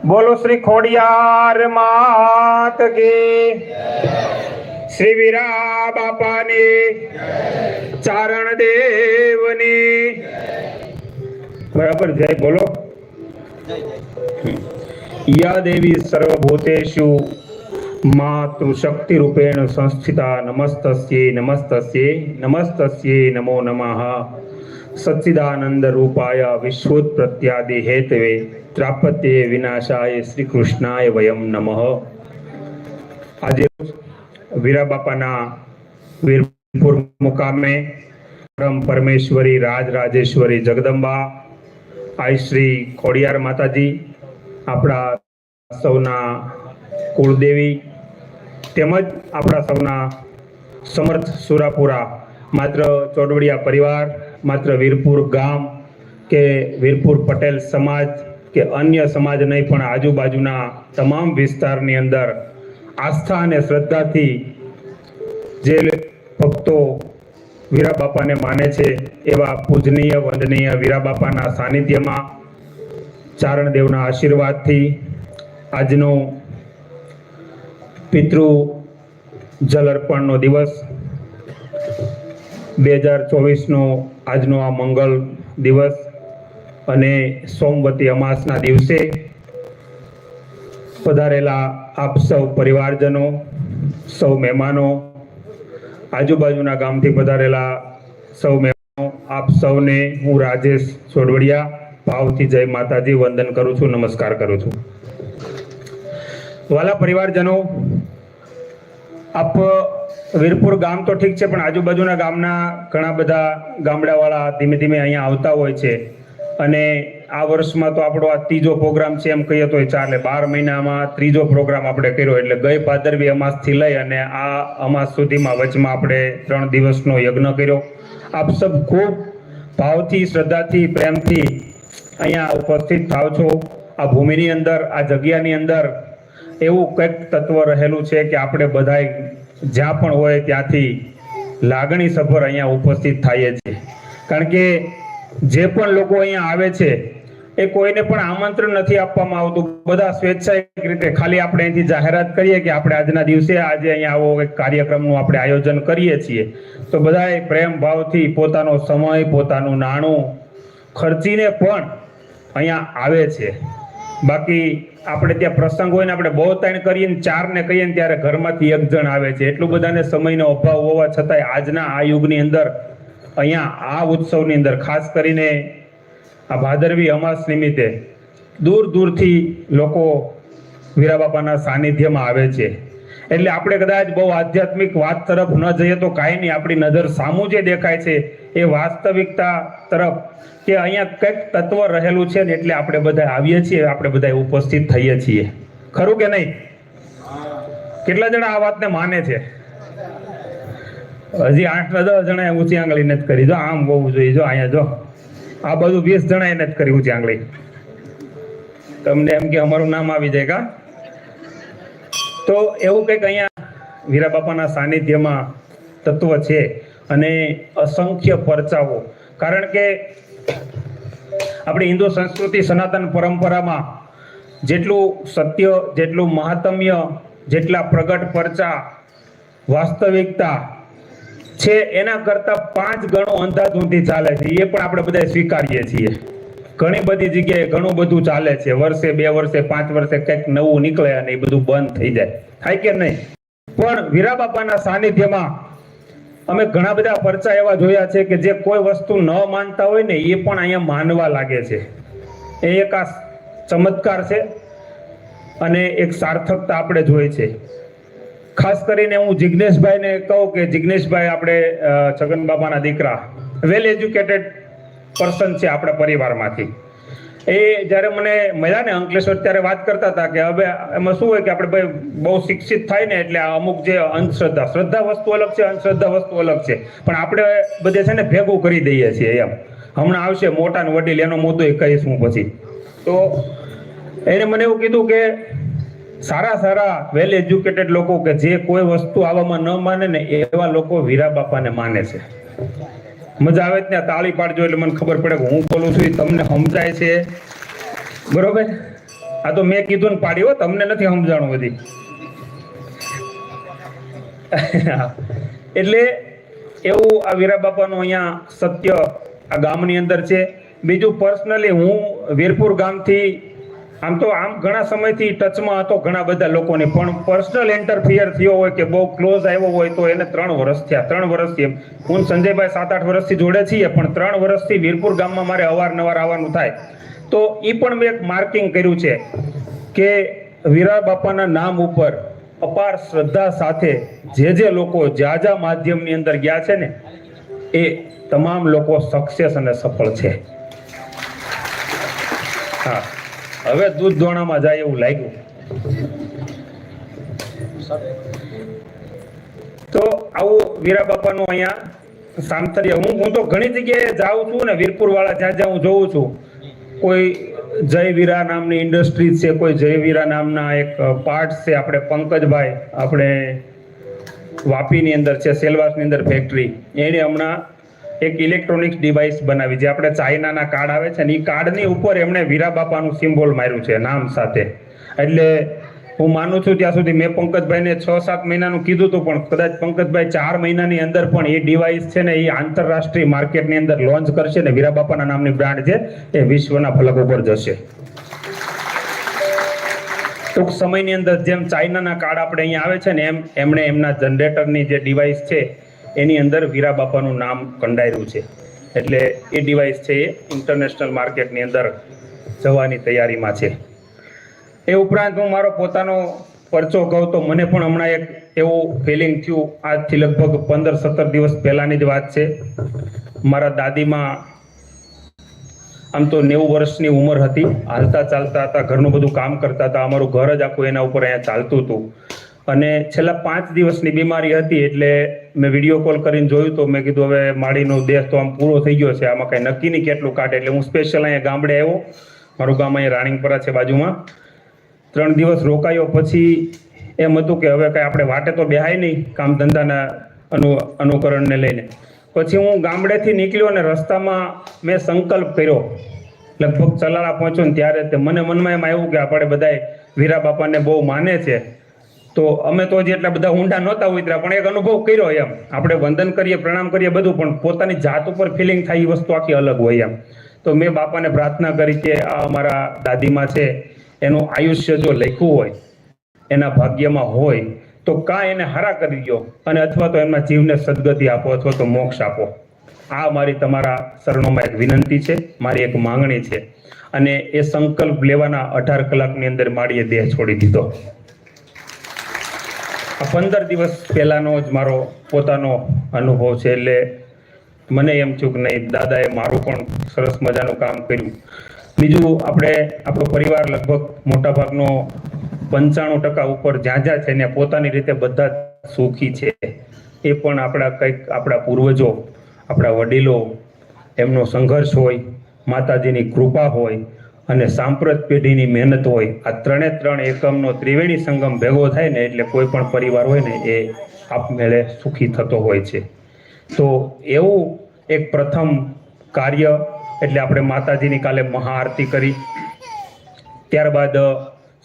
बोलो श्री खोडियार मात के, श्री वीरा बापा ने, चारण देव ने बराबर जय बोलो। या देवी सर्वभूतेषु मातृशक्ति रूपेण संस्थिता नमस्तस्यै नमस्तस्यै नमस्तस्यै नमो नमः। सच्चिदानंद रूपाय विश्वोत्पत्त्यादि हेतवे त्रापत्ये विनाशाय श्री कृष्णाय वयम नमः। आज वीरा बापाना वीरपुर मुकामे परम परमेश्वरी राजराजेश्वरी जगदंबा आई श्री खोडियार माताजी आपड़ा सौना कुलदेवी तेमज आपड़ा सौना समर्थ सुरापुरा मात्र चोडवड़िया परिवार मात्र वीरपुर गाम के वीरपुर पटेल समाज के अन्य समाज नहीं पण आजूबाजूना तमाम विस्तारनी अंदर आस्था अने श्रद्धाथी जे भक्तो वीरा बापाने माने छे एवा पूजनीय वंदनीय वीरा बापाना सानिध्यमां चारण देवना आशीर्वादथी आजनो पितृ जल अर्पणनो दिवस 2024 नो आजनो आ मंगल दिवस अने सोमवती अमासना दिवसे पधारेला आप सौ परिवारजनों सौ मेहमानों आजूबाजूना गामथी पधारेला सौ मेहमानों आप सौने हूँ राजेश सोडवड़िया भावथी जय माताजी वंदन करूँ छूं, नमस्कार करूँ छूं। वाला परिवारजनों आप वीरपुर गाम तो ठीक है पण आजूबाजूना गामना घणा बधा गामडावाळा धीमे धीमे अहींया आवता होय छे अने आ वर्षमां तो आपणो आ तीजो प्रोग्राम छे एम कहीए तोय चाले। 12 महीनामां त्रीजो प्रोग्राम आपणे कर्यो એટલે ગઈ ભાદરવી અમાસથી લઈ અને આ અમાસ સુધીમાં વચમાં આપણે 3 દિવસનો યજ્ઞ કર્યો। આપ સબ ખૂબ ભાવથી શ્રદ્ધાથી પ્રેમથી અહીંયા ઉપસ્થિત થાવ છો। આ ભૂમિની અંદર આ જગ્યાની અંદર એવું કંઈક તત્વ રહેલું છે કે આપણે બધાય જ્યાં પણ હોય ત્યાંથી લાગણીસભર અહીંયા ઉપસ્થિત થઈએ છીએ કારણ કે જે પણ લોકો અહીંયા આવે છે એ કોઈને પણ આમંત્રણ નથી આપવામાં આવતું। બધા સ્વેચ્છાયિક રીતે ખાલી આપણે અહીંથી જાહેરાત કરીએ કે આપણે આજના દિવસે આજે અહીંયા આવો એક કાર્યક્રમનું આપણે આયોજન કરીએ છીએ તો બધાય પ્રેમ ભાવથી પોતાનો સમય પોતાનું નાણું ખર્ચીને પણ અહીંયા આવે છે। બાકી આપણે ત્યાં પ્રસંગ હોય ને આપણે બહુ તાણ કરીએ ને 4 ને કહીએ ને ત્યારે ઘરમાંથી એક જણ આવે છે। એટલું બધાને સમયનો અભાવ હોવા છતાંય આજના આ યુગની અંદર અહીંયા આ ઉત્સવની અંદર ખાસ કરીને આ ભાદરવી અમાસ નિમિત્તે દૂર દૂરથી લોકો વીરા બાપાના સાનિધ્યમાં આવે છે। એટલે આપણે કદાચ બહુ આધ્યાત્મિક વાત તરફ ન જઈએ તો કાંઈ નહીં, આપણી નજર સામું જે દેખાય છે એ વાસ્તવિકતા તરફ કે અહીંયા કંઈક તત્વ રહેલું છે ને એટલે આપણે બધા આવીએ છીએ, આપણે બધા ઉપસ્થિત થઈએ છીએ। ખરું કે નહીં? કેટલા જણા આ વાતને માને છે? હજી 8-10 જણાએ ઊંચી આંગળી નથી કરી। જો આમ હોવું જોઈએ, જો અહીંયા જો આ બધું 20 જણાએ નથી કરી ઊંચી આંગળી। તમને એમ કે અમારું નામ આવી જાય કા? તો એવું કંઈક અહીંયા વીરા બાપાના સાનિધ્યમાં તત્વ છે અને અસંખ્ય પરચાઓ। કારણ કે આપણી હિન્દુ સંસ્કૃતિ સનાતન પરંપરામાં જેટલું સત્ય જેટલું મહાત્મ્ય જેટલા પ્રગટ પરચા વાસ્તવિકતા છે એના કરતા 5 ગણો અંધાધૂંધી ચાલે છે। એ પણ આપણે બધા સ્વીકારીએ છીએ। ઘણી બધી જગ્યાએ ઘણું બધું ચાલે છે, વર્ષે 2 વર્ષે 5 વર્ષે કંઈક નવું નીકળે અને એ બધું બંધ થઈ જાય, થાય કે નહીં? પણ વીરા બાપાના સાનિધ્યમાં અમે ઘણા બધા પરચા એવા જોયા છે કે જે કોઈ વસ્તુ ન માનતા હોય ને એ પણ અહીંયા માનવા લાગે છે। એ એક આ ચમત્કાર છે અને એક સાર્થકતા આપણે જોઈ છે। ખાસ કરીને હું જિગ્નેશભાઈને કહું કે જિગ્નેશભાઈ આપણે છગન બાપાના દીકરા વેલ એજ્યુકેટેડ પર્સન છે આપણા પરિવારમાંથી। એ જ્યારે મને મળ્યા ને અંકલેશ્વર ત્યારે વાત કરતા હતા કે હવે એમાં શું હોય કે આપણે ભાઈ બહુ શિક્ષિત થાય ને એટલે અમુક જે અંધશ્રદ્ધા શ્રદ્ધા વસ્તુ અલગ છે, અંધશ્રદ્ધા વસ્તુ અલગ છે, પણ આપણે બધે છે ને ભેગું કરી દઈએ છીએ એમ। હમણાં આવશે મોટા ને વડીલ એનો મુદ્દો કહીશ હું પછી। તો એને મને એવું કીધું કે સારા સારા વેલ એજ્યુકેટેડ લોકો કે જે કોઈ વસ્તુ આવવામાં ન માને ને એવા લોકો વીરા બાપાને માને છે। મજા આવે ત્યાં તાળી પાડજો એટલે મને ખબર પડે કે હું બોલું છું તમને સમજાય છે, બરોબર? આ તો મેં કીધું ને પાડી હો, તમને નથી સમજાણું બધી. એટલે એવું આ વીરા બાપાનું અહીંયા સત્ય આ ગામની અંદર છે. બીજું પર્સનલી હું વીરપુર ગામથી આમ ઘણા સમયથી ટચમાં હતો ઘણા બધા લોકોને, પણ પર્સનલ ઇન્ટરફિયર થયો હોય કે બહુ ક્લોઝ આવ્યો હોય તો એને 3 વર્ષ થયા. 3 વર્ષથી હું સંજયભાઈ 7-8 વર્ષથી જોડે છીએ, પણ 3 વર્ષથી વીરપુર ગામમાં મારે અવારનવાર આવવાનું થાય. તો એ પણ મેં એક માર્કિંગ કર્યું છે કે વીરા બાપાના નામ ઉપર અપાર શ્રદ્ધા સાથે જે લોકો જ્યાં માધ્યમની અંદર ગયા છે ને, એ તમામ લોકો સક્સેસ અને સફળ છે. હા, હવે દૂધ દોણામાં જાય એવું લાગ્યું. તો આવું વીરા બાપાનું અહીંયા સામતર્ય. હું તો ઘણી જગ્યાએ જાઉં છું ને, વીરપુર વાળા જ્યાં હું જોઉં છું, કોઈ જય વીરા નામની ઇન્ડસ્ટ્રી છે, કોઈ જય વીરા નામના એક પાર્ટ છે. આપણે પંકજભાઈ, આપણે વાપીની અંદર છે, સેલવાસની અંદર ફેક્ટરી, એને હમણાં એક ઇલેક્ટ્રોનિક્સ ડિવાઇસ બનાવી, જે આપણે ચાઇનાના કાર્ડ આવે છે ને, એ કાર્ડની ઉપર એમણે વીરા બાપાનું સિમ્બોલ માર્યું છે નામ સાથે. એટલે હું માનું છું ત્યાં સુધી મેં પંકજભાઈને 6-7 મહિનાનું કીધું હતું, પણ કદાચ પંકજભાઈ 4 મહિનાની અંદર પણ એ ડિવાઇસ છે ને, એ આંતરરાષ્ટ્રીય માર્કેટની અંદર લોન્ચ કરશે ને વીરા બાપાના નામની બ્રાન્ડ છે એ વિશ્વના ફલક ઉપર જશે. ટૂંક સમયની અંદર જેમ ચાઇનાના કાર્ડ આપણે અહીંયા આવે છે ને, એમ એમણે એમના જનરેટરની જે ડિવાઇસ છે એની અંદર વીરા બાપાનું નામ કંડાર્યું છે. એટલે એ ડિવાઇસ છે એ ઇન્ટરનેશનલ માર્કેટની અંદર જવાની તૈયારીમાં છે. એ ઉપરાંત હું મારો પોતાનો પરચો કહું તો મને પણ હમણાં એક એવું ફિલિંગ થયું, આજથી લગભગ 15-17 દિવસ પહેલાની જ વાત છે. મારા દાદીમાં આમ તો 90 વર્ષની ઉંમર હતી, હાલતા ચાલતા હતા, ઘરનું બધું કામ કરતા હતા, અમારું ઘર જ આખું એના ઉપર અહીંયા ચાલતું હતું. અને છેલ્લા 5 દિવસની બીમારી હતી, એટલે મેં વિડીયો કોલ કરીને જોયું તો મેં કીધું હવે માળીનો દેહ તો આમ પૂરો થઈ ગયો છે, આમાં કાંઈ નક્કી નહીં કેટલું કાઢે. એટલે હું સ્પેશિયલ અહીંયા ગામડે આવ્યો. મારું ગામ અહીંયા રાણીંગપરા છે બાજુમાં. 3 દિવસ રોકાયો. પછી એમ હતું કે હવે કાંઈ આપણે વાટે તો બેહાય નહીં કામ ધંધાના અનુકરણને લઈને. પછી હું ગામડેથી નીકળ્યો અને રસ્તામાં મેં સંકલ્પ કર્યો. લગભગ ચલાળા પહોંચ્યો ને ત્યારે મને મનમાં એમ આવ્યું કે આપણે બધાય વીરા બાપાને બહુ માને છે, તો અમે તો હજી એટલા બધા ઊંડા નહોતા ઉતર્યા, પણ એક અનુભવ કર્યો. એમ આપણે વંદન કરીએ, પ્રણામ કરીએ બધું, પણ પોતાની જાત ઉપર ફિલિંગ થાય એ વસ્તુ આખી અલગ હોય એમ. તો મેં બાપાને પ્રાર્થના કરી કે આ અમારા દાદીમાં છે, એનું આયુષ્ય જો લખ્યું હોય, એના ભાગ્યમાં હોય તો કાં એને હારા કરી દો, અને અથવા તો એમના જીવને સદગતિ આપો, અથવા તો મોક્ષ આપો. આ મારી તમારા શરણોમાં એક વિનંતી છે, મારી એક માંગણી છે. અને એ સંકલ્પ લેવાના 18 કલાકની અંદર માળીએ દેહ છોડી દીધો. આ 15 દિવસ પહેલાનો જ મારો પોતાનો અનુભવ છે. એટલે મને એમ થયું કે નહીં, દાદાએ મારું પણ સરસ મજાનું કામ કર્યું. બીજું, આપણો પરિવાર લગભગ મોટાભાગનો 95% ઉપર જ્યાં છે ને પોતાની રીતે બધા સુખી છે. એ પણ આપણા પૂર્વજો, આપણા વડીલો, એમનો સંઘર્ષ હોય, માતાજીની કૃપા હોય અને સાંપ્રત પેઢીની મહેનત હોય. આ 3 એકમનો ત્રિવેણી સંગમ ભેગો થાય ને, એટલે કોઈ પણ પરિવાર હોય ને એ આપમેળે સુખી થતો હોય છે. તો એવું એક પ્રથમ કાર્ય, એટલે આપણે માતાજીની કાલે મહાઆરતી કરી, ત્યારબાદ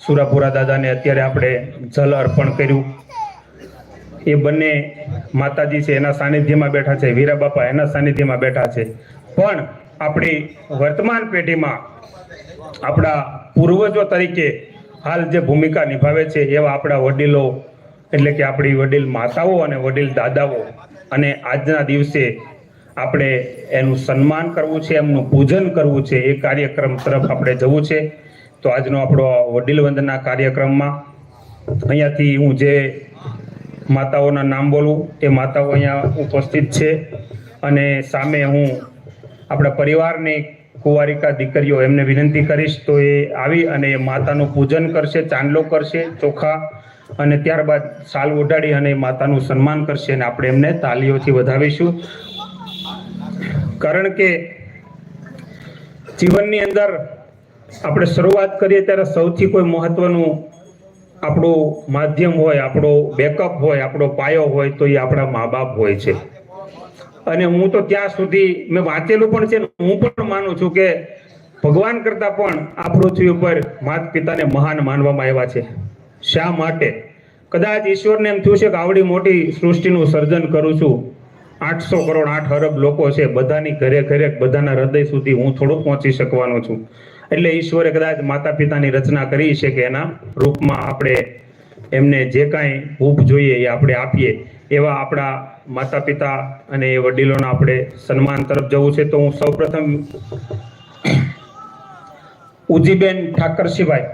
સુરાપુરા દાદાને અત્યારે આપણે જલ અર્પણ કર્યું. એ બંને માતાજી છે એના સાનિધ્યમાં બેઠા છે, વીરા બાપા એના સાનિધ્યમાં બેઠા છે. પણ આપણી વર્તમાન પેઢીમાં આપણા પૂર્વજો તરીકે હાલ જે ભૂમિકા નિભાવે છે એવા આપણા વડીલો, એટલે કે આપણી વડીલ માતાઓ અને વડીલ દાદાઓ, અને આજના દિવસે આપણે એનું સન્માન કરવું છે, એમનું પૂજન કરવું છે, એ કાર્યક્રમ તરફ આપણે જવું છે. તો આજનો આપણો વડીલ વંદના કાર્યક્રમમાં અહીંયાથી હું જે માતાઓના નામ બોલું એ માતાઓ અહીંયા ઉપસ્થિત છે. અને સામે હું આપણા પરિવારની કુંવારિકા દીકરીઓ એમને વિનંતી કરીશ તો એ આવી અને માતાનું પૂજન કરશે, ચાંદલો કરશે ચોખા, અને ત્યારબાદ શાલ ઓઢાડી અને માતાનું સન્માન કરશે. અને આપણે એમને તાલીઓથી વધાવીશું. કારણ કે જીવનની અંદર આપણે શરૂઆત કરીએ ત્યારે સૌથી કોઈ મહત્વનું આપણું માધ્યમ હોય, આપણો બેકઅપ હોય, આપણો પાયો હોય તો એ આપણા મા બાપ હોય છે. અને હું તો ત્યાં સુધી મેં વાંચેલું પણ છે, હું પણ માનું છું કે ભગવાન કરતા પણ આ પૃથ્વી ઉપર માતા પિતાને મહાન માનવામાં આવ્યા છે. શા માટે? કદાચ ઈશ્વરને એમ થયું છે કે આવડી મોટી સૃષ્ટિનું સર્જન કરું છું, 800 કરોડ 8 અરબ લોકો છે, બધાની ઘરે ઘરે બધાના હૃદય સુધી હું થોડું પહોંચી શકવાનો છું. એટલે ઈશ્વરે કદાચ માતા પિતાની રચના કરી છે કે એના રૂપમાં આપણે એમને જે કાંઈ હૂફ જોઈએ એ આપણે આપીએ. એવા આપણા માતા પિતા અને એ વડીલોના આપણે સન્માન તરફ જવું છે. તો હું સૌપ્રથમ ઉજીબેન ઠાકરસિંહભાઈ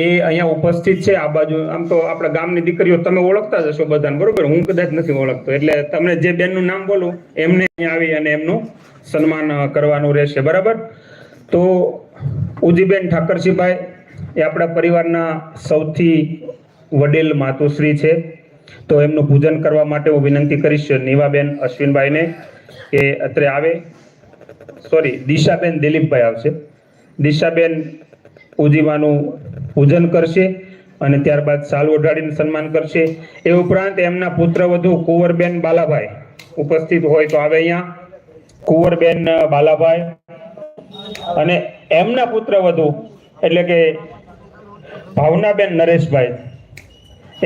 એ અહીંયા ઉપસ્થિત છે. આ બાજુ આમ તો આપણા ગામની દીકરીઓ તમે ઓળખતા જ હશો બધાને, બરોબર? હું કદાચ નથી ઓળખતો, એટલે તમને જે બેનનું નામ બોલું એમને અહીંયા આવી અને એમનું સન્માન કરવાનું રહેશે, બરાબર? તો ઉજીબેન ઠાકરસિંહભાઈ એ આપણા પરિવારના સૌથી વડીલ માતુશ્રી છે. તો એમનું પૂજન કરવા માટે હું વિનંતી કરીશ નીવાબેન અશ્વિનભાઈને કે અત્રે આવે. સોરી, દિશાબેન દિલીપભાઈ આવશે. દિશાબેન ઉજીમાનું પૂજન કરશે અને ત્યારબાદ સાલ ઓઢાડીને સન્માન કરશે. એ ઉપરાંત એમના પુત્રવધુ કુંવરબેન બાલાભાઈ ઉપસ્થિત હોય તો આવે અહીંયા. કુંવરબેન બાલાભાઈ અને એમના પુત્રવધુ એટલે કે ભાવનાબેન નરેશભાઈ.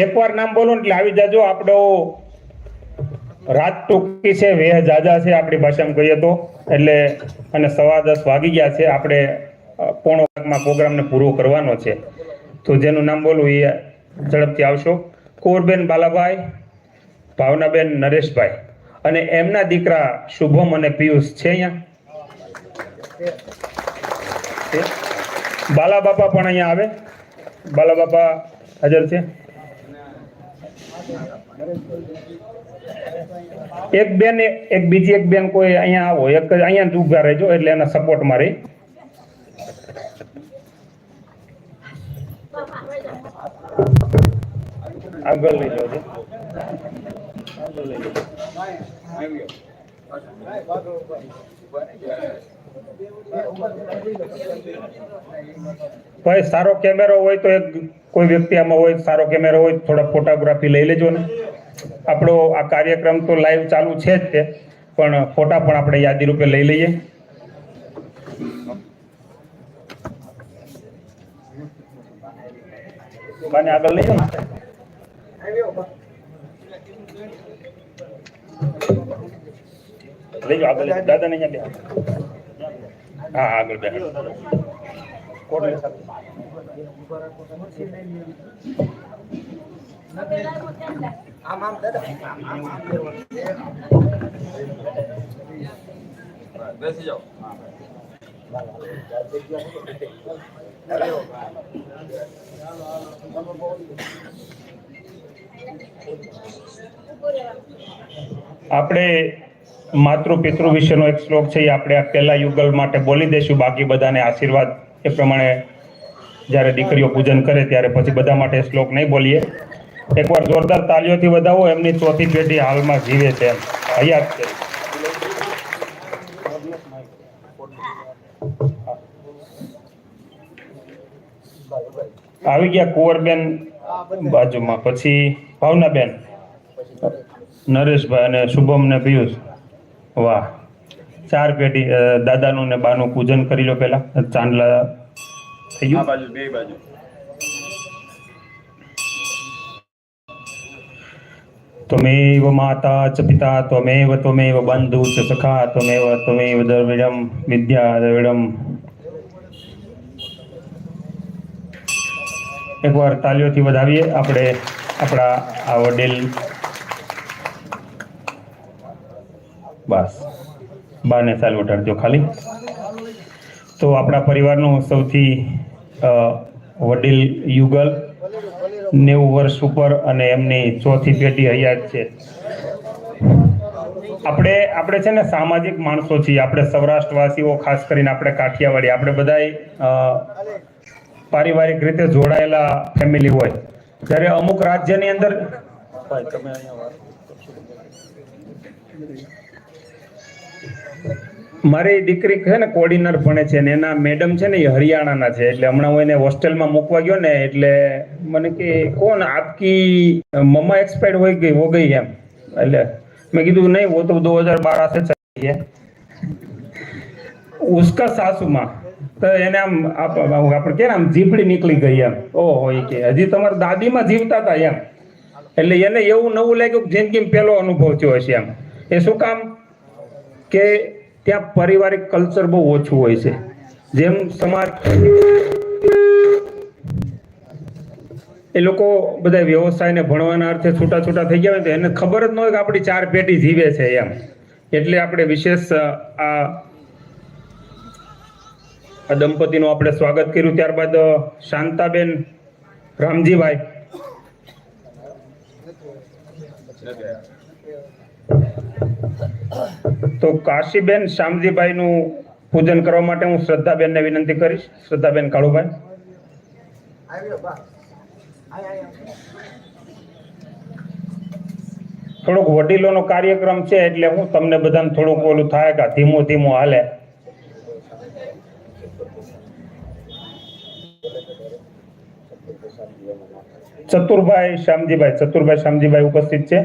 એકવાર નામ બોલો એટલે આવી જાજો. આપણો રાત ટૂંકી છે, વેહ જાજા છે આપણી ભાષામાં કહીએ તો, એટલે અને 10:15 વાગી ગયા છે. આપણે પોણો કલાકમાં પ્રોગ્રામને પૂરો કરવાનો છે. તો જેનું નામ બોલું એ ઝડપથી આવશો. કુંવરબેન બાલાભાઈ, ભાવનાબેન નરેશભાઈ અને એમના દીકરા શુભમ અને પિયુષ છે અહીંયા. બાલા બાપા પણ અહીંયા આવે. બાલા બાપા હાજર છે. એક બેન, એક બીજી એક બેન કોઈ અહીંયા આવો, એક અહીંયા જ ઊભા રહેજો એટલે એના સપોર્ટમાં રહી. આગળ લઈ જાઓ. કોઈ સારો કેમેરો હોય તો એક કોઈ વ્યક્તિ આમાં હોય સારો કેમેરો હોય થોડા ફોટોગ્રાફી લઈ લેજો ને. આપણો આ કાર્યક્રમ તો લાઈવ ચાલુ છે જ તે, પણ ફોટા પણ આપણે યાદી રૂપે લઈ લઈએ. બાને આગળ લઈ જાઓ ને. લઈ જાઓ આગળ. દાદા ને અહીંયા બે. હા આગળ બે. બેસી જાઓ. આપણે માતૃ પિતૃ વિશેનો એક શ્લોક છે એ આપણે આ પહેલા યુગલ માટે બોલી દઈશું. બાકી બધાને આશીર્વાદ એ પ્રમાણે જ્યારે દીકરીઓ પૂજન કરે ત્યારે પછી બધા માટે શ્લોક નહીં બોલીએ. એકવાર જોરદાર તાલીઓથી વધાવો. એમની ચોથી પેઢી હાલમાં જીવે છે, હયાત છે. આવી ગયા કુંવરબેન બાજુમાં, પછી ભાવનાબેન, નરેશભાઈ અને શુભમ ને પિયુષ. વાહ, 4 પેઢી. દાદાનું ને બાનું પૂજન કરી લો પેલા. ચાંદલા થઈ ગયું. બાજુ બે બાજુ. त्वमेव माता च पिता त्वमेव बंधु च सखा त्वमेव द्रविडम विद्या द्रविडम. એકવાર તાલીઓથી વધાવીએ આપણે આપણા આ વડીલ. બસ બાને ચાલુ ઉઠાડજો ખાલી. તો આપણા પરિવારનું સૌથી વડીલ યુગલ, 90 વર્ષ ઉપર અને એમની ચોથી પેઢી હયાત છે. આપણે છે ને સામાજિક માણસો છીએ. આપણે સૌરાષ્ટ્રવાસીઓ, ખાસ કરીને આપણે કાઠિયાવાડી, આપણે બધાય પારિવારિક રીતે જોડાયેલા ફેમિલી હોય. જ્યારે અમુક રાજ્યની અંદર મારી દીકરી છે ને કોર્ડિનર ભણે છે ને એના મેડમ છે ને એ હરિયાણાના છે. એટલે હમણાં હું એને હોસ્ટેલમાં મૂકવા ગયો ને એટલે મને કે કોણ આપકી મમ્મા એક્સપાયર્ડ હો ગઈ એમ. એટલે મેં કીધું નહીં, वो तो 2012 से चाहिए. ઉસકા સાસુમાં તો એને આમ આપણે કે આમ જીભડી નીકળી ગઈ એમ. ઓહો, એ કે હજી તમારા દાદીમાં જીવતા હતા એમ. એટલે એને એવું નવું લાગ્યું કે જિંદગીમાં પહેલો અનુભવ થયો હશે એમ. એ શું કામ કે ત્યાં પારિવારિક કલ્ચર બહુ ઓછું હોય છે. જેમ સમાજ એ લોકો બધા વ્યવસાય ને ભણવાના અર્થે છૂટા છૂટા થઈ ગયા હોય તો એને ખબર જ ન હોય કે આપણી 4 પેઢી જીવે છે એમ. એટલે આપણે વિશેષ આ દંપતીનું આપણે સ્વાગત કર્યું. ત્યારબાદ શાંતાબેન રામજીભાઈ, તો કાશીબેન શ્યામજીભાઈનું પૂજન કરવા માટે હું શ્રદ્ધાબેનને વિનંતી કરીશ. શ્રદ્ધાબેન કાળુભાઈ. થોડોક વડીલોનો કાર્યક્રમ છે એટલે હું તમને બધાને થોડુંક ઓલું થાય કે ધીમું ધીમું હાલે. ચતુરભાઈ શ્યામજીભાઈ ઉપસ્થિત છે.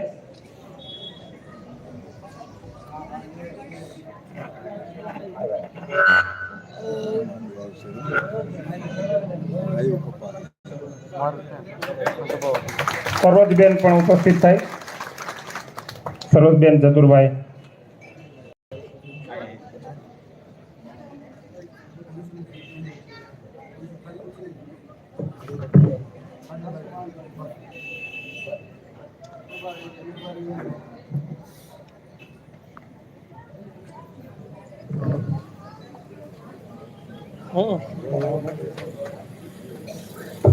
સરોજબેન પણ ઉપસ્થિત થાય. સરોજબેન ચતુરભાઈ.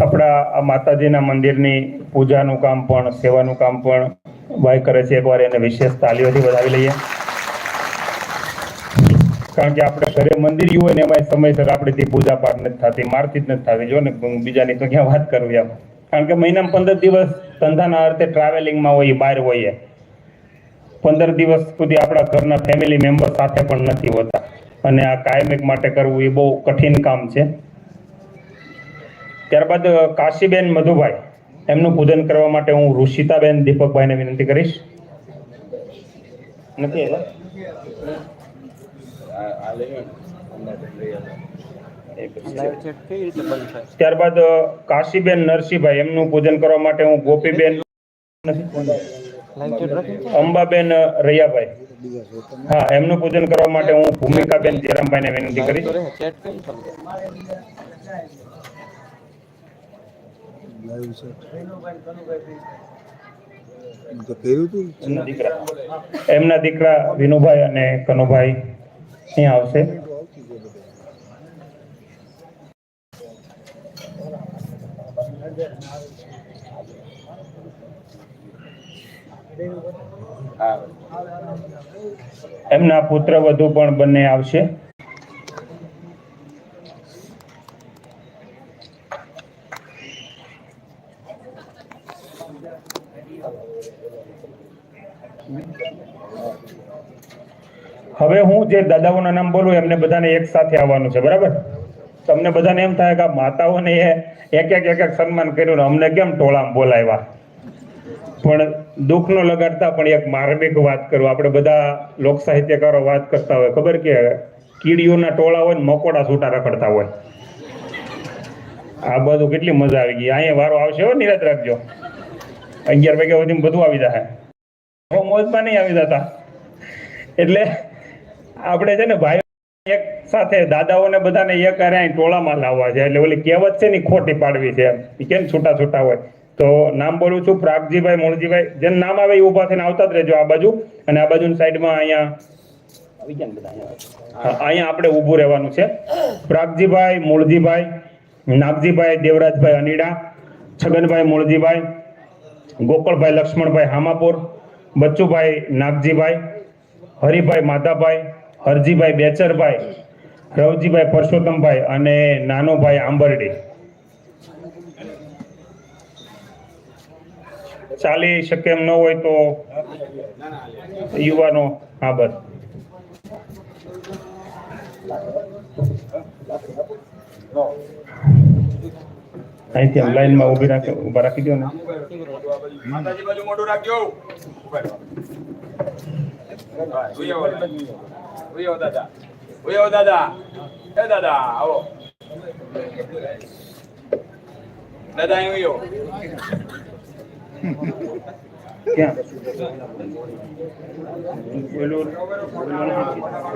આપણા આ માતાજીના મંદિરની પૂજાનું કામ પણ સેવાનું કામ પણ ભાઈ કરે છે. એકવાર એને વિશેષ તાલીઓથી વધાવી લઈએ. કારણ કે આપણે ઘરે મંદિર હોય ને એમાં સમયસર આપણીથી પૂજા પાઠ નથી થતી, મારથી જ નથી થતી. જો ને બીજાની તો ક્યાં વાત કરવી એમ. કારણ કે મહિનામાં 15 દિવસ ધંધાના અર્થે ટ્રાવેલિંગમાં હોય, બહાર હોઈએ. 15 દિવસ સુધી આપણા ઘરના ફેમિલી મેમ્બર સાથે પણ નથી હોતા અને આ કાયમિક માટે કરવું એ બહુ કઠિન કામ છે. ત્યારબાદ કાશીબેન મધુભાઈ, એમનું પૂજન કરવા માટે હું ઋષિતાબેન દીપકભાઈને વિનંતી કરીશ. નથી ત્યારબાદ કાશીબેન નરસિંહભાઈ, એમનું પૂજન કરવા માટે હું ગોપીબેન અંબાબેન રૈયાભાઈ, હા, એમનું પૂજન કરવા માટે હું ભૂમિકાબેન જયરામભાઈને વિનંતી કરીશ. એમના દીકરા વિનુભાઈ અને કનુભાઈ અહીંયા આવશે. એમના પુત્ર વધુ પણ બંને આવશે. હવે હું જે દાદાઓના નામ બોલું એમને બધાને એક સાથે આવવાનું છે, બરાબર? તમને બધાને એમ થાય કે માતાઓને એક એક સન્માન કર્યું, અમને કેમ ટોળામાં બોલાવ્યા? પણ દુઃખ નો લગાડતા પણ એક માર્મિક વાત કરું. આપણે બધા લોક સાહિત્યકારો વાત કરતા હોય, ખબર કે કીડીઓના ટોળા હોય ને મકોડા છૂટા રખડતા હોય. આ બધું કેટલી મજા આવી ગઈ. અહીંયા વારો આવશે હો, નિરાત રાખજો. 11 વાગ્યા સુધી બધું આવી જાય. મોજમાં નહીં આવી જતા. એટલે આપણે છે ને ભાઈ એક સાથે દાદાઓને બધાને એક અરે ટોળામાં લાવવા છે. એટલે ઓલી કહેવત છે ને ખોટી પાડવી છે. કેમ છૂટા છૂટા હોય? તો નામ બોલું છું. પ્રાગજીભાઈ, મૂળજીભાઈ, જેમ નામ આવે એ ઉભા થઈને આવતા જ રહેજો આ બાજુ. અને આ બાજુની સાઈડમાં અહીંયા આપણે ઊભું રહેવાનું છે. પ્રાગજીભાઈ, મૂળજીભાઈ, નાગજીભાઈ, દેવરાજભાઈ અનીડા, છગનભાઈ મૂળજીભાઈ, ગોકળભાઈ લક્ષ્મણભાઈ હામાપુર, બચ્ચુભાઈ નાગજીભાઈ, હરિભાઈ માધાભાઈ, હરજીભાઈ બેચરભાઈ, રવજીભાઈ પરસોત્તમભાઈ અને નાનોભાઈ આંબરડી. ચાલી શકે એમ ન હોય તો યુવાનો, હા બસ અહીંથી લાઈનમાં ઊભા રાખી દો ને. માતાજી બાજુ મોઢું રાખજો. દાદા ઓય આવો દાદા. એ દાદા આવો. દાદા અહીં આવો. ક્યાં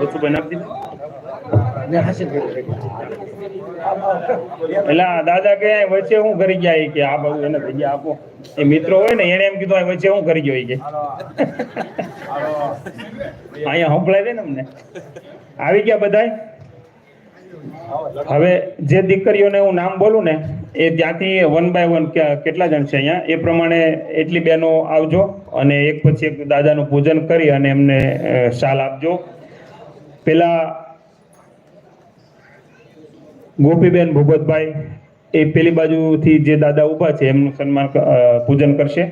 ઓછું બનાવી એટલે દાદા કે વચ્ચે હું કરી ગયા કે આ બાબુ એને જગ્યા આપો. એ મિત્રો હોય ને એને એમ કીધું આ વચ્ચે હું કરી ગયો કે અહીંયા સંભળાય દે ને અમને. આવી ગયા બધાય. હવે જે દીકરીઓને હું નામ બોલું ને એ ત્યાંથી 1 by 1 કેટલા જણ છે અહીંયા એ પ્રમાણે એટલી બહેનો આવજો અને એક પછી એક દાદાનું પૂજન કરી અને એમને શાલ આપજો. પેલા ગોપીબેન ભૂપતભાઈ એ પેલી બાજુથી જે દાદા ઊભા છે એમનું સન્માન પૂજન કરશે.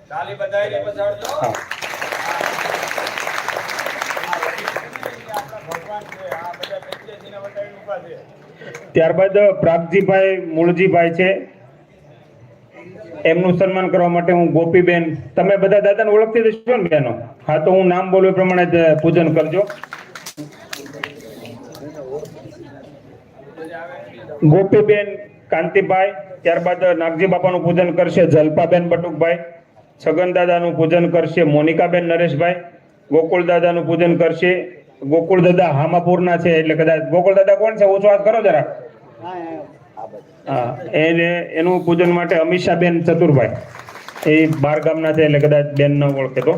તાલી બધાયને પછાડજો. હા. ત્યારબાદ પ્રાગજીભાઈ મૂળજીભાઈ છે એમનું સન્માન કરવા માટે હું ગોપીબેન, તમે બધા દાદાને ઓળખતી જશો ને બહેનો? હા, તો હું નામ બોલું એ પ્રમાણે જ પૂજન કરજો. ગોપીબેન કાંતિભાઈ, ત્યારબાદ નાગજી બાપાનું પૂજન કરશે જલપાબેન બટુકભાઈ, છગન દાદાનું પૂજન કરશે મોનિકાબેન નરેશભાઈ, ગોકુળ દાદાનું પૂજન કરશે ગોકુળ દાદા હામાપુરના છે એટલે કદાચ ગોકુળ દાદા કોણ છે ઓછો વાત કરો જરા. હા, એનું પૂજન માટે અમીષાબેન ચતુરભાઈ એ 12 ગામના છે એટલે કદાચ બેન ન ઓળખે તો.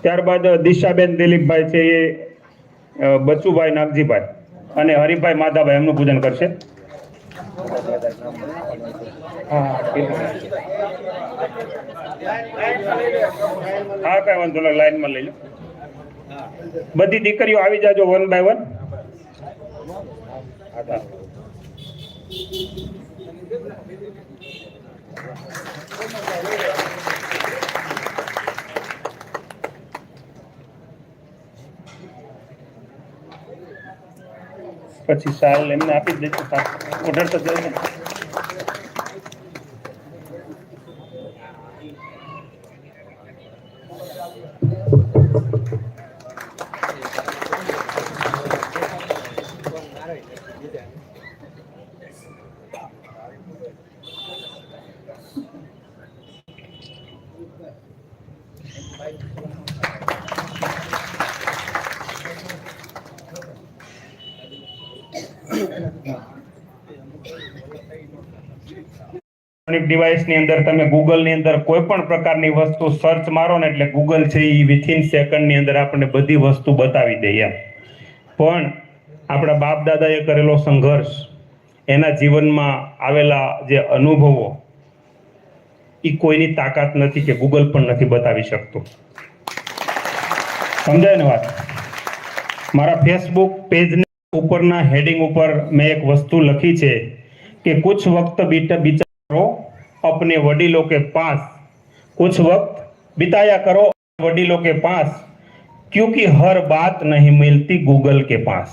ત્યારબાદ દિશાબેન દિલીપભાઈ છે એ બચુભાઈ નાગજીભાઈ અને હરિભાઈ માધાભાઈ એમનું પૂજન કરશે. હા, કઈ વાંધો નહીં, લાઈનમાં લઈ લો. બધી દીકરીઓ આવી જાજો 1 by 1. પછી સાલ એમને આપી જ દેજો. ઓર્ડર તો જલ્દી. ડિવાઇસની અંદર તમે ગૂગલની અંદર કોઈ પણ પ્રકારની વસ્તુ સર્ચ મારો ને એટલે ગૂગલ છે એ વિથિન સેકન્ડની અંદર આપણને બધી વસ્તુ બતાવી દે એમ. પણ આપણા બાપ દાદાએ કરેલો સંઘર્ષ, એના જીવનમાં આવેલા જે અનુભવો એ કોઈની તાકાત નથી કે ગૂગલ પણ નથી બતાવી શકતું. સમજાય ને વાત? મારા ફેસબુક પેજની ઉપરના હેડિંગ ઉપર મેં એક વસ્તુ લખી છે કે કુછ વક્ત बिताया अपने वडीलों के पास, कुछ वक्त बिताया करो वडीलों के पास, क्योंकि हर बात नहीं मिलती गूगल के पास.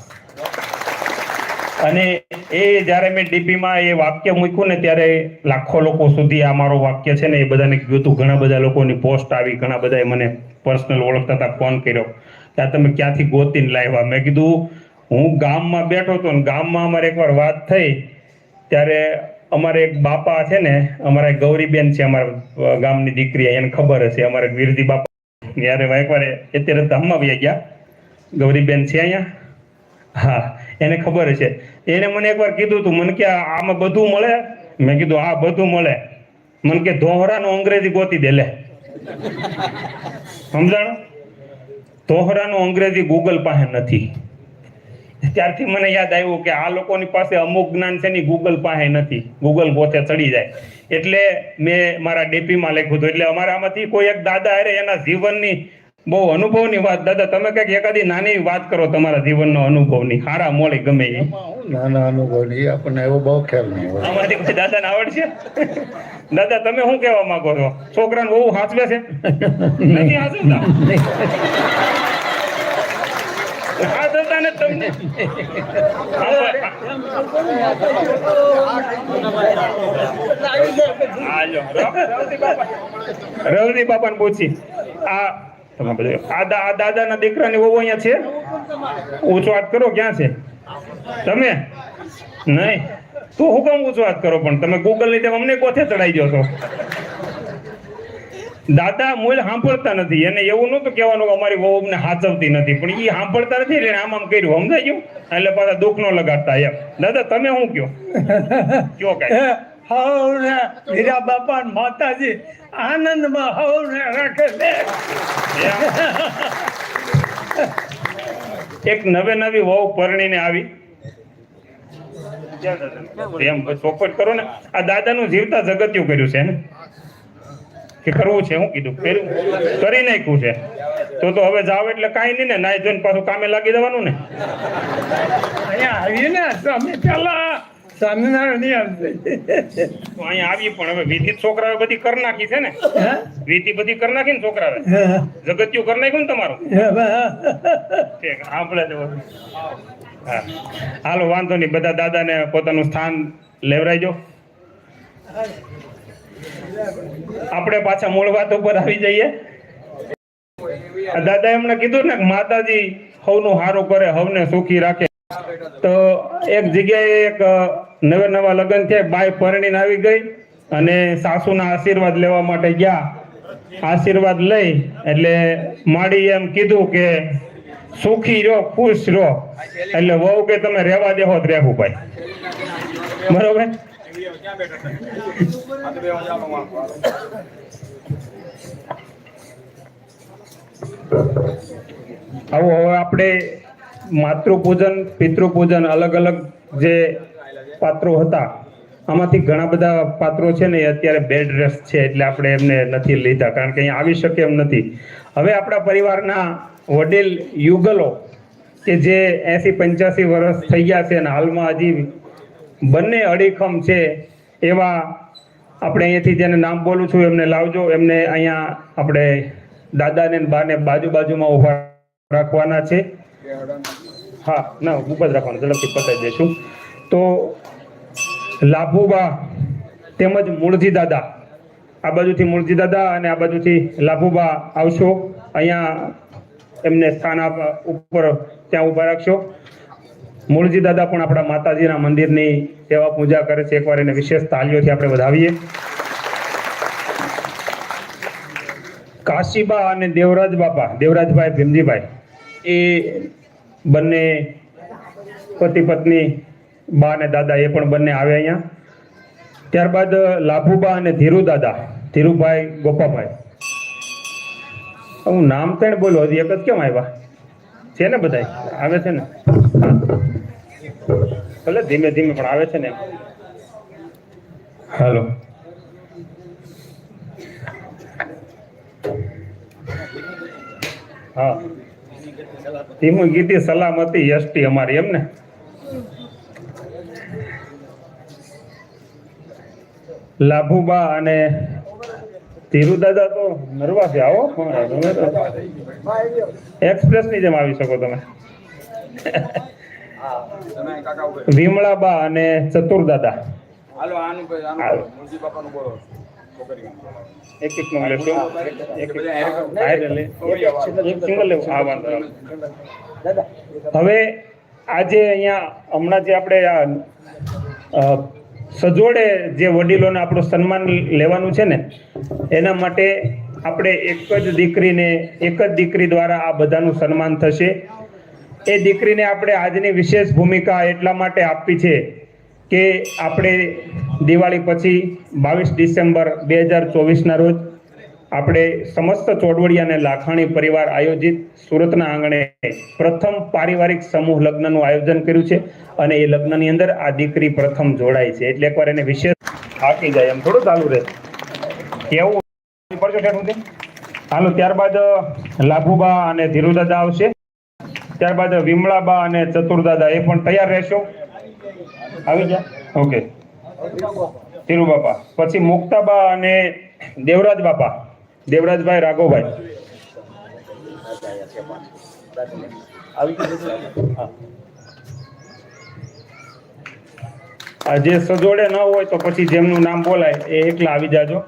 અને એ જ્યારે મેં ડીપીમાં એ વાક્ય મૂક્યું ને ત્યારે લાખો લોકો સુધી આ મારો વાક્ય છે ને એ બધાને કીધું હતું. ઘણા બધા લોકોની પોસ્ટ આવી, ઘણા બધાએ મને પર્સનલ ઓળખતા હતા, ફોન કર્યો કે આ તમે ક્યાંથી ગોતીને લાવ્યા. મેં કીધું હું ગામમાં બેઠો હતો ને ગામમાં અમારે એકવાર વાત થઈ ત્યારે અમારે એક બાપા છે ને, અમારા એક ગૌરીબેન છે અમારા ગામની દીકરી, એને ખબર હશે, અમારે વીરજી બાપા ત્યારે એકવાર અત્યારે ધામમાં વહી ગયા. ગૌરીબેન છે અહીંયા, હા, એને ખબર છે. એને મને એકવાર કીધું હતું, મને કે આમાં બધું મળે? મેં કીધું હા બધું મળે. મને કે દોહરાનું અંગ્રેજી ગોતી દે લે. સમજાણો? દોહરાનું અંગ્રેજી ગૂગલ પાસે નથી. ત્યારથી મને યાદ આવ્યું કે આ લોકોની પાસે અમુક જ્ઞાન છે ને ગૂગલ પાસે નથી, ગૂગલ પોતે ચડી જાય. એટલે મેં મારા ડીપીમાં લખ્યું હતું. એટલે અમારા આમાંથી કોઈ એક દાદા અરે એના જીવનની બહુ અનુભવની વાત, દાદા તમે કઈક એકાદી નાની વાત કરો તમારા જીવનનો અનુભવની, હારા મોળી ગમે એ. નાના અનુભવની આપણને એવો બહુ ખ્યાલ નહીં હોય. આમાંથી કોઈ દાદાને આવડશે? દાદા તમે શું કહેવા માંગો છો? છોકરાને બહુ હાચવે છે? નથી હાચવતા? હાચવતા ને તમને? રવજી બાપાને પૂછી. આ તમે બધું આ દાદાના દીકરાની વહુ અહીંયા છે? ઊંચો વાત કરો, ક્યાં છે? તમે નહીં તું હું કામ ઊંચો વાત કરો? પણ તમે ગૂગલ ની જેમ અમને કોથે ચડાઈ ગયો છો. દાદા મૂળ સાંભળતા નથી, એને એવું નહોતું કહેવાનું કે અમારી વહુ અમને હાચવતી નથી, પણ એ સાંભળતા નથી એટલે આમ આમ કર્યું, સમજાઈ ગયું? એટલે પાછા દુઃખ નો લગાડતા એમ. દાદા તમે શું કયો? કયો કઈ? હવને હીરા બાપા ને માતાજી આનંદમાં હવને રાખે છે. એક નવી વહુ પરણીને આવી, એમ ચોખવટ કરો ને. આ દાદાનું જીવતા જગત્યું કર્યું છે ને, કે કરવું છે? શું કીધું? કર્યું, કરી નાખ્યું છે. તો હવે જાવ એટલે કાંઈ નહીં ને, નાઈ જોઈને પાછું કામે લાગી જવાનું ને. અહીંયા આવીએ ને સ્વામી પેલા સ્વામિનારાયણ આવશે. તો અહીંયા આવી પણ હવે વિધિ છોકરાએ બધી કરી નાખી છે ને, વિધિ બધી કરી નાખી ને છોકરાએ, જગત્યું કરી નાખ્યું ને તમારું. ઠીક, આપણે હા હાલો વાંધો નહીં, બધા દાદાને પોતાનું સ્થાન લેવરાઈજો. આપણે પાછા મૂળ વાત ઉપર આવી જઈએ. દાદા એમને કીધું ને માતાજી હવનું સારું કરે, હવને સુખી રાખે. તો એક જગ્યાએ એક નવા લગ્ન થયા, બાઈ પરણીને આવી ગઈ અને સાસુના આશીર્વાદ લેવા માટે ગયા. આશીર્વાદ લઈ એટલે માડી એમ કીધું કે સુખી રહો, ખુશ રહો. એટલે વહુ કે તમે રહેવા દેહો તો રહેવું ભાઈ, બરોબર? ક્યાં બેઠા હતા? આ તો બે જામો વાંકો. આવું હવે આપણે માતૃપૂજન, પિતૃપૂજન, અલગ અલગ જે પાત્રો હતા, આમાંથી ઘણા બધા પાત્રો છે ને એ અત્યારે બેડ રેસ્ટ છે, એટલે આપણે એમને નથી લીધા, કારણ કે અહીંયા આવી શકે એમ નથી. હવે આપણા પરિવારના વડીલ યુગલો કે જે 80-85 વર્ષ થઈ ગયા છે અને હાલમાં હજી બંને અડીખમ છે, એવા આપણે અહીંયાથી જેને નામ બોલું છું એમને લાવજો. એમને અહીંયા આપણે દાદાને બાને બાજુમાં ઉભા રાખવાના છે. હા ના, ઊભા જ રાખવાનું, ઝડપથી પતાવી દઈશું. તો લાભુબા તેમજ મૂળજી દાદા, આ બાજુથી મૂળજી દાદા અને આ બાજુથી લાભુબા આવશો. અહીંયા એમને સ્થાન ઉપર ત્યાં ઊભા રાખશો. મૂળજી દાદા પણ આપણા માતાજીના મંદિરની સેવા પૂજા કરે છે. એકવાર એને વિશેષ તાલીઓથી આપણે વધાવીએ. કાશીબા અને દેવરાજ બાપા, દેવરાજભાઈ ભીમજીભાઈ, એ બંને પતિ પત્ની, બા અને દાદા, એ પણ બંને આવે અહીંયા. ત્યારબાદ લાભુબા અને ધીરુ દાદા, ધીરુભાઈ ગોપાભાઈ. હું નામ પણ બોલો, હજી એક જ કેમ આવ્યા છે ને? બધા આવે છે ને? ભલે ધીમે ધીમે પણ આવે છે ને. હાલો, હા, ધીમું ગીતી સલામતી એસટી અમારી, એમ ને? લાભુબા અને ધીરુ દાદા તો નરવા છે. આવો, એક્સપ્રેસ ની જેમ આવી શકો તમે. વિમળાબા અને ચતુરદાદા. હાલો આનું મૂળજી બાપાનું બોલો. એક નું લેશું, એક સિંગલ લેવું. હા, વાંધો નહીં. હવે આજે અહીંયા હમણાં જે આપણે સજોડે જે વડીલોને આપણું સન્માન લેવાનું છે ને, એના માટે આપણે એક જ દીકરી દ્વારા આ બધાનું સન્માન થશે. એ દીકરીને આપણે આજની વિશેષ ભૂમિકા એટલા માટે આપવી છે કે આપણે દિવાળી પછી 22 ડિસેમ્બર 2024ના રોજ આપણે સમસ્ત ચોડવડિયા અને લાખાણી પરિવાર આયોજિત સુરતના આંગણે પ્રથમ પારિવારિક સમૂહ લગ્નનું આયોજન કર્યું છે અને એ લગ્નની અંદર આ દીકરી પ્રથમ જોડાય છે. એટલે એકવાર એને વિશેષ થાકી જાય એમ થોડું ચાલુ રહે કેવું પડશે ઠેઠું. હાલો, ત્યારબાદ લાભુબા અને ધીરુદાદા આવશે. ત્યારબાદ વિમળાબા અને ચતુરદાદા, એ પણ તૈયાર રહેશો. આવી જા. ઓકે, ધીરુ બાપા. પછી મુક્તાબા અને દેવરાજ બાપા, દેવરાજભાઈ રાઘવભાઈ. આ જે સજોડે ન હોય તો પછી જેમનું નામ બોલાય એ એકલા આવી જાજો.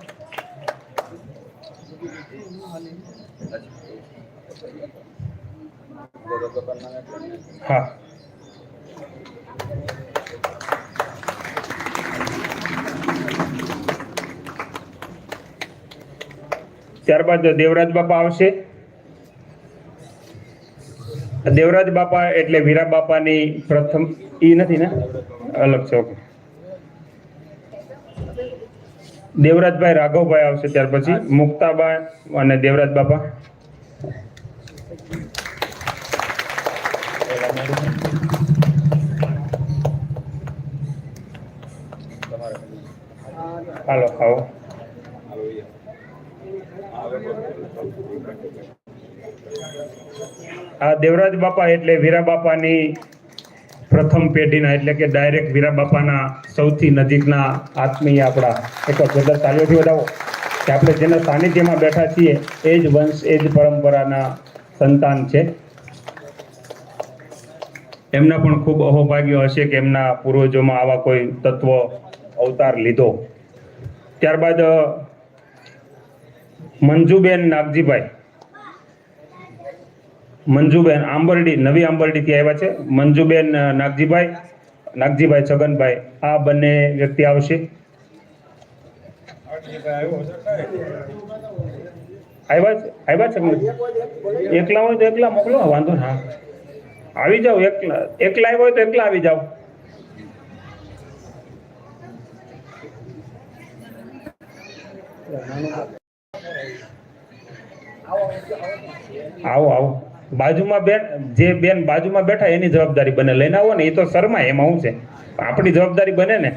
હા, ત્યારબાદ દેવરાજ બાપા આવશે. દેવરાજ બાપા એટલે વીરા બાપાની પ્રથમ ઈ નથી ને, અલગ છે. ઓકે. દેવરાજભાઈ રાઘવભાઈ આવશે ત્યાર પછી, મુક્તાબાઈ અને દેવરાજ બાપા. હાલો આવો. આ દેવરાજ બાપા એટલે વીરા બાપાની પ્રથમ પેઢીના, એટલે કે ડાયરેક્ટ વીરા બાપાના સૌથી નજીકના આત્મીય આપણા એક જોરદાર તાળીઓથી વધાવો કે આપણે જેના સાનિધ્યમાં બેઠા છીએ એ જ વંશ, એ જ પરંપરાના સંતાન છે. એમના પણ ખૂબ અહોભાગ્ય હશે કે એમના પૂર્વજોમાં આવા કોઈ તત્વ અવતાર લીધો. ત્યારબાદ મંજુબેન નાગજીભાઈ, મંજુબેન આંબરડી, નવી આંબરડીથી આવ્યા છે. મંજુબેન નાગજીભાઈ છગનભાઈ, આ બંને વ્યક્તિ આવશે. આવ્યા છે. એકલા હોય તો એકલા મોકલો, વાંધો ના. આવી જાઓ, એકલા આવ્યા હોય તો એકલા આવી જાઓ. આવો આવો. બાજુમાં બેન, જે બેન બાજુમાં બેઠા એની જવાબદારી બને, લઈને આવો ને. એ તો શરમાય, એમાં શું છે, આપણી જવાબદારી બને ને.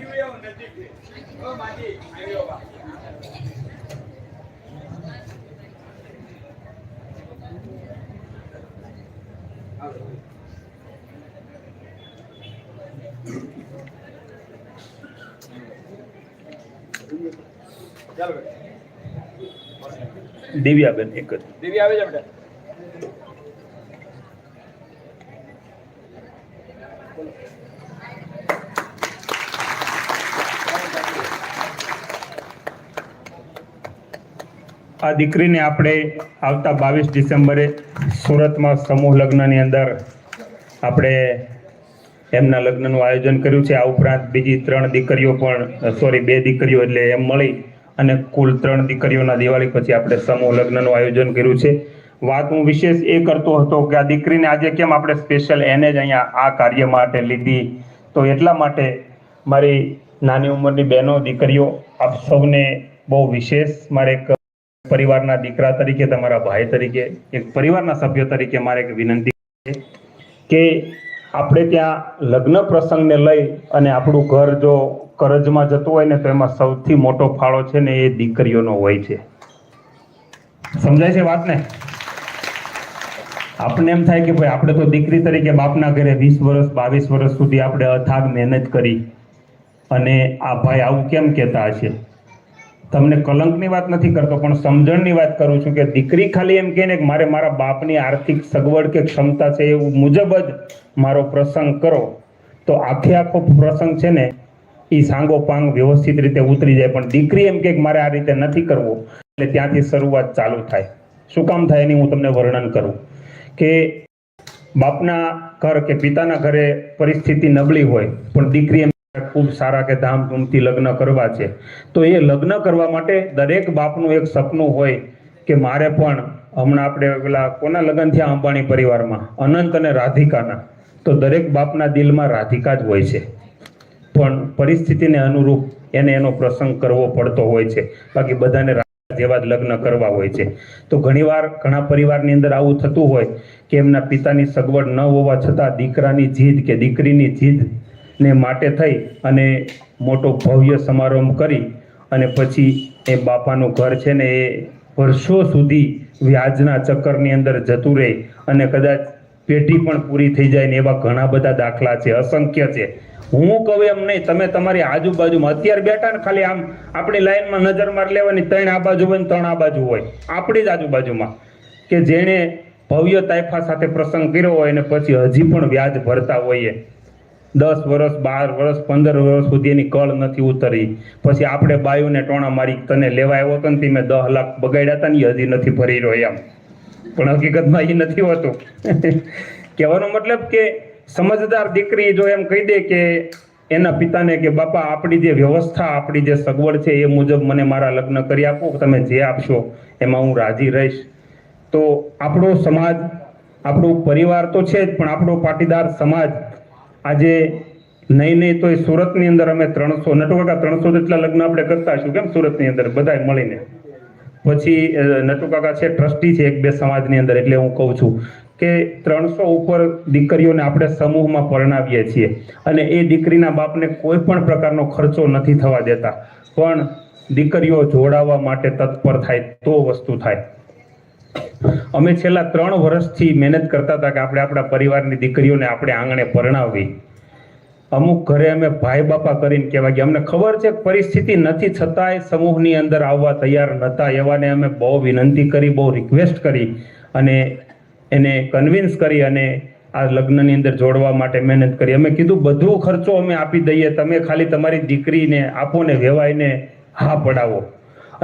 દિવ્યાબેન એક જ. દિવ્યા આવી જા બેટા. આ દીકરીને આપણે આવતા 22 ડિસેમ્બરે સુરતમાં સમૂહ લગ્નની અંદર આપણે એમના લગ્નનું આયોજન કર્યું છે. આ ઉપરાંત બીજી 3 દીકરીઓ પણ, સોરી 2 દીકરીઓ એટલે એમ મળી અને કુલ 3 દીકરીઓના દિવાળી પછી આપણે સમૂહ લગ્નનું આયોજન કર્યું છે. વાત હું વિશેષ એ કરતો હતો કે આ દીકરીને આજે કેમ આપણે સ્પેશિયલ એને જ અહીંયા આ કાર્ય માટે લીધી, તો એટલા માટે મારી નાની ઉંમરની બહેનો, દીકરીઓ, આપ સૌને બહુ વિશેષ મારે એક પરિવારના દીકરા તરીકે, તમારા ભાઈ તરીકે, એક પરિવારના સભ્ય તરીકે મારે એક વિનંતી છે કે આપણે ત્યાં લગ્ન પ્રસંગને લઈ અને આપણું ઘર જો કરજમાં જતું હોય ને તો એમાં સૌથી મોટો ફાળો છે ને એ દીકરીઓનો હોય છે. સમજાય છે વાત ને? આપણને એમ થાય કે ભાઈ આપણે તો દીકરી તરીકે બાપના ઘરે 20 વર્ષ 22 વર્ષ સુધી આપણે અથાગ મહેનત કરી અને આ ભાઈ આવું કેમ કહેતા હશે. તમને કલંકની વાત નથી કરતો પણ સમજણની વાત કરું છું કે દીકરી ખાલી એમ કહે ને કે મારે મારા બાપની આર્થિક સગવડ કે ક્ષમતા છે એવું મુજબ જ મારો પ્રસંગ કરો, તો આખો પ્રસંગ છે ને એ સાંગો પાંગ વ્યવસ્થિત રીતે ઉતરી જાય. પણ દીકરી એમ કે મારે આ રીતે નથી કરવું, એટલે ત્યાંથી શરૂઆત ચાલુ થાય. શું કામ થાય એની હું તમને વર્ણન કરું કે બાપના ઘર કે પિતાના ઘરે પરિસ્થિતિ નબળી હોય પણ દીકરી એમ ખૂબ સારા કે ધામધૂમથી લગ્ન કરવા છે, તો એ લગ્ન કરવા માટે દરેક બાપનું એક સપનું હોય કે મારે પણ, હમણાં આપણે પેલા કોના લગ્ન થયા અંબાણી પરિવારમાં, અનંત અને રાધિકાના, તો દરેક બાપના દિલમાં રાધિકા જ હોય છે પણ પરિસ્થિતિને અનુરૂપ એને એનો પ્રસંગ કરવો પડતો હોય છે. બાકી બધાને જેવા જ લગ્ન કરવા હોય છે. તો ઘણીવાર ઘણા પરિવારની અંદર આવું થતું હોય કે એમના પિતાની સગવડ ન હોવા છતાં દીકરાની જીદ કે દીકરીની જીદ ને માટે થઈ અને મોટો ભવ્ય સમારંભ કરી અને પછી એ બાપાનું ઘર છે ને એ વર્ષો સુધી વ્યાજના ચક્કરની અંદર જતું રહે અને કદાચ પેઢી પણ પૂરી થઈ જાય ને એવા ઘણા બધા દાખલા છે, અસંખ્ય છે. હું કહું એમ નહીં, તમે તમારી આજુબાજુમાં અત્યારે બેઠા ને ખાલી આમ આપણી લાઈનમાં નજર માર લેવાની, 3 આ બાજુ હોય ને 3 આ બાજુ હોય આપણી જ આજુબાજુમાં કે જેણે ભવ્ય તાયફા સાથે પ્રસંગ કર્યો હોય અને પછી હજી પણ વ્યાજ ભરતા હોઈએ. 10 વર્ષ 12 વર્ષ 15 વર્ષ સુધી એની કળ નથી ઉતરી. પછી આપણે બાયુને ટોણા મારી તને લેવા આવ્યો હતો ને મેં 10 લાખ બગાડ્યા હતા ને હજી નથી ભરી રહ્યો એમ. પણ હકીકતમાં એ નથી હોતું કહેવાનો મતલબ કે સમજદાર દીકરી જો એમ કહી દે કે એના પિતાને કે બાપા આપણી જે વ્યવસ્થા આપણી જે સગવડ છે એ મુજબ મને મારા લગ્ન કરી આપો, તમે જે આપશો એમાં હું રાજી રહીશ, તો આપણો સમાજ, આપણો પરિવાર તો છે જ, પણ આપણો પાટીદાર સમાજ આજે નહીં તો એ સુરતની અંદર અમે 300 જેટલા લગ્ન આપણે કરતા હશું, કેમ સુરતની અંદર બધાય મળીને. પછી નટુકાકા છે ટ્રસ્ટી છે 1-2 સમાજની અંદર, એટલે હું કહું છું કે 300 ઉપર દીકરીઓને આપણે સમૂહમાં પરણાવીએ છીએ અને એ દીકરીના બાપને કોઈ પણ પ્રકારનો ખર્ચો નથી થવા દેતા, પણ દીકરીઓ જોડાવા માટે તત્પર થાય તો વસ્તુ થાય. અમે છેલ્લા 3 વર્ષથી મહેનત કરતા હતા કે આપણે આપણા પરિવારની દીકરીઓને આપણે આંગણે પરણાવવી. અમુક ઘરે અમે ભાઈ બાપા કરીને કહેવા ગયા, અમને ખબર છે પરિસ્થિતિ નથી છતાંય સમૂહની અંદર આવવા તૈયાર નહોતા. એવાને અમે બહુ વિનંતી કરી, બહુ રિક્વેસ્ટ કરી અને એને કન્વિન્સ કરી અને આ લગ્નની અંદર જોડવા માટે મહેનત કરી. અમે કીધું બધો ખર્ચો અમે આપી દઈએ, તમે ખાલી તમારી દીકરીને આપો ને વેવાઈને હા પડાવો.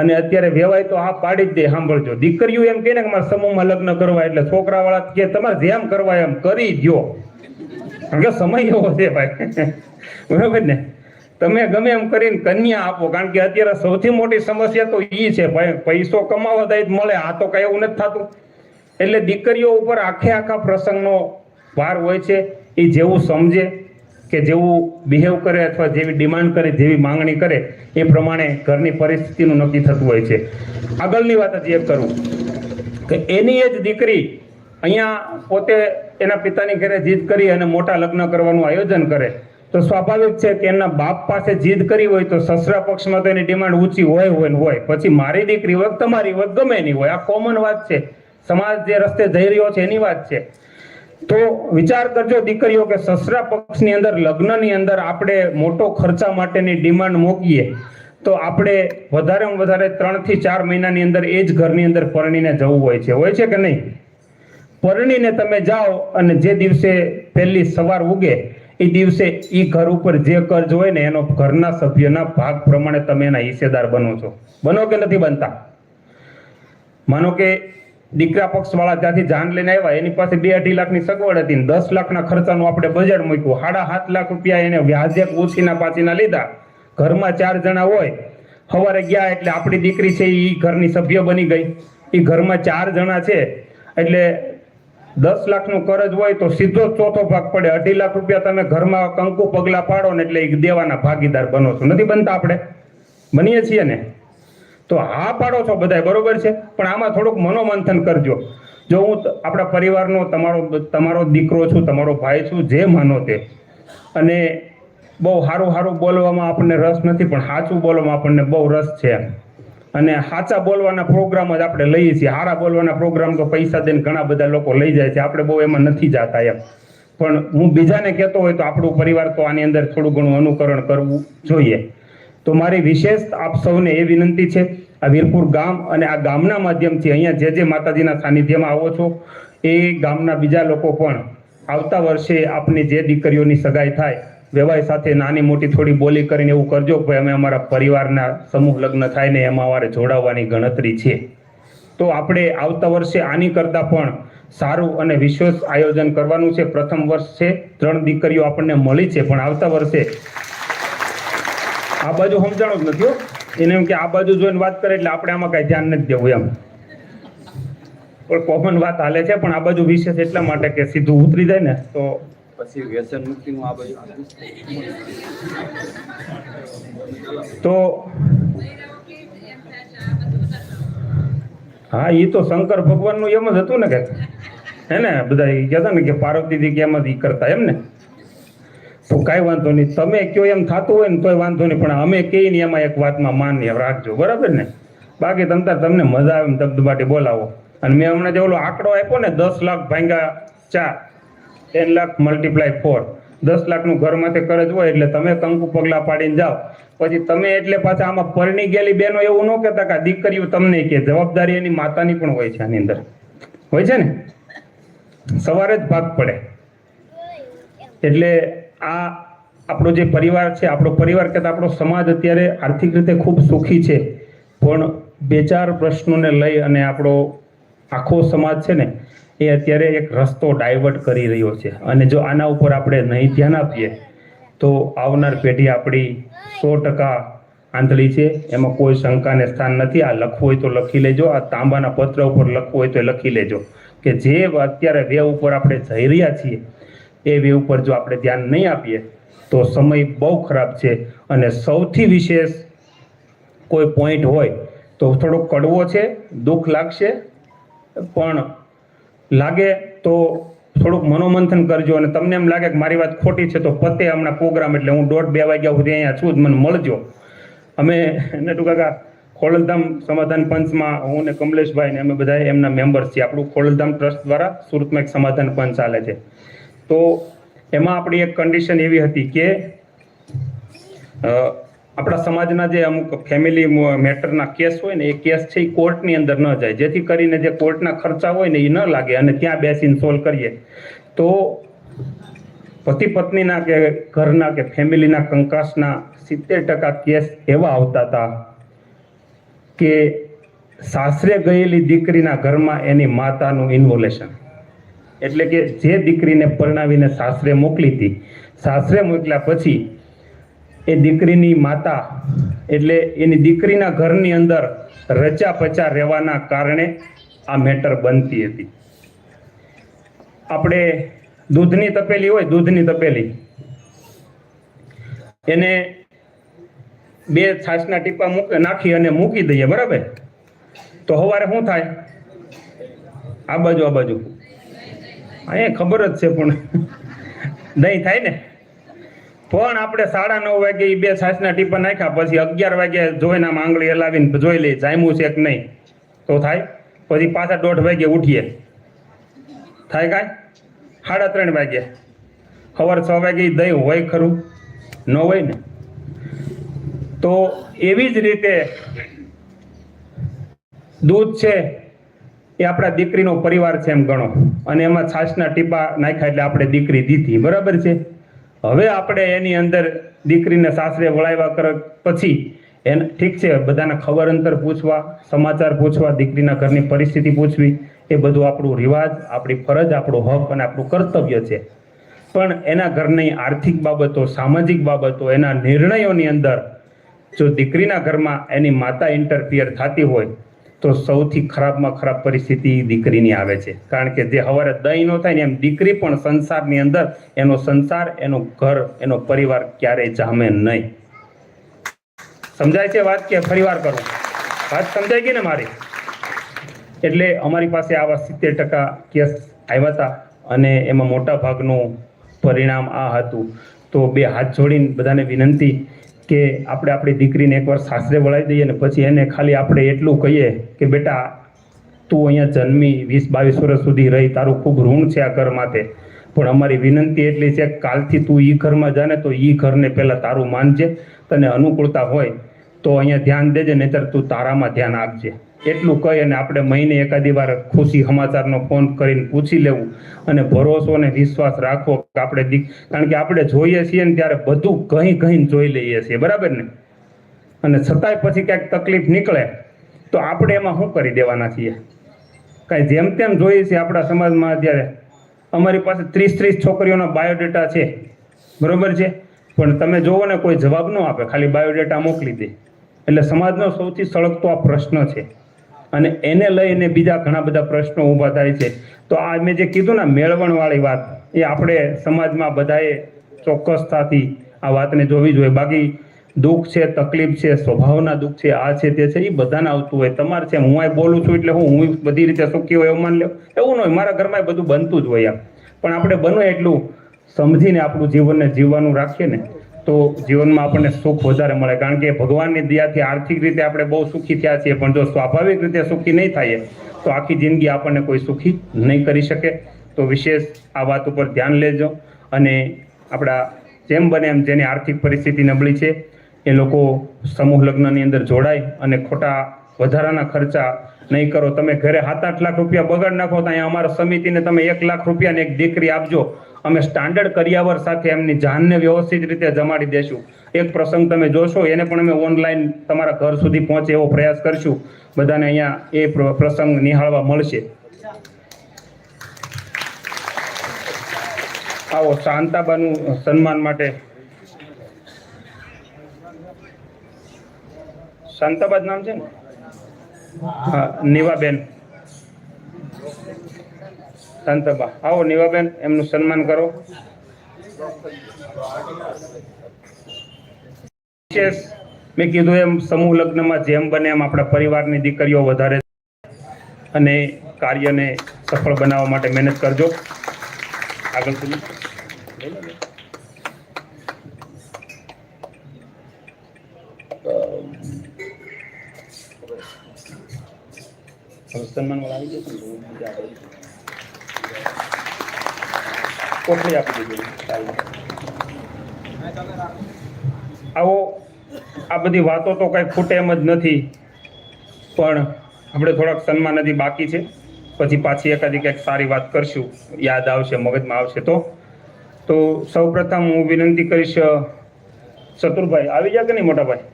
અને અત્યારે વેવાય તો હા પાડી જ દે. સાંભળજો, દીકરીઓ એમ કહે ને કે મારા સમૂહમાં લગ્ન કરવા, એટલે છોકરાવાળા કે તમારે જેમ કરવા એમ કરી દો, કારણ કે સમય એવો છે ભાઈ. બરાબર ને? તમે ગમે એમ કરીને કન્યા આપો, કારણ કે અત્યારે સૌથી મોટી સમસ્યા તો એ છે ભાઈ, પૈસો કમાવા દઈ મળે, આ તો કઈ એવું નથી થતું. એટલે દીકરીઓ ઉપર આખા પ્રસંગનો વાર હોય છે. એ જેવું સમજે કે જેવું બિહેવ કરે અથવા જેવી ડિમાન્ડ કરે, જેવી માંગણી કરે એ પ્રમાણે ઘરની પરિસ્થિતિનું નક્કી થતું હોય છે. આગળની વાત હજી એક કરું કે એની એ જ દીકરી અહીંયા પોતે એના પિતાની ઘરે જીદ કરી અને મોટા લગ્ન કરવાનું આયોજન કરે, તો સ્વાભાવિક છે કે એના બાપ પાસે જીદ કરી હોય તો સસરા પક્ષમાં તો એની ડિમાન્ડ ઊંચી હોય ને હોય. પછી મારી દીકરી હોય, તમારી હોય, ગમે એની હોય, આ કોમન વાત છે. સમાજ જે રસ્તે જઈ રહ્યો છે એની વાત છે. તો વિચાર કરજો દીકરીઓ કે સસરા પક્ષની અંદર લગ્નની અંદર આપણે મોટો ખર્ચા માટેની ડિમાન્ડ મૂકીએ તો આપણે વધારેમાં વધારે 3 થી 4 મહિનાની અંદર એ જ ઘરની અંદર પરણીને જવું હોય છે કે નહીં? પરણીને તમે જાઓ અને જે દિવસે પહેલી સવાર ઉગે એ દિવસે એ ઘર ઉપર જે કર્જ હોય ને એનો ઘરના સભ્યના ભાગ પ્રમાણે તમે એના હિસ્સેદાર બનો છો. બનો કે નથી બનતા? માનો કે દીકરા પક્ષ વાળા ત્યાંથી જાન લઈને આવ્યા, એની પાસે 2-2.5 લાખની સગવડ હતી, 10 લાખના ખર્ચાનું આપણે બજેટ મૂક્યું, 7.5 લાખ રૂપિયા એને વ્યાજે ઓછીના પાછીના લીધા. ઘરમાં 4 જણા હોય, સવારે ગયા એટલે આપણી દીકરી છે એ ઘરની સભ્ય બની ગઈ. એ ઘરમાં 4 જણા છે એટલે 10 લાખનું કરજ હોય તો સીધો ચોથો ભાગ પડે. 2.5 લાખ રૂપિયા તમે ઘરમાં કંકુ પગલા પાડો ને એટલે એ દેવાના ભાગીદાર બનો છો. નથી બનતા? આપણે બનીએ છીએ ને? તો હા પાડો છો બધાય, બરોબર છે, પણ આમાં થોડુંક મનોમંથન કરજો. જો હું આપણા પરિવારનો તમારો દીકરો છું, તમારો ભાઈ છું, જે માનો તે, અને બહુ સારું બોલવામાં આપણને રસ નથી, પણ સાચું બોલવામાં આપણને બહુ રસ છે. અને સાચા બોલવાના પ્રોગ્રામ જ આપણે લઈએ છીએ. સારા બોલવાના પ્રોગ્રામ તો પૈસા દઈને ઘણા બધા લોકો લઈ જાય છે, આપણે બહુ એમાં નથી જતા એમ. પણ હું બીજાને કહેતો હોય તો આપણું પરિવાર તો આની અંદર થોડું ઘણું અનુકરણ કરવું જોઈએ. તો મારી વિશેષ આપ સૌને એ વિનંતી છે, આ વીરપુર ગામ અને આ ગામના માધ્યમથી અહીંયા જે માતાજીના સાનિધ્યમાં આવો છો એ ગામના બીજા લોકો પણ આવતા વર્ષે આપની જે દીકરીઓની સગાઈ થાય, વેવાય સાથે નાની મોટી થોડી બોલી કરીને એવું કરજો ભાઈ અમે અમારા પરિવારના સમૂહ લગ્ન થાય ને એમાં અમારે જોડાવાની ગણતરી છે. તો આપણે આવતા વર્ષે આની કરતાં પણ સારું અને વિશેષ આયોજન કરવાનું છે. પ્રથમ વર્ષ છે, 3 દીકરીઓ આપણને મળી છે, પણ આવતા વર્ષે આ બાજુ સમજાણું જ નથી, એને એમ કે આ બાજુ જોઈને વાત કરે એટલે આપણે આમાં કઈ ધ્યાન નથી દેવું એમ, પણ કોમન વાત હાલે છે. પણ આ બાજુ વિશેષ એટલા માટે કે સીધું ઉતરી જાય ને તો પછી વ્યસન મુક્તિનું આ બાજુ. તો હા, એ તો શંકર ભગવાનનું એમ જ હતું ને કે હે ને, બધા કહેતા ને કે પાર્વતીજી કે એમ જ કરતા એમ ને. તો કાંઈ વાંધો નહીં, તમે કયો એમ થતું હોય ને તોય વાંધો નહીં, પણ અમે કહીએ ને એમાં એક વાતમાં માન્ય રાખજો, બરાબર ને? બાકી તમને મજા આવે ને દબદબાટી બોલાવો. અને મેં હમણાં જે ઓલો આંકડો આપ્યો ને 10 લાખ ભાંગ્યા 4, 10 લાખ મલ્ટીપ્લાય 4, 10 લાખનું ઘરમાંથી કરજ હોય એટલે તમે કંકુ પગલા પાડીને જાઓ. પછી તમે એટલે પાછા આમાં પરણી ગયેલી બહેનો એવું ન કહેતા કે દીકરીઓ તમને કે જવાબદારી એની માતાની પણ હોય છે, આની અંદર હોય છે ને, સવારે જ ભાગ પડે. એટલે આ આપણો જે પરિવાર છે, આપણો પરિવાર કહેતા આપણો સમાજ અત્યારે આર્થિક રીતે ખૂબ સુખી છે, પણ 2-4 પ્રશ્નોને લઈ અને આપણો આખો સમાજ છે ને એ અત્યારે એક રસ્તો ડાયવર્ટ કરી રહ્યો છે. અને જો આના ઉપર આપણે નહીં ધ્યાન આપીએ તો આવનાર પેઢી આપણી 100% આંધળી છે, એમાં કોઈ શંકાને સ્થાન નથી. આ લખવું હોય તો લખી લેજો, આ તાંબાના પત્ર ઉપર લખવું હોય તો લખી લેજો કે જે અત્યારે વે ઉપર આપણે જઈ રહ્યા છીએ એ વે ઉપર જો આપણે ધ્યાન નહીં આપીએ તો સમય બહુ ખરાબ છે. અને સૌથી વિશેષ કોઈ પોઈન્ટ હોય તો થોડો કડવો છે, દુઃખ લાગશે, પણ લાગે તો થોડુંક મનોમંથન કરજો. અને તમને એમ લાગે કે મારી વાત ખોટી છે તો પતે હમણાં પ્રોગ્રામ, એટલે હું 1:30-2 વાગ્યા સુધી અહીંયા છું, મને મળજો. અમે નટુ કાકા ખોડલધામ સમાધાન પંચમાં હું ને કમલેશભાઈ ને અમે બધા એમના મેમ્બર્સ છીએ. આપણું ખોડલધામ ટ્રસ્ટ દ્વારા સુરતમાં એક સમાધાન પંચ ચાલે છે. તો એમાં આપણી એક કન્ડિશન એવી હતી કે આપણા સમાજના જે અમુક ફેમિલી મેટરના કેસ હોય ને એ કેસ છે એ કોર્ટની અંદર ન જાય, જેથી કરીને જે કોર્ટના ખર્ચા હોય ને એ ન લાગે અને ત્યાં બેસીને સોલ્વ કરીએ. તો પતિ પત્નીના કે ઘરના કે ફેમિલીના કંકાસના 70% કેસ એવા આવતા હતા કે સાસરે ગયેલી દીકરીના ઘરમાં એની માતાનું ઇન્વોલ્યુશન, એટલે કે જે દીકરીને પરણાવીને સાસરે મોકલી હતી, સાસરે મોકલ્યા પછી એ દીકરીની માતા એટલે એની દીકરીના ઘરની અંદર રચા પચા રહેવાના કારણે આ મેટર બનતી હતી. આપણે દૂધની તપેલી હોય, દૂધની તપેલી, એને 2 છાશના ટીપા નાખી અને મૂકી દઈએ, બરાબર? તો સવારે શું થાય? આ બાજુ અહીંયા ખબર જ છે પણ નહીં થાય ને. પણ આપણે 9:30 વાગે એ 2 છાશના ટીપા નાખ્યા પછી 11 વાગે જોઈને આમ આંગળી હલાવીને જોઈ લઈએ જામ્યું છે કે નહીં, તો થાય. પછી પાછા 1:30 વાગે ઉઠીએ, થાય કાંઈ? 3:30 વાગે, સવારે 6 વાગે દહીં હોય ખરું? ન હોય ને. તો એવી જ રીતે દૂધ છે એ આપણા દીકરીનો પરિવાર છે એમ ગણો, અને એમાં છાશના ટીપા નાખ્યા એટલે આપણે દીકરી દીધી, બરાબર છે? હવે આપણે એની અંદર દીકરીને સાસરે વળાવ્યા કર પછી એને ઠીક છે, બધાના ખબર અંતર પૂછવા, સમાચાર પૂછવા, દીકરીના ઘરની પરિસ્થિતિ પૂછવી, એ બધું આપણું રિવાજ, આપણી ફરજ, આપણો હક અને આપણું કર્તવ્ય છે. પણ એના ઘરની આર્થિક બાબતો, સામાજિક બાબતો, એના નિર્ણયોની અંદર જો દીકરીના ઘરમાં એની માતા ઇન્ટરફિયર થતી હોય તો સૌથી ખરાબમાં ખરાબ પરિસ્થિતિ દીકરીની આવે છે. કારણ કે જે સવારે દહીં ન થાય ને એમ દીકરી પણ સંસારની અંદર એનો સંસાર, એનું ઘર, એનો પરિવાર ક્યારેય જામે નહીં. સમજાય છે વાત કે ફરીવાર કરું? વાત સમજાય ગઈ ને મારી? એટલે અમારી પાસે આવા 70% કેસ આવ્યા હતા અને એમાં મોટા ભાગનું પરિણામ આ હતું. તો 2 હાથ જોડીને બધાને વિનંતી કે આપણે આપણી દીકરીને એકવાર સાસરે વળાવી દઈએ ને પછી એને ખાલી આપણે એટલું કહીએ કે બેટા તું અહીંયા જન્મી 20-22 વર્ષ સુધી રહી, તારું ખૂબ ઋણ છે આ ઘર માટે, પણ અમારી વિનંતી એટલી છે કે કાલથી તું ઈ ઘરમાં જાને તો ઈ ઘરને પહેલાં તારું માનજે, તને અનુકૂળતા હોય તો અહીંયા ધ્યાન દેજે, નહીંતર તું તારામાં ધ્યાન આપજે. એટલું કહી અને આપણે મહિને એકાદી વાર ખુશી સમાચારનો ફોન કરીને પૂછી લેવું અને ભરોસો અને વિશ્વાસ રાખવો કે આપણે કારણ કે આપણે જોઈએ છીએ ને ત્યારે બધું ઘણી જોઈ લઈએ છીએ, બરાબર ને? અને છતાંય પછી ક્યાંક તકલીફ નીકળે તો આપણે એમાં શું કરી દેવાના છીએ? કાંઈ જેમ તેમ જોઈએ છીએ. આપણા સમાજમાં અત્યારે અમારી પાસે 30 છોકરીઓના બાયોડેટા છે, બરોબર છે, પણ તમે જોવો ને કોઈ જવાબ ન આપે, ખાલી બાયોડેટા મોકલી દે. એટલે સમાજનો સૌથી સળગતો આ પ્રશ્ન છે અને એને લઈને બીજા ઘણા બધા પ્રશ્નો ઊભા થાય છે. તો આ મેં જે કીધું ને મેળવણવાળી વાત, એ આપણે સમાજમાં બધાએ ચોક્કસતાથી આ વાતને જોવી જોઈએ. બાકી દુઃખ છે, તકલીફ છે, સ્વભાવના દુઃખ છે, આ છે તે છે, એ બધાને આવતું હોય. તમારે છે, હું આ બોલું છું એટલે હું બધી રીતે સુખી હોય એવું માની લો, એવું ન હોય. મારા ઘરમાં બધું બનતું જ હોય. પણ આપણે બને એટલું સમજીને આપણું જીવનને જીવવાનું રાખીએ ને તો જીવનમાં આપણને સુખ વધારે મળે. કારણ કે ભગવાનની દયાથી આર્થિક રીતે આપણે બહુ સુખી થયા છીએ, પણ જો સ્વાભાવિક રીતે સુખી નહીં થાય તો આખી જિંદગી આપણને કોઈ સુખી નહીં કરી શકે. તો વિશેષ આ વાત ઉપર ધ્યાન લેજો અને આપણા જેમ બને એમ જેની આર્થિક પરિસ્થિતિ નબળી છે એ લોકો સમૂહ લગ્નની અંદર જોડાય અને ખોટા વધારાના ખર્ચા નહીં કરો. તમે ઘરે 7-8 લાખ રૂપિયા બગાડ નાખો તો અહીંયા અમારા સમિતિને તમે 1 લાખ રૂપિયાને એક દીકરી આપજો, અમે સ્ટાન્ડર્ડ કરિયાવર સાથે એમની જાનને વ્યવસ્થિત રીતે જમાડી દેશું. એક પ્રસંગ તમે જોશો એને પણ અમે ઓનલાઈન તમારા ઘર સુધી પહોંચે એવો પ્રયાસ કરશું. બધાને અહીંયા એ પ્રસંગ નિહાળવા મળશે. આવો શાંતાબાનું સન્માન માટે શાંતાબા જ નામ છે ને? હા, નીવાબેન. શાંતાબા, આવો નીવાબેન, એમનું સન્માન કરો. વિશેષ મેં કીધું એમ સમૂહ લગ્નમાં જેમ બને એમ આપણા પરિવારની દીકરીઓ વધારે અને કાર્યને સફળ બનાવવા માટે મહેનત કરજો. આગળ સુધી સન્માન આવી જશે ને કોથળી આપી દીધી. આવો આ બધી વાતો તો કઈ ખૂટે એમ જ નથી, પણ આપણે થોડાક સન્માન હજી બાકી છે. પછી પાછી એકાદી કંઈક સારી વાત કરશું, યાદ આવશે, મગજમાં આવશે તો સૌપ્રથમ હું વિનંતી કરીશ, ચતુરભાઈ આવી જાય કે નહીં? મોટાભાઈ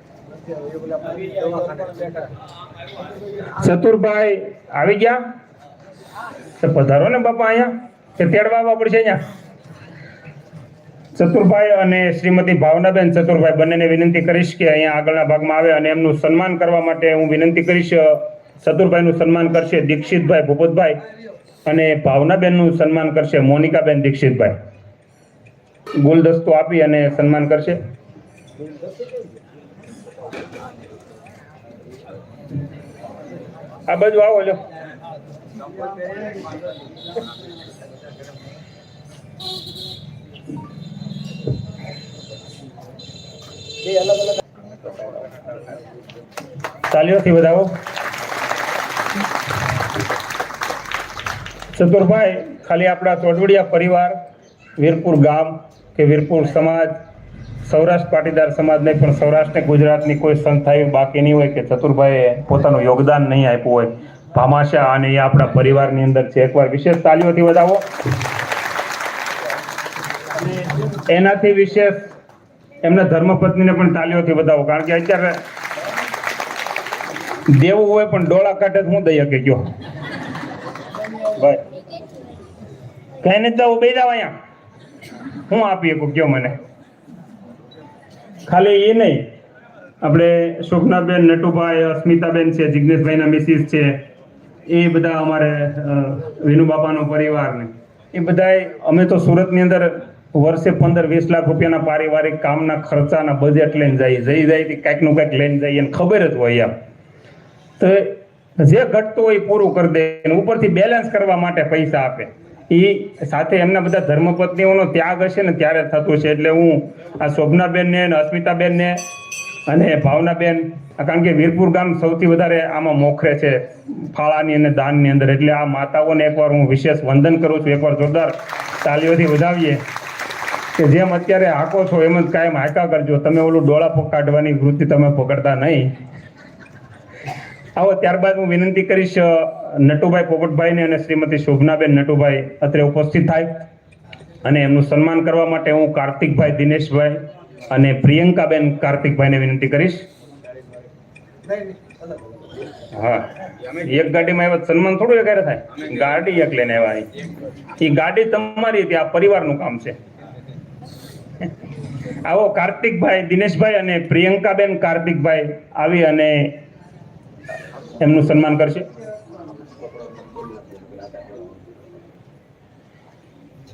ચતુરભાઈ આવી ગયા તો પધારો ને બાપા અહીંયા, કે તેડવા આવવા પડશે અહીંયા? ચતુરભાઈ અને શ્રીમતી ભાવનાબેન ચતુરભાઈ બંનેને વિનંતી કરીશ કે અહીંયા આગળના ભાગમાં આવે અને એમનું સન્માન કરવા માટે હું વિનંતી કરીશ. ચતુરભાઈનું સન્માન કરશે દીક્ષિતભાઈ ભૂપતભાઈ અને ભાવનાબેનનું સન્માન કરશે મોનિકાબેન દીક્ષિતભાઈ. ગુલદસ્તો આપી અને સન્માન કરશે. આ બાજુ આવો લ્યો. તાલીઓથી વધાવો. ચતુરભાઈ ખાલી આપણા તોડવડિયા પરિવાર, વીરપુર ગામ કે વીરપુર સમાજ, સૌરાષ્ટ્ર પાટીદાર સમાજ નહીં પણ સૌરાષ્ટ્ર ને ગુજરાતની કોઈ સંસ્થા એવી બાકી નહીં હોય કે ચતુરભાઈએ પોતાનું યોગદાન નહીં આપ્યું હોય. ભામાશા અને એ આપણા પરિવારની અંદર છે. એકવાર વિશેષ તાલીઓથી વધાવો. એનાથી વિશેષ એમના ધર્મપત્નીને પણ તાલીઓથી વધાવો, કારણ કે અત્યારે દેવું હોય પણ ડોળા કાઢે હું દઈ શકે ગયો ભાઈ કઈ નથી તો બે જાવ અહીંયા હું આપી શકું કયો મને. ખાલી એ નહીં, આપણે શોભનાબેન, નટુભાઈ, અસ્મિતાબેન છે, જિગ્નેશભાઈના મિસિસ છે, એ બધા અમારે વિનુબાપાનો પરિવાર ને એ બધા અમે તો સુરતની અંદર વર્ષે 15-20 લાખ રૂપિયાના પારિવારિક કામના ખર્ચાના બજેટ લઈને જઈ કંઈક નું કંઈક લઈને જઈએ અને ખબર જ હોય એમ. તો જે ઘટતું હોય પૂરું કરી દે, ઉપરથી બેલેન્સ કરવા માટે પૈસા આપે. એ સાથે એમના બધા ધર્મપત્નીઓનો ત્યાગ હશે ને ત્યારે થતું છે. એટલે હું આ શોભનાબેનને, અસ્મિતાબેનને અને ભાવનાબેન, કારણ કે વીરપુર ગામ સૌથી વધારે આમાં મોખરે છે ફાળાની અને દાનની અંદર, એટલે આ માતાઓને એકવાર હું વિશેષ વંદન કરું છું. એકવાર જોરદાર તાલીઓથી વધાવીએ કે જેમ અત્યારે હાકો છો એમ જ કાયમ હાકા કરજો. તમે ઓલું ડોળા કાઢવાની વૃત્તિ તમે પકડતા નહીં. આવો ત્યારબાદ હું વિનંતી કરીશ નટુભાઈ પોપટભાઈને અને શ્રીમતી શોભનાબેન નટુભાઈ અત્રે ઉપસ્થિત થાય અને એમનું સન્માન કરવા માટે હું કાર્તિકભાઈ દિનેશભાઈ અને પ્રિયંકાબેન કાર્તિકભાઈને વિનંતી કરીશ. હા, એક ગાડીમાં આવ્યા સન્માન થોડું એક થાય, ગાડી એક લઈને આવ્યા. એ ગાડી તમારી હતી, આ પરિવારનું કામ છે. આવો કાર્તિકભાઈ દિનેશભાઈ અને પ્રિયંકાબેન કાર્તિકભાઈ આવી અને એમનું સન્માન કરશે.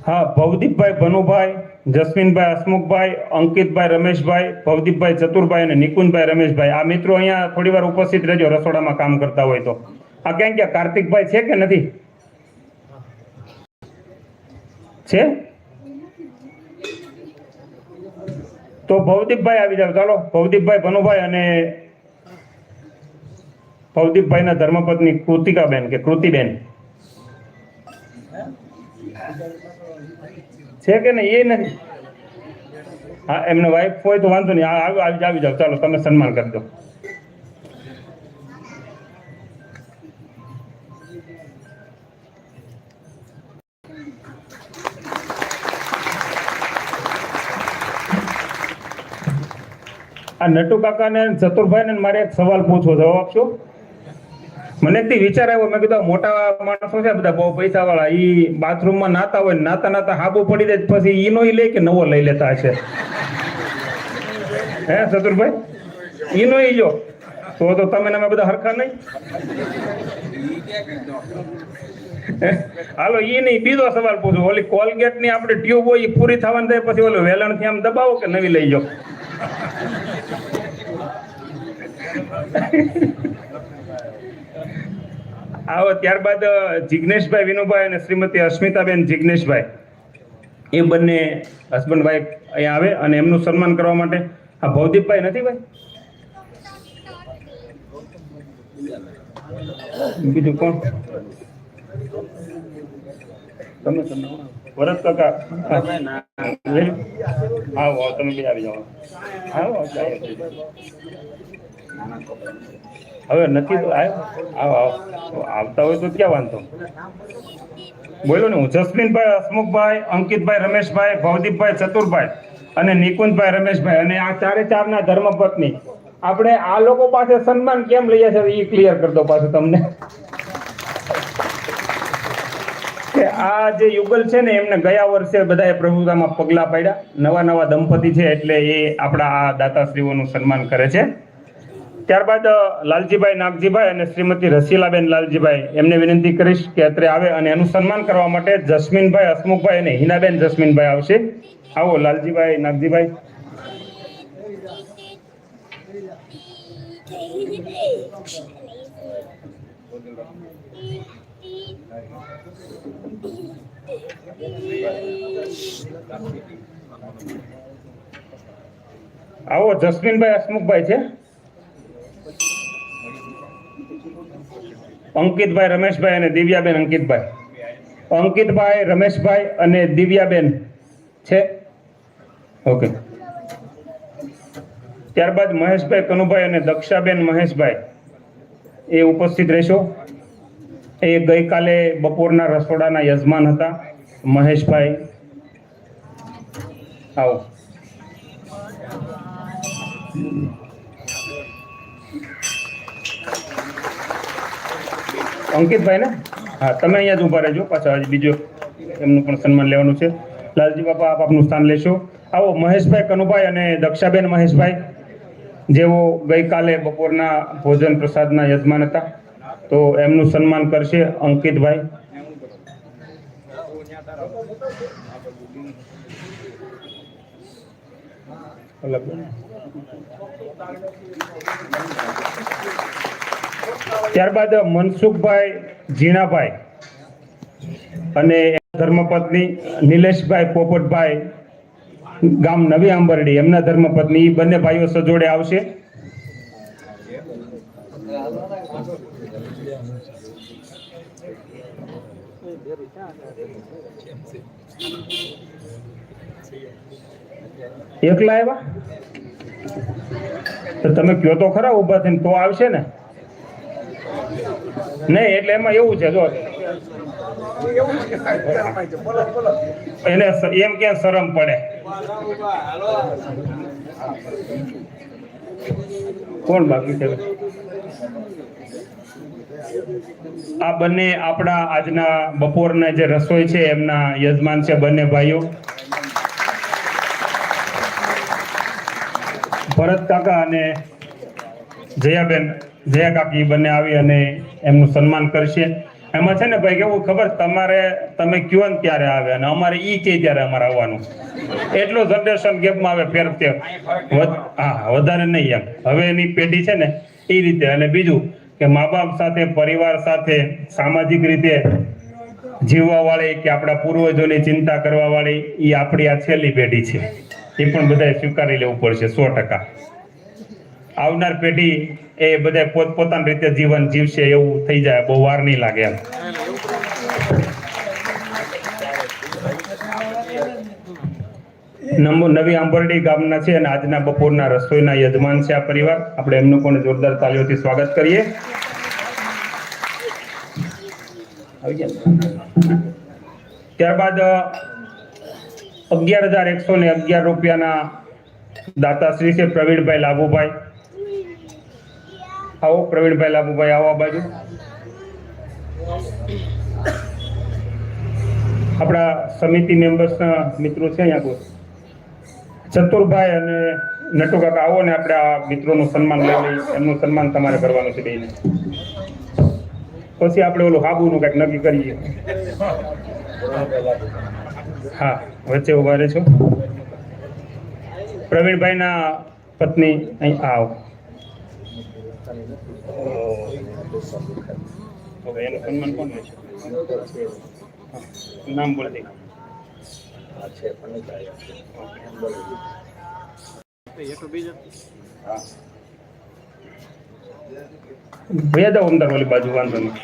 હા, ભવદીપભાઈ ભનુભાઈ, જસ્મીનભાઈ હસમુખભાઈ, અંકિતભાઈ રમેશભાઈ, ભવદીપભાઈ ચતુરભાઈ અને નિકુંજભાઈ રમેશભાઈ, આ મિત્રો અહીંયા થોડી વાર ઉપસ્થિત રહેજો રસોડામાં કામ કરતા હોય તો. આ ક્યાં ક્યાં કાર્તિકભાઈ છે કે નથી? છે તો ભવદીપભાઈ આવી જાવ. ચાલો, ભવદીપભાઈ ભનુભાઈ અને ભવદીપભાઈના ધર્મપત્ની કૃતિકાબેન કે કૃતિબેન છે કે નહીં? એ નથી. હા, એમને વાઈફ હોય તો વાંધો નહીં, આવી જાવ. ચાલો, તમે સન્માન કરી દો. આ નટુ કાકાને, ચતુરભાઈને મારે એક સવાલ પૂછવો, જવાબ આપશો? મને એકથી વિચાર આવ્યો, મેં કીધું મોટા માણસો છે બધા બહુ પૈસા વાળા, ઈ બાથરૂમમાં નાતા હોય, નાતા નાતા હાબુ પડી જાય પછી ઈનો ઈ લે કે નવો લઈ લેતા હશે. હે ચતુરભાઈ, ઈનો ઈ જો તો તમે ને અમે બધા હરખા નહીં. હાલો ઈ નહીં, બીજો સવાલ પૂછું. ઓલી કોલગેટ ની આપણે ટ્યુબ હોય એ પૂરી થવાની થાય પછી ઓલું વેલણ થી આમ દબાવો કે નવી લઈ જાઓ? આવો ત્યારબાદ જિગ્નેશભાઈ વિનુભાઈ અને શ્રીમતી અસ્મિતાબેન જિગ્નેશભાઈ, એ બંને હસબન્ડ વાઈફ અહીંયા આવે અને એમનું સન્માન કરવા માટે આ ભવદીપભાઈ નથી ભાઈ, બીજું કોણ? તમે ભરત કાકા આવો તમે બી આવી જાઓ. આવો હવે નથી તો આવો આવતા હોય તો ક્યાં વાંધો. બોલો ને, હું જસ્મીનભાઈ, હસમુખભાઈ, અંકિતભાઈ, રમેશભાઈ, ભવદીપભાઈ, ચતુરભાઈ અને નિકુંજભાઈ, રમેશભાઈ અને આ ચારે ચારના ધર્મપત્ની, આપણે આ લોકો પાસે સન્માન કેમ લઈએ છે એ ક્લિયર કરી દો પાછું તમને. કે આ જે યુગલ છે ને એમને ગયા વર્ષે બધાએ પ્રભુતામાં પગલા પાડ્યા, નવા દંપતી છે એટલે એ આપણા આ દાતાશ્રીઓનું સન્માન કરે છે. ત્યારબાદ લાલજીભાઈ નાગજીભાઈ અને શ્રીમતી રસીલાબેન લાલજીભાઈ, એમને વિનંતી કરીશ કે અત્રે આવે અને એનું સન્માન કરવા માટે જસ્મીનભાઈ, હસમુખભાઈ અને હિનાબેન જસ્મીનભાઈ આવશે. આવો લાલજીભાઈ, નાગજીભાઈ. આવો જસ્મીનભાઈ, હસમુખભાઈ છે. અંકિતભાઈ, રમેશભાઈ અને દિવ્યાબેન. અંકિતભાઈ, રમેશભાઈ અને દિવ્યાબેન છે. ઓકે. ત્યારબાદ મહેશભાઈ, કનુભાઈ અને દક્ષાબેન મહેશભાઈ એ ઉપસ્થિત રહેશો. એ ગઈકાલે બપોરના રસોડાના યજમાન હતા. મહેશભાઈ આવો. અંકિતભાઈ ને, હા તમે અહીંયા જ ઊભા રહેજો. પાછા હજી બીજો એમનું પણ સન્માન લેવાનું છે. લાલજી બાપા આપ આપનું સ્થાન લેશો. આવો મહેશભાઈ, કનુભાઈ અને દક્ષાબેન મહેશભાઈ, જેઓ ગઈકાલે બપોરના ભોજન પ્રસાદના યજમાન હતા, તો એમનું સન્માન કરશે અંકિતભાઈ. ત્યારબાદ મનસુખભાઈ ઝીણાભાઈ અને ધર્મપત્ની નિલેશભાઈ પોપટભાઈ, ગામ નવી આંબરડી, એમના ધર્મપત્ની, એ બંને ભાઈઓ સજોડે આવશે. એકલા આવ્યા તો તમે કયો તો ખરા ઉભા થઈને તો આવશે ને. નહીં એટલે એમાં એવું છે, જો એને એમ ક્યાં શરમ પડે. કોણ બાકી છે? આ બંને આપણા આજના બપોરના જે રસોઈ છે એમના યજમાન છે, બંને ભાઈઓ. ભરત કાકા અને જયા કાકી બંને આવી અને એમનું સન્માન કરશે. એમાં છે ને ભાઈ કેવું ખબર, તમે કયો ને ત્યારે આવે અને અમારે ઈ કે ત્યારે અમારે આવવાનું, એટલો જનરેશન ગેપમાં આવે ફેર. હા વધારે નહીં એમ. હવે એની પેઢી છે ને એ રીતે. અને બીજું કે મા બાપ સાથે, પરિવાર સાથે સામાજિક રીતે જીવવા વાળી, કે આપણા પૂર્વજોની ચિંતા કરવા વાળી, એ આપણી આ છેલ્લી પેઢી છે. એ પણ બધાએ સ્વીકારી લેવું પડશે 100%. આવનાર પેઢી એ બધા પોતપોતાની રીતે જીવન જીવશે એવું થઈ જાય, બહુ વાર નહીં લાગે એમ. નવી આંબરડી ગામના છે અને આજના બપોરના રસોઈના યજમાન છે આ પરિવાર. આપણે એમનું પણ જોરદાર તાલીઓથી સ્વાગત કરીએ. ત્યારબાદ 11,111 રૂપિયાના દાતાશ્રી છે પ્રવીણભાઈ લાભુભાઈ. આવો પ્રવીણભાઈ લાભુભાઈ, આવો આ બાજુ. આપણા સમિતિ મેમ્બર્સના મિત્રો છે અહીંયા કોઈ ચતુરભાઈ અને નટુ કાકા આવો ને આપણે આ મિત્રોનું સન્માન લઈ લઈએ. એમનું સન્માન તમારે કરવાનું છે બેને. પછી આપણે ઓલું હાબુનું કંઈક નક્કી કરીએ. હા, વચ્ચે ઉભા રહેજો. પ્રવીણભાઈના પત્ની અહીં આવો. હવે એનું સન્માન કોણ લે છે? નામ બોલ દે. ભૈયા જાઓ અંદર ઓલી બાજુ, વાંધો નહીં.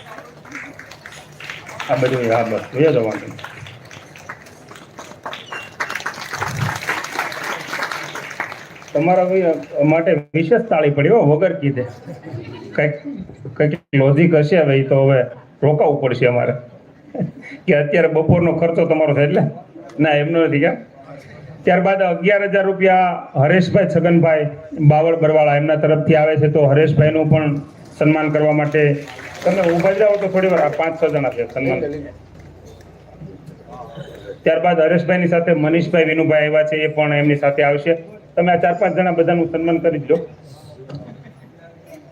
આ બાજુ હા બસ ભૈયા જાઓ, વાંધો નહીં. તમારા ભાઈ માટે વિશેષ તાળી પડી હો, વગર કીધે. કંઈક લોજિક હશે ભાઈ, તો હવે રોકાવું પડશે અમારે કે અત્યારે બપોરનો ખર્ચો તમારો થાય એટલે ના, એમનો નથી ક્યાં. ત્યારબાદ 11,000 રૂપિયા હરેશભાઈ છગનભાઈ બાવળ બરવાળા એમના તરફથી આવે છે. તો હરેશભાઈનું પણ સન્માન કરવા માટે તમે ઊભા જાઓ તો થોડી વાર, 5-6 જણા છે સન્માન. ત્યારબાદ હરેશભાઈની સાથે મનીષભાઈ વિનુભાઈ આવ્યા છે, એ પણ એમની સાથે આવશે. તમે આ 4-5 જણા બધાનું સન્માન કરી જ લો.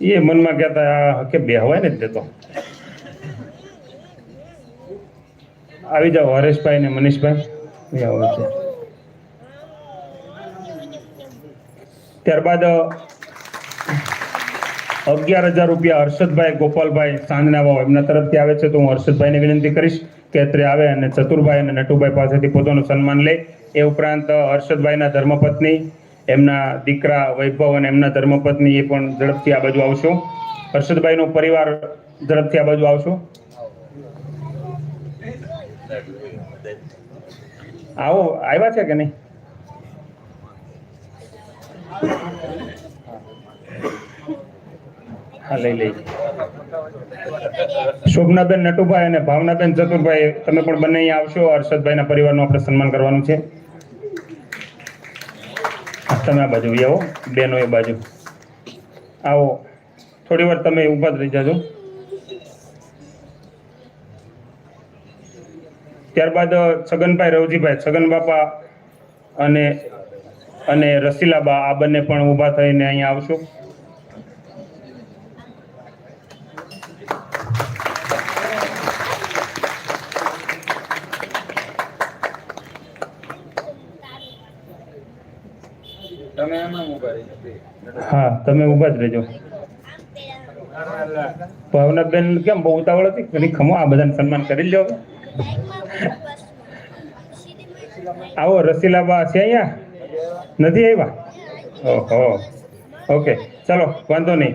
એ મનમાં કહેતા કે બે હોય ને જ દેતો. આવી જાઓ હરેશભાઈ ને મનીષભાઈ આવો છે. ત્યારબાદ 11,000 રૂપિયા હર્ષદભાઈ ગોપાલભાઈ સાંજના વાવ એમના તરફથી આવે છે. તો હું હર્ષદભાઈને વિનંતી કરીશ કે અત્રે આવે અને ચતુરભાઈ અને નટુભાઈ પાસેથી પોતાનું સન્માન લે. એ ઉપરાંત હર્ષદભાઈના ધર્મપત્ની, એમના દીકરા વૈભવ અને એમના ધર્મપત્ની એ પણ ઝડપથી આ બાજુ આવશો. હર્ષદભાઈનો પરિવાર ઝડપથી આ બાજુ આવશો. આવો, આવ્યા છે કે નહીં? હા, લઈ લઈ. શોભનાબેન નટુભાઈ અને ભાવનાબેન ચતુરભાઈ, તમે પણ બંને અહીંયા આવશો. હર્ષદભાઈના પરિવારનું આપણે સન્માન કરવાનું છે. તમે આ બાજુ આવો, બેનો એ બાજુ આવો. થોડી વાર તમે ઊભા જ રહી જાજો. ત્યારબાદ છગનભાઈ રવજીભાઈ, છગન બાપા અને રસીલાબા આ બંને પણ ઊભા થઈને અહીંયા આવશો. હા, તમે ઊભા જ રહેજો. ભાવનાબેન કેમ બહુ ઉતાવળ હતી? ઘણી ખમો, આ બધાને સન્માન કરી લો. આવો, રસીલાબા છે અહીંયા? નથી આવ્યા? ઓહો, ઓકે, ચાલો વાંધો નહીં.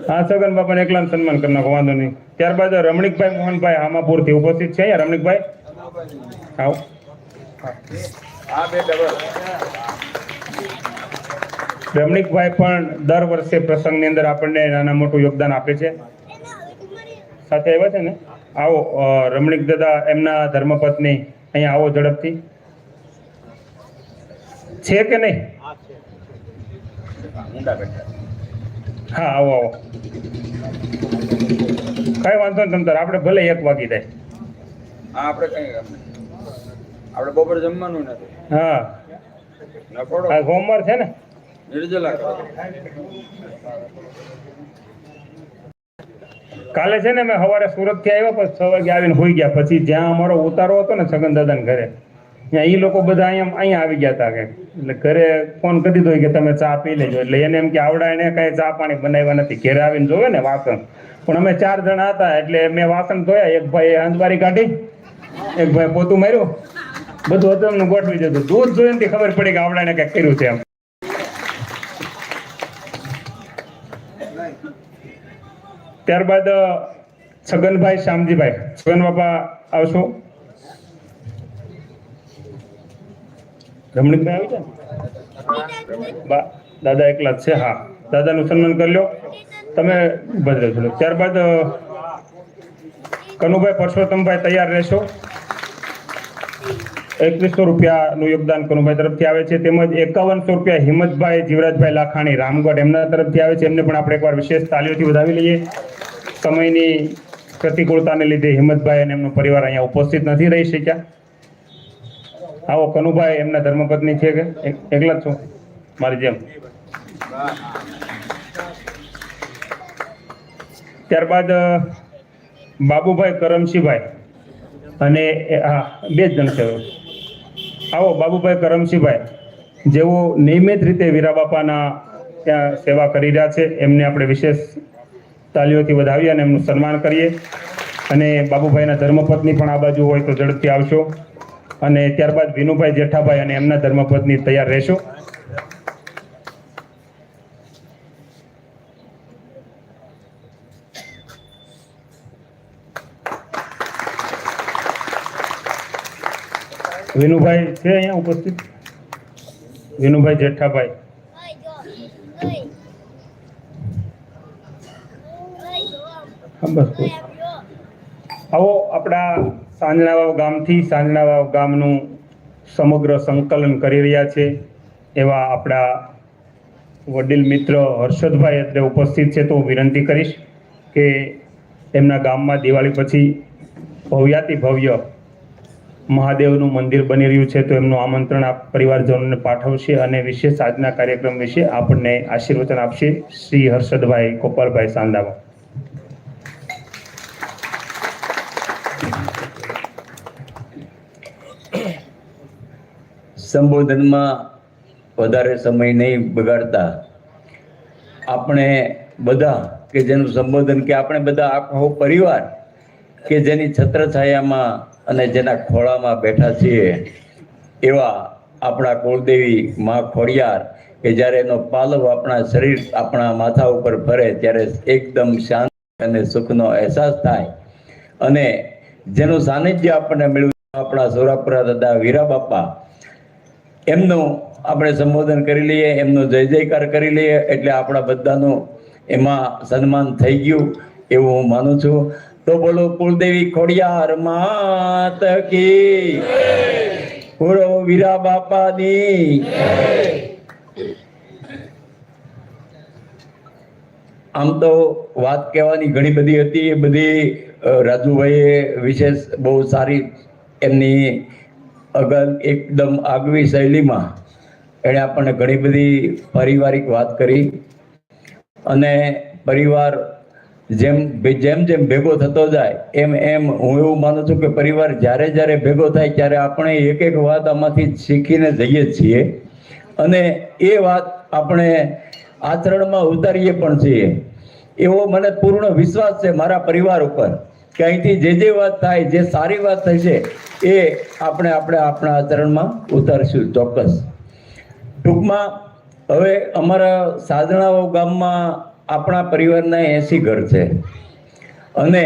હા, છગન બાપાને એકલાને સન્માન કરી નાખો, વાંધો નહીં. ત્યારબાદ રમણીકભાઈ મોહનભાઈ હામાપુરથી ઉપસ્થિત છે અહીંયા. રમણીકભાઈ આવો. રમણીકભાઈ પણ દર વર્ષે પ્રસંગની અંદર આપણને નાના મોટું યોગદાન આપે છે. સાથે આવ્યા છે ને? આવો રમણીક દાદા, એમના ધર્મપત્ની અહીંયા આવો ઝડપથી. છે કે નહીં? હા, આવો આવો. કઈ વાંધો નહીં, તમતાર આપણે ભલે 1 વાગી જાય. આપણે બપોર જમવાનું નથી. હા, આ સોમવાર છે ને? કાલે છે ને મેં સવારે સુરત થી આવ્યા, પછી 6 વાગે આવીને હોઈ ગયા. પછી જ્યાં અમારો ઉતારો હતો ને છગન દાદાના ઘરે, ત્યાં એ લોકો બધા અહીંયા આવી ગયા હતા. એટલે ઘરે ફોન કરી દીધો કે તમે ચા પી લેજો. એટલે એને એમ કે આવડા એને કઈ ચા પાણી બનાવ્યા નથી. ઘરે આવીને જોવે ને વાસણ. પણ અમે 4 જણા હતા એટલે મેં વાસણ ધોયા. એક ભાઈ અંજવારી કાઢી, એક ભાઈ પોતું માર્યું, બધું હતું એમનું ગોઠવી દીધું. દૂધ જોઈને ખબર પડી કે આવડા એને કઈક કર્યું છે એમ. ત્યારબાદ છગનભાઈ શ્યામજીભાઈ, છગન બાપા આવશો. રમણીકભાઈ આવી છે? દાદા એકલા જ છે. હા, દાદાનું સન્માન કરી લો. તમે ભદ્ર છો. ત્યારબાદ કનુભાઈ પરસોત્તમભાઈ તૈયાર રહેશો. 2100 રૂપિયાનું યોગદાન કનુભાઈ તરફથી આવે છે. તેમજ 5100 રૂપિયા હિંમતભાઈ જીવરાજભાઈ લાખાણી રામગઢ એમના તરફથી આવે છે. એમને પણ આપણે એકવાર વિશેષ તાલીઓથી વધાવી લઈએ. સમયની પ્રતિકૂળતાને લીધે હિંમતભાઈ અને એમનો પરિવાર અહીંયા ઉપસ્થિત નથી રહી શક્યા. આવો કનુભાઈ એમના ધર્મપત્ની છે કે એકલા જ છો મારી જેમ. ત્યારબાદ બાબુભાઈ કરમસિંહભાઈ અને હા 2 જણ છે. આવો બાબુભાઈ કરમસિંહભાઈ જેઓ નિયમિત રીતે વીરા બાપાના ત્યાં સેવા કરી રહ્યા છે, એમને આપણે વિશેષ તાલીઓથી વધાવીએ અને એમનું સન્માન કરીએ. અને બાબુભાઈના ધર્મપત્ની પણ આ બાજુ હોય તો ઝડપથી આવશો. અને ત્યારબાદ વિનુભાઈ જેઠાભાઈ અને એમના ધર્મપત્ની તૈયાર રહેશો. વિનુભાઈ છે અહીંયા ઉપસ્થિત? વિનુભાઈ જેઠાભાઈ. બસ આવો આપણા સાંજણાવાવ ગામથી સાંજણાવાવ ગામનું સમગ્ર સંકલન કરી રહ્યા છે એવા આપણા વડીલ મિત્ર હર્ષદભાઈ અત્રે ઉપસ્થિત છે. તો હું વિનંતી કરીશ કે એમના ગામમાં દિવાળી પછી ભવ્યાતિ ભવ્ય મહાદેવનું મંદિર બની રહ્યું છે, તો એમનું આમંત્રણ આપ પરિવારજનોને પાઠવશે અને વિશેષ આજના કાર્યક્રમ વિશે આપણને આશીર્વચન આપશે શ્રી હર્ષદભાઈ ગોપાલભાઈ સાંદાવા. સંબોધનમાં વધારે સમય નહીં બગાડતા આપણે બધા કે જેનું સંબોધન કે આપણે બધા આખો પરિવાર કે જેની છત્રછાયામાં અને જેના ખોળામાં બેઠા છીએ એવા આપણા કુળદેવી મા ખોડિયાર કે જ્યારે એનો પાલવ આપણા શરીર આપણા માથા ઉપર ફરે ત્યારે એકદમ શાંત અને સુખનો અહેસાસ થાય. અને જેનું સાનિધ્ય આપણને મળ્યું આપણા સોરાપુરા દાદા વીરા બાપા, એમનું આપણે સંબોધન કરી લઈએ, એમનો જય જયકાર કરી લઈએ એટલે આપણા બધાનું એમાં સન્માન થઈ ગયું એવું હું માનું છું. તો બોલો કુળદેવી ખોડિયાર માત કી, બોલો વીરા બાપાની. આમ તો વાત કહેવાની ઘણી બધી હતી, એ બધી રાજુભાઈએ વિશેષ બહુ સારી એમની એકદમ આગવી શૈલીમાં એણે આપણને ઘણી બધી પારિવારિક વાત કરી. અને પરિવાર જેમ જેમ ભેગો થતો જાય એમ હું એવું માનું છું કે પરિવાર જ્યારે જ્યારે ભેગો થાય ત્યારે આપણે એક એક વાત આમાંથી શીખીને જઈએ છીએ અને એ વાત આપણે આચરણમાં ઉતારીએ પણ છીએ. એવો મને પૂર્ણ વિશ્વાસ છે મારા પરિવાર ઉપર કે અહીંથી જે વાત થાય, જે સારી વાત થશે એ આપણે આપણા આચરણમાં ઉતારશું ચોક્કસ. ટૂંકમાં હવે અમારા સાજણાવાવ ગામમાં આપણા પરિવારના 80 ઘર છે અને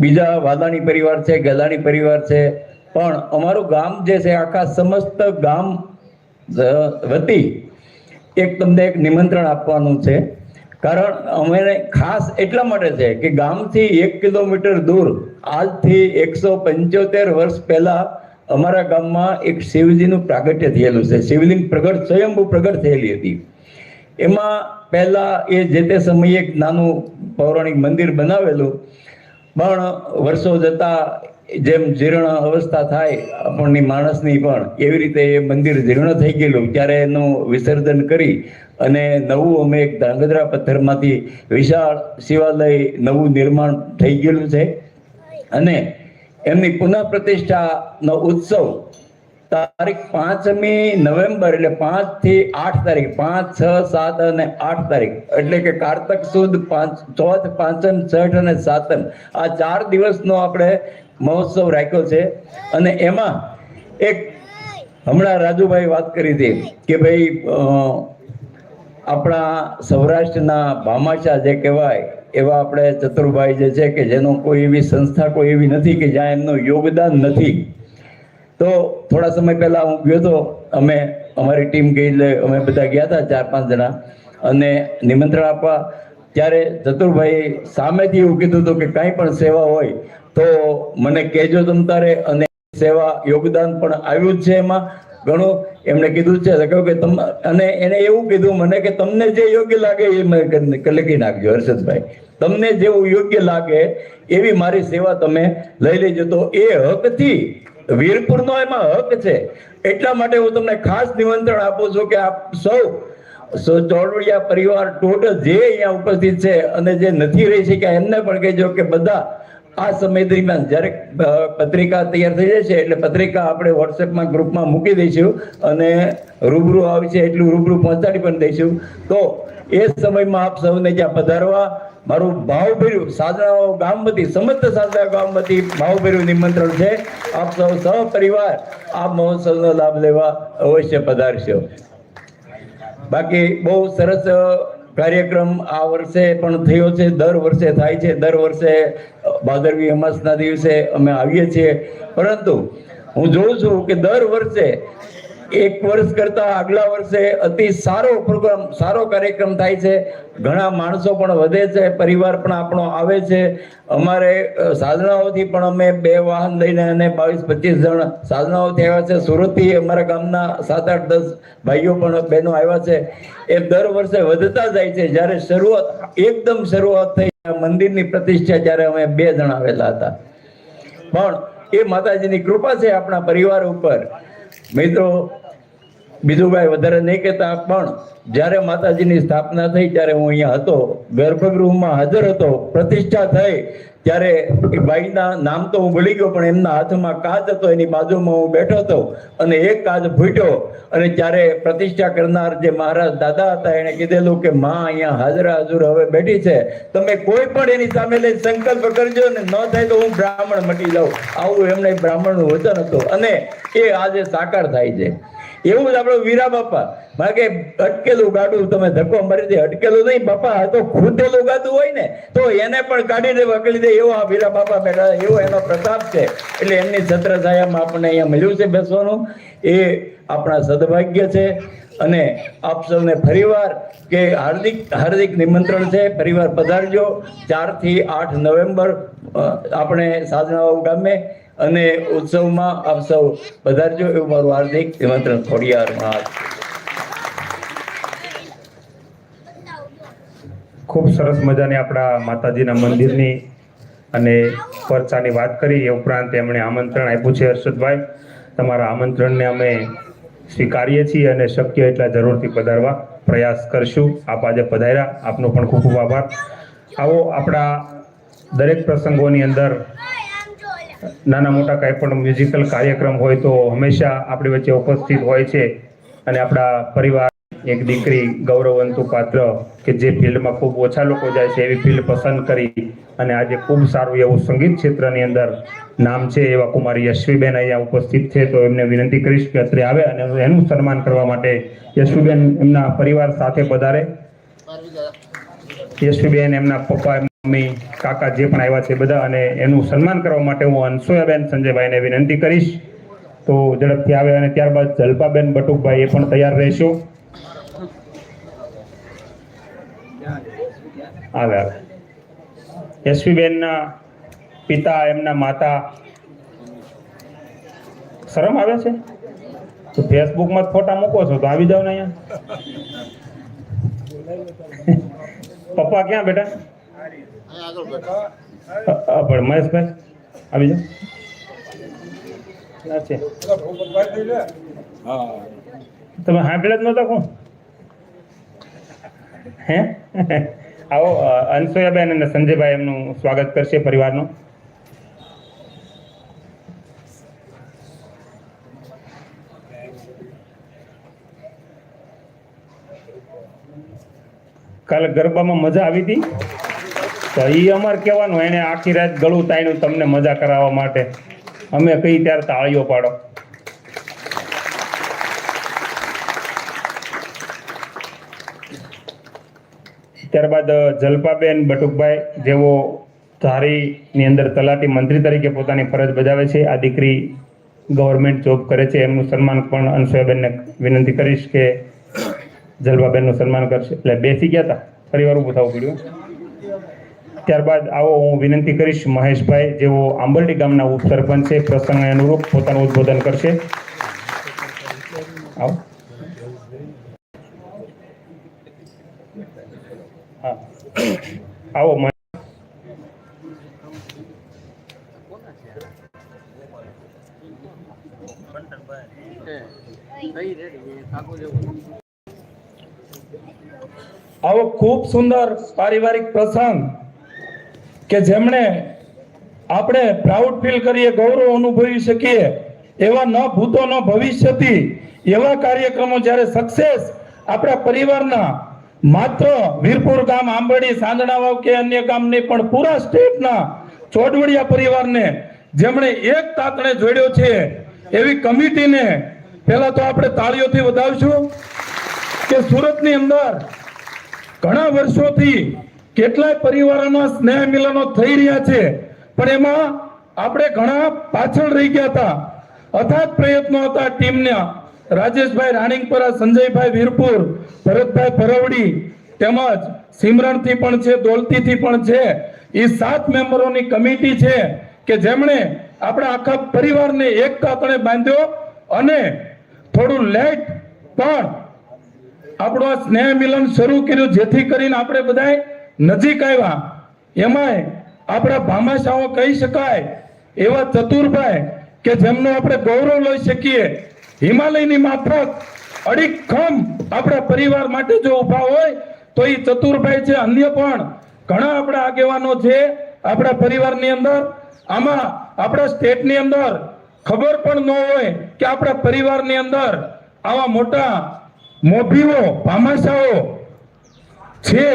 બીજા વાદાણી પરિવાર છે, ગલાણી પરિવાર છે, પણ અમારું ગામ જે છે આખા સમસ્ત ગામ વતી તમને એક નિમંત્રણ આપવાનું છે. કારણ અમે ખાસ એટલા માટે છે કે ગામથી 1 કિલોમીટર દૂર આજથી 175 વર્ષ પહેલા અમારા ગામમાં એક શિવજીનું પ્રાગટ્ય થયેલું છે. શિવલિંગ પ્રગટ, સ્વયંભૂ પ્રગટ થયેલી હતી. એમાં પહેલા એ જે તે સમયે એક નાનું પૌરાણિક મંદિર બનાવેલું, પણ વર્ષો જતા જેમ જીર્ણ અવસ્થા થાય આપણની માણસની પણ એવી રીતે એ મંદિર જીર્ણ થઈ ગયેલું. ત્યારે એનું વિસર્જન કરી અને નવું અમે એક ધાંગધ્રા પથ્થરમાંથી વિશાળ શિવાલય નવું નિર્માણ થઈ ગયેલું છે. અને એમની પુનઃ પ્રતિષ્ઠાનો ઉત્સવ તારીખ 5મી નવેમ્બર એટલે 5 થી 8 તારીખ 5, 6, 7 અને 8 તારીખ એટલે કે કારતક સુદ 4th, 5મ, 6th અને 7મ આ 4 દિવસનો આપણે મહોત્સવ રાખ્યો છે. અને એમાં એક હમણાં રાજુભાઈ વાત કરી હતી કે ભાઈ આપણા સૌરાષ્ટ્રના ભામાશા જે કહેવાય એવા આપણે ચતુરભાઈ જે છે કે જેનો કોઈ એવી સંસ્થા કોઈ એવી નથી કે જ્યાં એમનું યોગદાન નથી. તો થોડા સમય પહેલા હું ગયો હતો, અમારી ટીમ ગઈ, અમે બધા ગયા હતા 4-5 જણા અને નિમંત્રણ આપવા. ત્યારે ચતુરભાઈ સામેથી એવું કીધું હતું કે કાંઈ પણ સેવા હોય તો મને કહેજો તમ તારે. અને સેવા યોગદાન પણ આવ્યું જ છે એમાં. ઘણું એમણે કીધું છે કહ્યું કે અને એને એવું કીધું મને કે તમને જે યોગ્ય લાગે એ લખી નાખજો હર્ષદભાઈ, તમને જેવું યોગ્ય લાગે એવી મારી સેવા તમે લઈ લેજો. તો એ હકથી વીરપુરનો એમાં હક છે, એટલા માટે હું તમને ખાસ નિમંત્રણ આપું છું કે આપ સૌ ચોરવડિયા પરિવાર ટોટલ જે અહીંયા ઉપસ્થિત છે અને જે નથી રહી શક્યા એમને પણ કહેજો કે બધા આ સમય દરમિયાન જ્યારે પત્રિકા તૈયાર થઈ જશે એટલે પત્રિકા આપણે વોટ્સએપમાં ગ્રુપમાં મૂકી દઈશું અને રૂબરૂ આવી છે એટલું રૂબરૂ પહોંચાડી પણ દઈશું. તો એ સમયમાં આપ સૌને ત્યાં પધારવા મારું ભાવભર્યું સાધનાઓ ગામ વતી સમસ્ત સાધના ગામ વતી ભાવભર્યું નિમંત્રણ છે. આપ સૌ સહપરિવાર આ મહોત્સવનો લાભ લેવા અવશ્ય પધારશો. બાકી બહુ સરસ કાર્યક્રમ આ વર્ષે પણ થયો છે, દર વર્ષે થાય છે. દર વર્ષે ભાદરવી અમાસના દિવસે અમે આવીએ છીએ, પરંતુ હું જોઉં છું કે દર વર્ષે એક વર્ષ કરતા આગલા વર્ષે અતિ સારો પ્રોગ્રામ, સારો કાર્યક્રમ થાય છે. ઘણા માણસો પણ વધે છે, પરિવાર પણ આપણો આવે છે. અમારે સાધનાઓથી પણ અમે 2 વાહન લઈને અને 22-25 જણ સાધનાઓથી આવ્યા છે. સુરતથી અમારા ગામના 7-8-10 ભાઈઓ પણ બહેનો આવ્યા છે. એ દર વર્ષે વધતા જાય છે. જ્યારે એકદમ શરૂઆત થઈ મંદિરની પ્રતિષ્ઠા ત્યારે અમે 2 જણ આવેલા હતા, પણ એ માતાજીની કૃપા છે આપણા પરિવાર ઉપર. મિત્રો, બીજું કાંઈ વધારે નહીં કહેતા, પણ જ્યારે માતાજીની સ્થાપના થઈ ત્યારે હું અહીંયા હતો, ગર્ભગૃહમાં હાજર હતો. પ્રતિષ્ઠા થઈ ત્યારે એ ભાઈના નામ તો હું ભૂલી ગયો, પણ એમના હાથમાં કાચ હતો, એની બાજુમાં હું બેઠો હતો અને એક કાચ ફૂટ્યો અને ત્યારે પ્રતિષ્ઠા કરનાર જે મહારાજ દાદા હતા એને કીધેલું કે માં અહીંયા હાજરા હજુર હવે બેઠી છે, તમે કોઈ પણ એની સામે લઈ સંકલ્પ કરજો ને ન થાય તો હું બ્રાહ્મણ મટી જાઉં. આવું એમને બ્રાહ્મણનું વચન હતું અને એ આજે સાકાર થાય છે. એવું જ આપણો વીરા બાપા માગે અટકેલું ગાડું તમે ધક્કો મારી દે, અટકેલું નહીં બાપા, આ તો ખૂટેલું ગાડું હોય ને તો એને પણ કાઢીને વકલી દે, એવો આ વીરા બાપા બેઠા, એવો એનો પ્રતાપ છે. એટલે એમની છત્ર છાયામાં આપણને અહીંયા મળ્યું છે બેસવાનું, એ આપણા સદભાગ્ય છે. અને આપ સૌને ફરીવાર કે હાર્દિક હાર્દિક નિમંત્રણ છે, પરિવાર પધારજો. 4 થી 8 નવેમ્બર આપણે સાધનાઓ ગામે અને ઉત્સવમાં આપ સૌ પધારજો એવું મારું હાર્દિક નિમંત્રણ. ખોડિયાર મહારાજ. ખૂબ સરસ મજાની આપણા માતાજીના મંદિરની અને પરચાની વાત કરી. એ ઉપરાંત એમણે આમંત્રણ આપ્યું છે. હર્ષદભાઈ, તમારા આમંત્રણને અમે સ્વીકારીએ છીએ અને શક્ય એટલા જરૂરથી પધારવા પ્રયાસ કરશું. આપ આજે પધાર્યા, આપનો પણ ખૂબ ખૂબ આભાર. આવો, આપણા દરેક પ્રસંગોની અંદર નાના મોટા કાંઈ પણ મ્યુઝિકલ કાર્યક્રમ હોય તો હંમેશા આપણી વચ્ચે ઉપસ્થિત હોય છે. અને આપણા પરિવાર એક દીકરી ગૌરવવંતુ પાત્ર કે જે ફિલ્ડમાં ખૂબ ઓછા લોકો જાય છે એવી ફિલ્ડ પસંદ કરી અને આજે ખૂબ સારું એવું સંગીત ક્ષેત્રની અંદર નામ છે એવા કુમારી યશવીબેન અહીંયા ઉપસ્થિત છે. તો એમને વિનંતી કરીશ કે અત્રે આવે અને એનું સન્માન કરવા માટે યશવીબેન એમના પરિવાર સાથે પધારે. યશવીબેન, એમના પપ્પા, મમ્મી, કાકા જે પણ આવ્યા છે બધા, અને એનું સન્માન કરવા માટે હું અનસુયાબેન સંજયભાઈને વિનંતી કરીશ તો ઝડપથી આવે. અને ત્યારબાદ જલ્પાબેન બટુકભાઈ એ પણ તૈયાર રહેશો. આવે યશવીબેનના પિતા, એમના માતા. શરમ આવે છે તો ફેસબુકમાં ફોટા મૂકો છો તો આવી જાવ ને અહીંયા. પપ્પા ક્યાં બેટા? પણ મહેશભાઈ આવી જાઓ. છે તમે સાંભળ્યા જ નહોતા કોણ? હે આવો, અનસુયાબેન અને સંજયભાઈ એમનું સ્વાગત કરશે પરિવારનું. કાલે ગરબામાં મજા આવી હતી તો એ અમારે કહેવાનું, એને આખી રાત ગળું તાણ્યું તમને મજા કરાવવા માટે. અમે કઈ ત્યારે તાળીઓ પાડો. ત્યારબાદ જલ્પાબેન બટુકભાઈ, જેઓ ધારીની અંદર તલાટી મંત્રી તરીકે પોતાની ફરજ બજાવે છે. આ દીકરી ગવર્મેન્ટ જોબ કરે છે. એમનું સન્માન પણ અનસુયાબેનને વિનંતી કરીશ કે જલ્પાબેનનું સન્માન કરશે. એટલે બેસી ગયા હતા, ફરીવાર ઊભું થવું પડ્યું. ત્યારબાદ આવો, હું વિનંતી કરીશ મહેશભાઈ, જેઓ આંબરડી ગામના ઉપસરપંચ છે, પ્રસંગને અનુરૂપ પોતાનું ઉદ્બોધન કરશે. આવો. હા આવો આવો ખૂબ સુંદર પારિવારિક પ્રસંગ કે જેમણે આપણે પ્રાઉડ ફીલ કરીએ, ગૌરવ અનુભવી શકીએ એવા ન ભૂતો ન ભવિષ્યથી એવા કાર્યક્રમો જ્યારે સક્સેસ આપણા પરિવારના માત્ર વીરપુર ગામ, આંબરડી, સાંદણાવાવ કે અન્ય ગામ નહીં પણ પૂરા સ્ટેટના ચોડવડિયા પરિવારને જેમણે એક તાતણે જોડ્યો છે એવી કમિટીને પહેલા તો આપણે તાળીઓથી વધાવશું કે સુરતની અંદર ઘણા વર્ષોથી કેટલાય પરિવારોના સ્નેહ મિલનો થઈ રહ્યા છે પણ એમાં આપણે ઘણા પાછળ રહી ગયા હતા. અથાગ પ્રયત્નો હતા ટીમના, રાજેશભાઈ રાણીંગપરા, સંજયભાઈ વીરપુર, ભરતભાઈ ભરવડી તેમજ સિમરણથી પણ છે, દોલતીથી પણ છે. એ 7 મેમ્બરોની કમિટી છે કે જેમણે આપણા આખા પરિવારને એક તાતણે બાંધ્યો અને થોડું લેટ પણ આપણું આ સ્નેહ મિલન શરૂ કર્યું જેથી કરીને આપણે બધાય નજીક આવ્યા. એમાંય આપણા ભામાશાઓ કહી શકાય એવા ચતુરભાઈ કે જેમનો આપણે ગૌરવ લઈ શકીએ. હિમાલયની માફક અડીખમ આપણા પરિવાર માટે જો ઊભા હોય તો એ ચતુરભાઈ છે. અન્ય પણ ઘણા આપણા આગેવાનો છે આપણા પરિવારની અંદર. આમાં આપણા સ્ટેટની અંદર ખબર પણ ન હોય કે આપણા પરિવારની અંદર આવા મોટા મોભીઓ, ભામાશાઓ છે.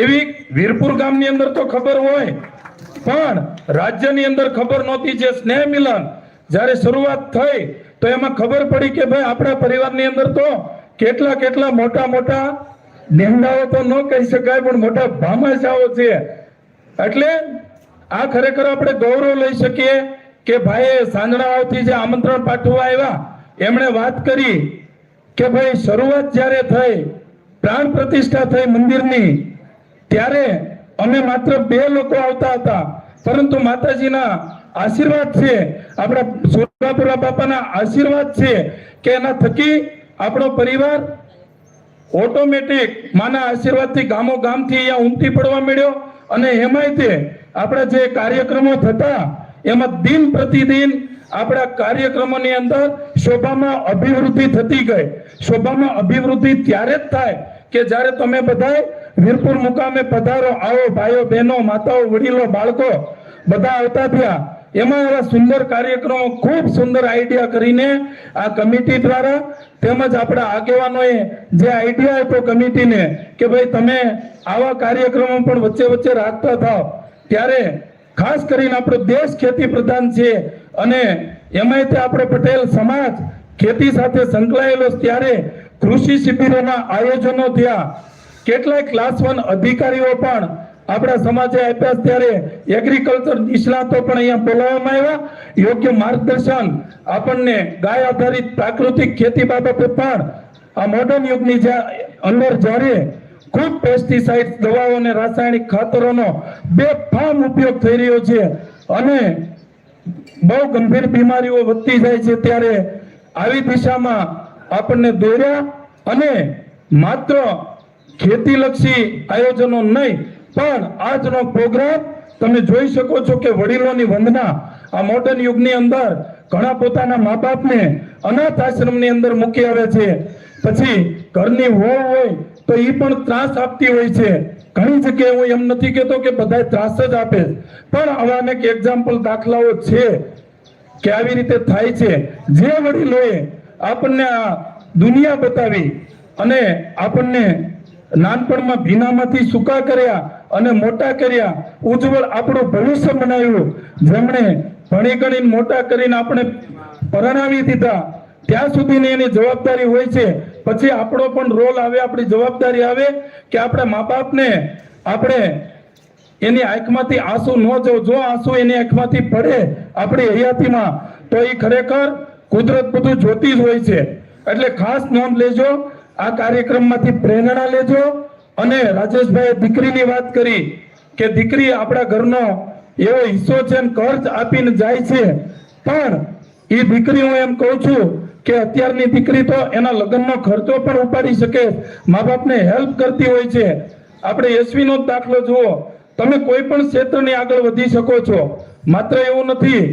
એવી વીરપુર ગામની અંદર તો ખબર હોય પણ રાજ્યની અંદર ખબર નહોતી. જે સ્નેહ મિલન જ્યારે શરૂઆત થઈ તો એમાં ખબર પડી કે ભાઈ આપણા પરિવારની અંદર તો કેટલા કેટલા મોટા મોટા નેંડાઓ તો ન કહી શકાય પણ મોટા ભામાશાઓ છે. એટલે આ ખરેખર આપણે ગૌરવ લઈ શકીએ કે ભાઈએ સાંદણાવાવથી જે આમંત્રણ પાઠવવા આવ્યા એમણે વાત કરી કે ભાઈ શરૂઆત જ્યારે થઈ, પ્રાણ પ્રતિષ્ઠા થઈ મંદિરની, ત્યારે અમે માત્ર 2 લોકો આવતા હતા પરંતુ માતાજીના આશીર્વાદ છે, આપણા સુરપાપુરા બાપાના આશીર્વાદ છે કે એના થકી આપણો પરિવાર ઓટોમેટિક માના આશીર્વાદથી ગામો ગામથી અહીંયા ઉમટી પડવા મળ્યો. અને એમાંય તે આપણા જે કાર્યક્રમો થતા એમાં દિન પ્રતિદિન આપણા કાર્યક્રમોની અંદર શોભામાં અભિવૃદ્ધિ થતી ગઈ. શોભામાં અભિવૃદ્ધિ ત્યારે જ થાય કે જ્યારે તમે બધાય વીરપુર મુકામે પધારો, આવો ભાઈઓ, બહેનો, માતાઓ, વડીલો, બાળકો બધા આવતા થયા. એમાં એવા સુંદર કાર્યક્રમો, ખૂબ સુંદર આઈડિયા કરીને આ કમિટી દ્વારા તેમજ આપણા આગેવાનોએ જે આઈડિયા આપ્યો કમિટીને કે ભાઈ તમે આવા કાર્યક્રમો પણ વચ્ચે વચ્ચે રાખતા થાવ. ત્યારે ખાસ કરીને આપણો દેશ ખેતી પ્રધાન છે અને એમાંય તે આપણે પટેલ સમાજ ખેતી સાથે સંકળાયેલો, ત્યારે કૃષિ શિબિરોના આયોજનો થયા. કેટલાય ક્લાસ 1 અધિકારીઓ પણ આપણા સમાજે આપ્યા. ત્યારે એગ્રીકલ્ચર નિષ્ણાતો પણ અહીંયા બોલાવવામાં આવ્યા. યોગ્ય માર્ગદર્શન આપણને ગાય આધારિત પ્રાકૃતિક ખેતી બાબતે પણ આ મોડર્ન યુગની અંદર જ્યારે ખૂબ પેસ્ટિસાઇડ, દવાઓ અને રાસાયણિક ખાતરોનો બેફામ ઉપયોગ થઈ રહ્યો છે અને બહુ ગંભીર બીમારીઓ વધતી જાય છે, ત્યારે આવી દિશામાં આપણને દોર્યા અને માત્ર ખેતીલક્ષી આયોજનો નહીં પણ આજનો પ્રોગ્રામ તમે જોઈ શકો છો કે વડીલોની વંદના. આ મોડર્ન યુગની અંદર ઘણા પોતાના મા બાપને અનાથ આશ્રમની અંદર મૂકી આવે છે. પછી ઘરની વહુ હોય તો એ પણ ત્રાસ આપતી હોય છે. ઘણી જગ્યાએ હું એમ નથી કહેતો કે બધા ત્રાસ જ આપે, પણ આવા અનેક એક્ઝામ્પલ, દાખલાઓ છે કે આવી રીતે થાય છે. જે વડીલોએ આપણને આ દુનિયા બતાવી અને આપણને નાનપણમાં ભીનામાંથી સૂકા કર્યા અને મોટા કર્યા, ઉજ્જવળ આપણું ભવિષ્ય બનાવ્યું, જેમણે ભણી ગણીને મોટા કરીને આપણે પરણાવી દીધા, ત્યાં સુધીની એની જવાબદારી હોય છે. પછી આપણો પણ રોલ આવે, આપણી જવાબદારી આવે કે આપણે મા બાપને આપણે એની આંખમાંથી આંસુ ન જો આંસુ એની આંખમાંથી પડે આપણી હયાતીમાં તો એ ખરેખર કુદરત બધું જોતી જ હોય છે. એટલે ખાસ નોંધ લેજો, આ કાર્યક્રમમાંથી પ્રેરણા લેજો. અને રાજેશભાઈએ દીકરીની વાત કરી કે દીકરી આપણા ઘરનો એવો હિસ્સો છે, કર્જ આપીને જાય છે, પણ એ દીકરી હું એમ કહું છું કે અત્યારની દીકરી તો એના લગ્નનો ખર્ચો પણ ઉપાડી શકે, મા બાપને હેલ્પ કરતી હોય છે. આપણે યશવીનો જ દાખલો જુઓ, તમે કોઈ પણ ક્ષેત્રની આગળ વધી શકો છો. માત્ર એવું નથી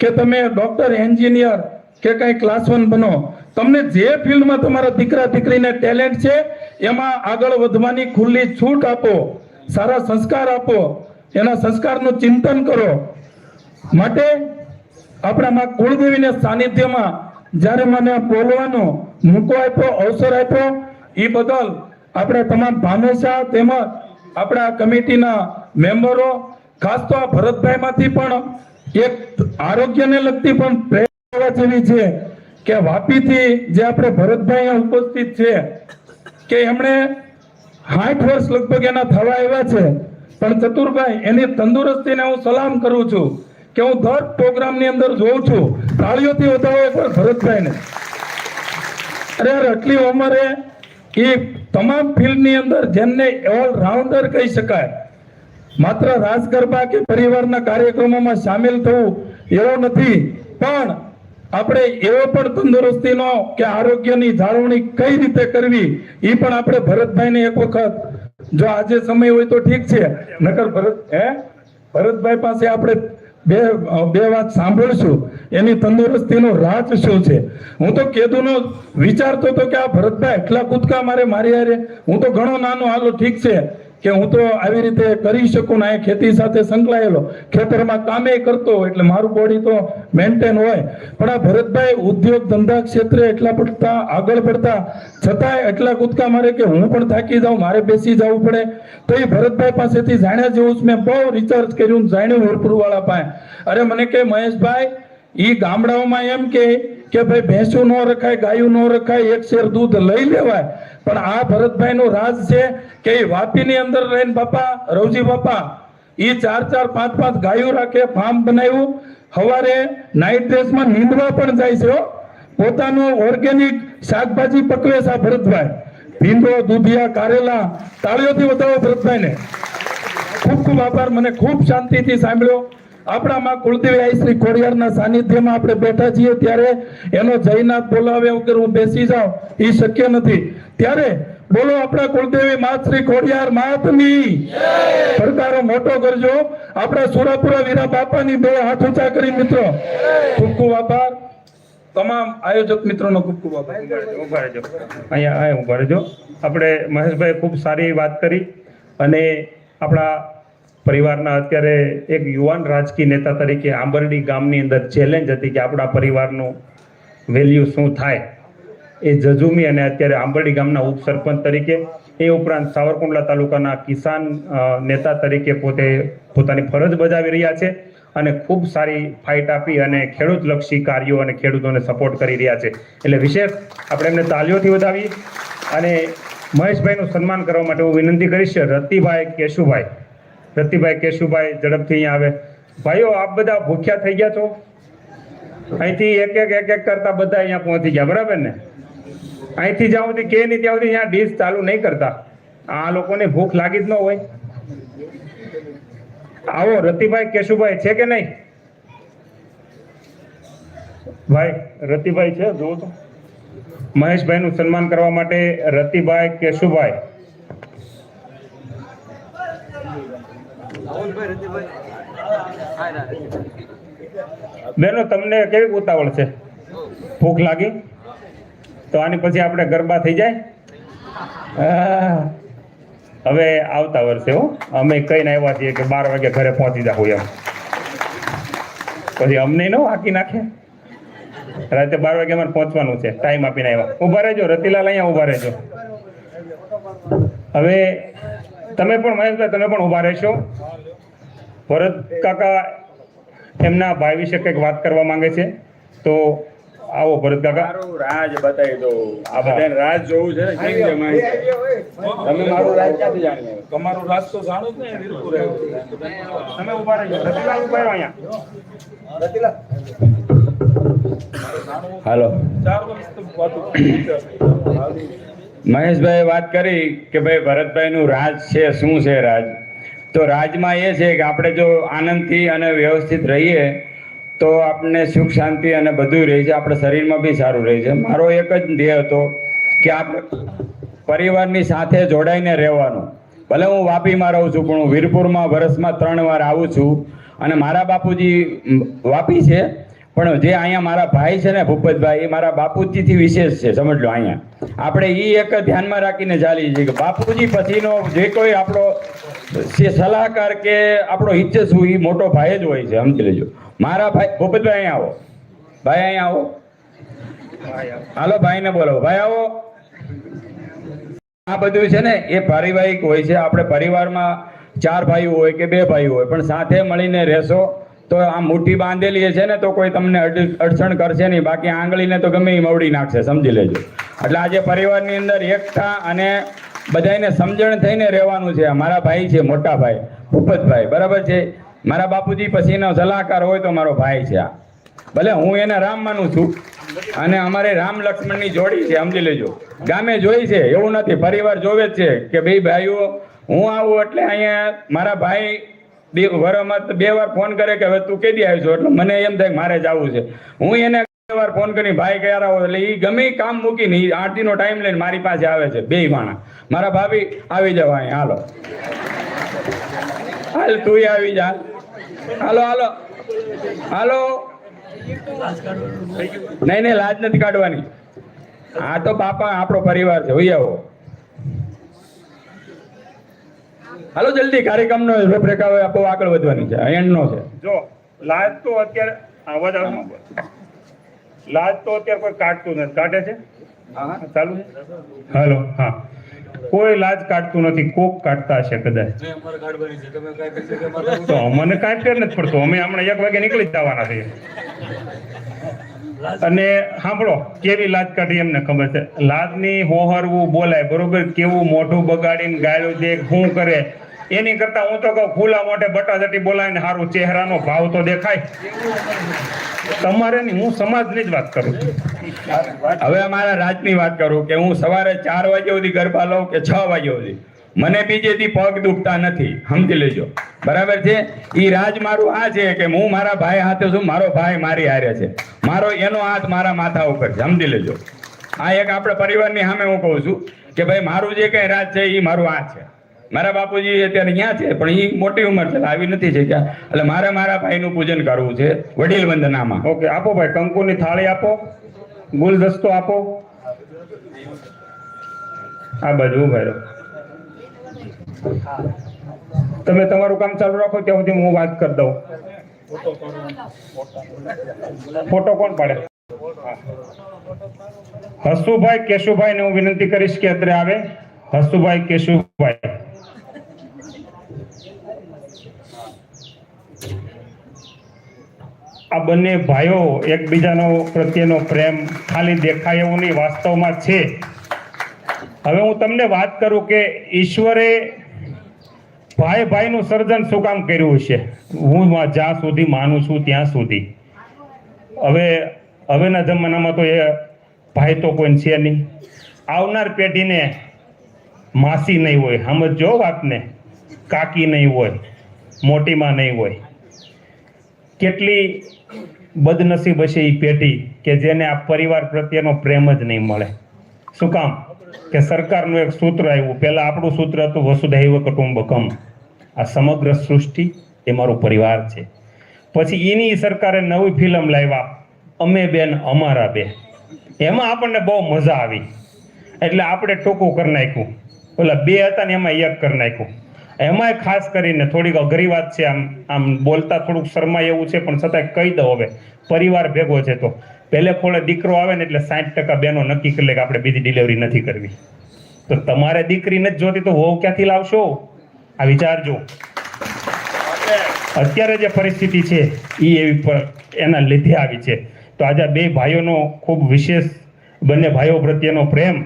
કે તમે ડોક્ટર, એન્જિનિયર કે કઈ ક્લાસ 1 બનો. તમને જે ફિલ્ડમાં તમારા દીકરા દીકરીને ટેલેન્ટ છે એમાં આગળ વધવાની ખુલ્લી છૂટ આપો, સારા સંસ્કાર આપો, એના સંસ્કારનું ચિંતન કરો. માટે આપણામાં કુળદેવીના સાનિધ્યમાં જ્યારે મને બોલવાનો મોકો આપ્યો, અવસર આપ્યો, એ બદલ આપણે તમામ ભામેશા તેમજ આપણા કમિટીના મેમ્બરો, ખાસ તો આ ભરતભાઈમાંથી પણ એક આરોગ્યને લગતી પણ પ્રેરણા જેવી છે કે વાપીથી જે આપણે ભરતભાઈ અહીંયા ઉપસ્થિત છે કે એમણે 60 વર્ષ લગભગ એના થવા આવ્યા છે, પણ ચતુરભાઈ એની તંદુરસ્તીને હું સલામ કરું છું કે હું દર પ્રોગ્રામની અંદર જોઉં છું. તાળીઓથી વધાવો એકવાર ભરતભાઈને. અરે યાર, આટલી ઉંમરે એ તમામ ફિલ્ડની અંદર જેમને ઓલ રાઉન્ડર કહી શકાય. માત્ર રાસ ગરબા કે પરિવારના કાર્યક્રમોમાં સામેલ થવું એવો નથી, પણ આપણે એવો પણ તંદુરસ્તીનો કે આરોગ્યની જાળવણી કઈ રીતે કરવી એ પણ આપણે ભરતભાઈને એક વખત, જો આજે સમય હોય તો ઠીક છે, નકર ભરતભાઈ પાસે આપણે બે વાત સાંભળશું, એની તંદુરસ્તીનો રાજ શું છે. હું તો કેદુનો વિચારતો હતો કે આ ભરતભાઈ એટલા કૂદકા મારે મારી હારે, હું તો ઘણો નાનો, હાલો ઠીક છે કે હું તો આવી રીતે કરી શકું ને, ખેતી સાથે સંકળાયેલો, ખેતરમાં કામે કરતો એટલે મારું બોડી તો મેન્ટેન હોય. પણ આ ભરતભાઈ ઉદ્યોગ ધંધા ક્ષેત્રે એટલા પડતા આગળ પડતા છતાંય એટલા કૂદકા મારે કે હું પણ થાકી જાઉં, મારે બેસી જવું પડે. તો એ ભરતભાઈ પાસેથી જાણ્યા જેવું મેં બહુ રિસર્ચ કર્યું, જાણ્યું વીરપુરવાળા પાસે. અરે મને કે મહેશભાઈ, ઈ ગામડાઓમાં એમ કે ભાઈ ભેંસું ન રખાય, ગાયું ન રખાય, એક શેર દૂધ લઈ લેવાય. પણ આ ભરતભાઈ નું રાજ છે કે એ વાપીની અંદર રહીને બાપા રવજી બાપા ઈ 4-4, 5-5 ગાયું રાખે, ફાર્મ બનાવ્યું, સવારે નાઇટ ડ્રેસમાં નીંદવા પણ જાય છે. પોતાનું ઓર્ગેનિક શાકભાજી પકવે છે આ ભરતભાઈ. ભીંડો, દૂધિયા, કારેલા. તાળીઓથી વધાવો ભરતભાઈને. ખૂબ ખૂબ આભાર. મને ખૂબ શાંતિથી સાંભળ્યો. આપણામાં કુળદેવી આઈ શ્રી ખોડિયારના સાનિધ્યમાં આપણે બેઠા છીએ ત્યારે એનો જયનાથ બોલાવ્યા વગર હું બેસી જાઉં એ શક્ય નથી. ત્યારે બોલો આપણા કુળદેવી માત શ્રી ખોડિયાર માતની પડકારો મોટો કરજો. આપણા સુરાપુરા વીરા બાપાની બે હાથ ઊંચા કરી મિત્રો. ખૂબ ખૂબ આભાર. તમામ આયોજક મિત્રોનો ખૂબ ખૂબ આભાર. ઉભા રહેજો, અહીંયા ઉભા રહેજો. આપણે મહેશભાઈ ખૂબ સારી વાત કરી, અને આપણા પરિવારના અત્યારે એક યુવાન રાજકીય નેતા તરીકે આંબરડી ગામની અંદર ચેલેન્જ હતી કે આપણા પરિવારનું વેલ્યુ શું થાય, એ જજુમી અને અત્યારે આંબરડી ગામના ઉપસરપંચ તરીકે, એ ઉપરાંત સાવરકુંડલા તાલુકાના કિસાન નેતા તરીકે પોતાની ફરજ બજાવી રહ્યા છે, અને ખૂબ સારી ફાઇટ આપી અને ખેડૂતલક્ષી કાર્યો અને ખેડૂતોને સપોર્ટ કરી રહ્યા છે. એટલે વિશેષ આપણે એમને તાલીઓથી વધાવી અને મહેશભાઈનું સન્માન કરવા માટે હું વિનંતી કરીશ રતિભાઈ કેશુભાઈ. રતિભાઈ કેશુભાઈ ઝડપથી અહીંયા આવે. ભાઈઓ, આપ બધા ભૂખ્યા થઈ ગયા છો? અહીંથી એક એક કરતા બધા અહીંયા પહોંચી ગયા, બરાબર ને? અહીંથી જ્યાં સુધી કે નહીં ત્યાં સુધી અહીંયા ડીશ ચાલુ નહીં કરતા. આ લોકોને ભૂખ લાગી જ ન હોય. આવો, રતિભાઈ કેશુભાઈ છે કે નહીં? ભાઈ રતિભાઈ છે, જોવો તો. મહેશભાઈનું સન્માન કરવા માટે રતિભાઈ કેશુભાઈ. બેનો, તમને કેવી ઉતાવળ છે? ભૂખ લાગી? તો આની પછી આપણે ગરબા થઈ જાય. હવે આવતા વર્ષે અમે કહીને આવ્યા છીએ કે 12 વાગે ઘરે પહોંચી જાવ એમ. પછી અમને ન હાકી નાખે. રાતે 12 વાગે અમારે પહોંચવાનું છે, ટાઈમ આપીને આવ્યા. ઉભા રહેજો રતિલાલ, અહીંયા ઉભા રહેજો. હવે તમે પણ મહેશભાઈ, તમે પણ ઉભા રહેશો. ભરત કાકા એમના ભાઈ વિશે કંઈક વાત કરવા માંગે છે, તો આવો ભરત કાકા. મારું રાજ બતાવી દો. આ બધાને રાજ જોવું છે ને, કેવી છે માહિતી? તમે મારું રાજ ક્યાંથી જાણી? તમારું રાજ તો જાણો જ ને, વીરપુર તમે ઉભા રહેજો. રતિલાલ ઉભા રહ્યો અહીંયા. હાલો. મહેશભાઈ વાત કરી કે ભાઈ ભરતભાઈનું રાજ છે, શું છે રાજ? તો રાજમાં એ છે કે આપણે જો આનંદથી અને વ્યવસ્થિત રહીએ તો આપણને સુખ શાંતિ અને બધું રહે છે, આપણે શરીરમાં બી સારું રહે છે. મારો એક જ ધ્યેય હતો કે આપણે પરિવારની સાથે જોડાઈને રહેવાનું. ભલે હું વાપીમાં રહું છું પણ હું વીરપુરમાં વર્ષમાં 3 વાર આવું છું. અને મારા બાપુજી વાપી છે, પણ જે અહીંયા મારા ભાઈ છે ને ભૂપતભાઈ, એ મારા બાપુજીથી વિશેષ છે. સમજ લો, અહીંયા આપણે એ એક ધ્યાનમાં રાખીને ચાલીએ છીએ કે બાપુજી પછીનો જે કોઈ આપણો સલાહકાર કે આપણો હિચ્છુ એ મોટો ભાઈ જ હોય છે. સમજી લેજો. મારા ભાઈ ભૂપતભાઈ અહીંયા આવો, ભાઈ અહીંયા આવો, હાલો ભાઈને બોલો, ભાઈ આવો. આ બધું છે ને એ પારિવારિક હોય છે. આપણે પરિવારમાં 4 ભાઈઓ હોય કે 2 ભાઈઓ હોય, પણ સાથે મળીને રહેશો તો આ મુઠ્ઠી બાંધેલી છે ને તો કોઈ તમને અડચણ કરશે નહીં. બાકી આંગળીને તો ગમે એ મવડી નાખશે. સમજી લેજો. એટલે આજે પરિવારની અંદર એકતા અને બધાને સમજણ થઈને રહેવાનું છે. મારા ભાઈ છે, મોટા ભાઈ ભૂપતભાઈ, બરાબર છે. મારા બાપુજી પછીનો સલાહકાર હોય તો મારો ભાઈ છે. આ ભલે હું એને રામ માનું છું અને અમારે રામ લક્ષ્મણની જોડી છે. સમજી લેજો. ગામે જોઈ છે એવું નથી, પરિવાર જોવે જ છે કે બે ભાઈઓ હું આવું એટલે અહીંયા મારા ભાઈ વરમાં 2 વાર ફોન કરે કે હવે તું કેદી આવ્યો છો, એટલે મને એમ થાય કે મારે જવું છે. હું એને 2 વાર ફોન કરી ભાઈ ક્યારે આવો, એટલે એ ગમે કામ મૂકીને 8 દિનનો ટાઈમ લઈને મારી પાસે આવે છે. 2 માણા મારા ભાભી આવી જાવ અહીંયા, હાલો હાલ તું આવી જા, હાલો હાલો હાલો. નહીં લાજ નથી કાઢવાની. આ તો બાપા આપણો પરિવાર છે. હોય આવો, હાલો જલ્દી. કાર્યક્રમનો રૂપરેખા હવે બહુ આગળ વધવાની છે, એન્ડનો છે. જો લાજ તો અત્યારે અવાજ આવે, લાજ તો અત્યારે કોઈ કાઢતું નથી. કાઢે છે? ચાલુ છે? હાલો. હા, કોઈ લાજ કાઢતું નથી. કોક કાઢતા હશે કદાચ. તો અમને કાંઈ ફેર નથી પડતો. અમે હમણાં 1 વાગે નીકળી જ જવાના છીએ. અને સાંભળો, કેવી લાજ કાઢી એમને ખબર છે. લાજની હોહરવું બોલાય, બરોબર, કેવું મોઢું બગાડીને ગાળ્યું દે, શું કરે એની કરતા હું તો કહું ખુલ્લા મોઢે બટાજટી બોલાવીને સારું ચહેરાનો ભાવ તો દેખાય. તમારે નહીં, હું સમાજની જ વાત કરું છું. હવે અમારા રાજની વાત કરું કે હું સવારે 4 વાગ્યા સુધી ગરબા લઉં કે 6 વાગ્યા સુધી, મને બીજેથી પગ દુખતા નથી. સમજી લેજો, બરાબર છે. એ રાજ મારું આ છે કે હું મારા ભાઈ હાથે છું, મારો ભાઈ મારી હારે છે, મારો એનો હાથ મારા માથા ઉપર છે. સમજી લેજો. આ એક આપણે પરિવારની સામે હું કહું છું કે ભાઈ મારું જે કઈ રાજ છે એ મારું આ છે. મારા બાપુજી અત્યારે અહીંયા છે પણ એ મોટી ઉંમર છે, આવી નથી છે ક્યાં, એટલે મારે મારા ભાઈનું પૂજન કરવું છે વડીલ વંદનામાં. ઓકે, આપો ભાઈ, કંકુની થાળી આપો, ગુલદસ્તો આપો. આ બાજુ ઉભા રહો. તમે તમારું કામ ચાલુ રાખો, ત્યાં સુધી હું વાત કરી દઉં. ફોટો કોણ પાડે? હસુભાઈ કેશુભાઈ ને હું વિનંતી કરીશ કે અત્રે આવે. હસુભાઈ કેશુભાઈ. આ બંને ભાઈઓ એકબીજાનો પ્રત્યેનો પ્રેમ ખાલી દેખાય એવું નહીં, વાસ્તવમાં છે. હવે હું તમને વાત કરું કે ઈશ્વરે ભાઈ ભાઈનું સર્જન શું કામ કર્યું છે. હું જ્યાં સુધી માનું છું ત્યાં સુધી, હવેના જમાનામાં તો એ ભાઈ તો કોઈ છે નહીં. આવનાર પેઢીને માસી નહીં હોય, સમજો વાતને, કાકી નહીં હોય, મોટીમાં નહીં હોય. કેટલી બદનસીબ હશે એ પેઢી કે જેને આ પરિવાર પ્રત્યેનો પ્રેમ જ નહીં મળે. શું કામ કે સરકારનું એક સૂત્ર આવ્યું. પહેલા આપણું સૂત્ર હતું વસુધૈવ કુટુંબકમ, આ સમગ્ર સૃષ્ટિ એ મારો પરિવાર છે. પછી એની સરકારે નવી ફિલ્મ લાવ્યા, અમે બેન અમારા બે. એમાં આપણને બહુ મજા આવી એટલે આપણે ટૂંકું કરી નાખ્યું. ઓલા 2 હતા ને એમાં 1 કરી નાખ્યું. એમાંય ખાસ કરીને થોડીક અઘરી વાત છે, આમ બોલતા થોડુંક શરમાય એવું છે, પણ છતાંય કહી દઉં. હવે પરિવાર ભેગો છે તો પહેલે ખોળે દીકરો આવે ને એટલે 60% બહેનો નક્કી કરી લે કે આપણે બીજી ડિલિવરી નથી કરવી. તો તમારે દીકરી નથી જોતી તો વહુ ક્યાંથી લાવશો? આ વિચારજો. અત્યારે જે પરિસ્થિતિ છે એ એવી એના લીધે આવી છે. તો આજે 2 ભાઈઓનો ખૂબ વિશેષ, બંને ભાઈઓ પ્રત્યેનો પ્રેમ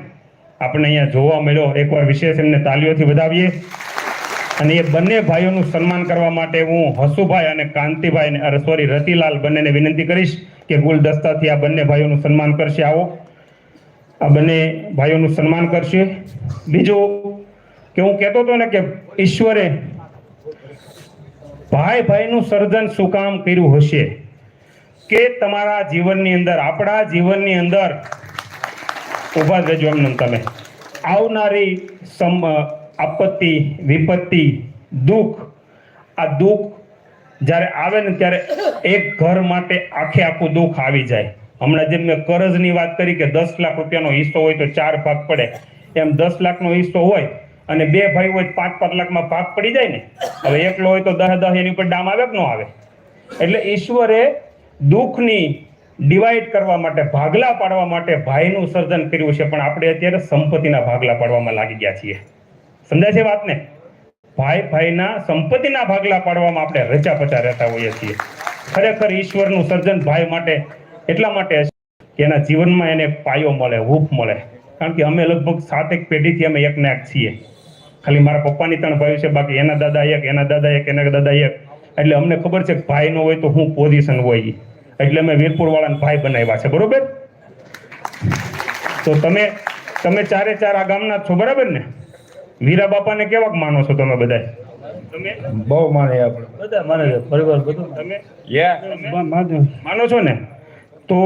આપણે અહીંયા જોવા મળ્યો. એકવાર વિશેષ એમને તાલીઓથી વધાવીએ. અને એ બંને ભાઈઓનું સન્માન કરવા માટે હું હસુભાઈ અને કાંતિભાઈને રતિલાલ બંનેને વિનંતી કરીશ કે ગુલદસ્તાથી આ બંને ભાઈઓનું સન્માન કરશે. આવો, આ બંને ભાઈઓનું સન્માન કરશે. બીજું કે હું કહેતો હતો ને કે ઈશ્વરે ભાઈ ભાઈનું સર્જન શું કામ કર્યું હશે. કે તમારા જીવનની અંદર, આપણા જીવનની અંદર ઊભા જ રહેજો એમને તમે. આવનારી આપત્તિ, વિપત્તિ, દુઃખ, આ દુઃખ જ્યારે આવે ને ત્યારે એક ઘર માટે આખું દુઃખ આવી જાય. હમણાં જેમ મેં કરજની વાત કરી કે 10 લાખ રૂપિયાનો હિસ્સો હોય તો 4 ભાગ પડે, એમ 10 લાખનો હિસ્સો હોય અને 2 ભાઈ હોય 5-5 લાખમાં ભાગ પડી જાય ને. હવે એકલો હોય તો 10 એની ઉપર ડામ આવે કે ન આવે? એટલે ઈશ્વરે દુઃખની ડિવાઈડ કરવા માટે, ભાગલા પાડવા માટે ભાઈનું સર્જન કર્યું છે, પણ આપણે અત્યારે સંપત્તિના ભાગલા પાડવામાં લાગી ગયા છીએ. સમજાય છે વાતને? ભાઈના સંપત્તિના ભાગલા પાડવામાં આપણે રચાપચા રહેતા હોઈએ છીએ. ખરેખર ઈશ્વરનું સર્જન ભાઈ માટે એટલા માટે કે એના જીવનમાં એને પાયો મળે, હૂફ મળે. કારણ કે અમે લગભગ 7 પેઢીથી અમે એકના એક છીએ. ખાલી મારા પપ્પાની 3 ભાઈઓ છે, બાકી એના દાદા એક, એના દાદા એક, એના દાદા એક. એટલે અમને ખબર છે કે ભાઈ નો હોય તો શું પોઝિશન હોય, એટલે અમે વીરપુર વાળાને ભાઈ બનાવ્યા છે. બરોબર? તો તમે 4 આ ગામના છો, બરાબર ને? વીરા બાપાને કેવાક માનો છો તમે બધા? તમે બહુ માને આપણે બધા માને છે, પરિવાર બધું તમે માનો છો ને? તો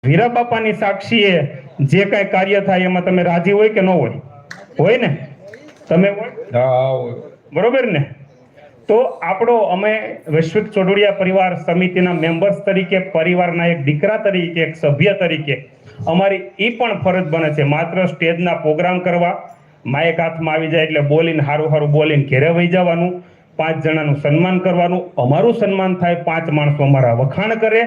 વીરા બાપાની સાક્ષીએ જે કાંઈ કાર્ય થાય એમાં તમે રાજી હોય કે ન હોય? હોય ને? તમે હોય? હા, બરોબર ને? તો અમે વૈશ્વિક ચોડોડિયા પરિવાર સમિતિના મેમ્બર્સ તરીકે, પરિવારના એક દીકરા તરીકે, એક સભ્ય તરીકે અમારી એ પણ ફરજ બને છે માત્ર સ્ટેજના પ્રોગ્રામ કરવા, માઇક હાથમાં આવી જાય એટલે બોલીને હારું બોલીને ઘેરે વહી જવાનું, 5 જણાનું સન્માન કરવાનું, અમારું સન્માન થાય, 5 માણસો અમારા વખાણ કરે.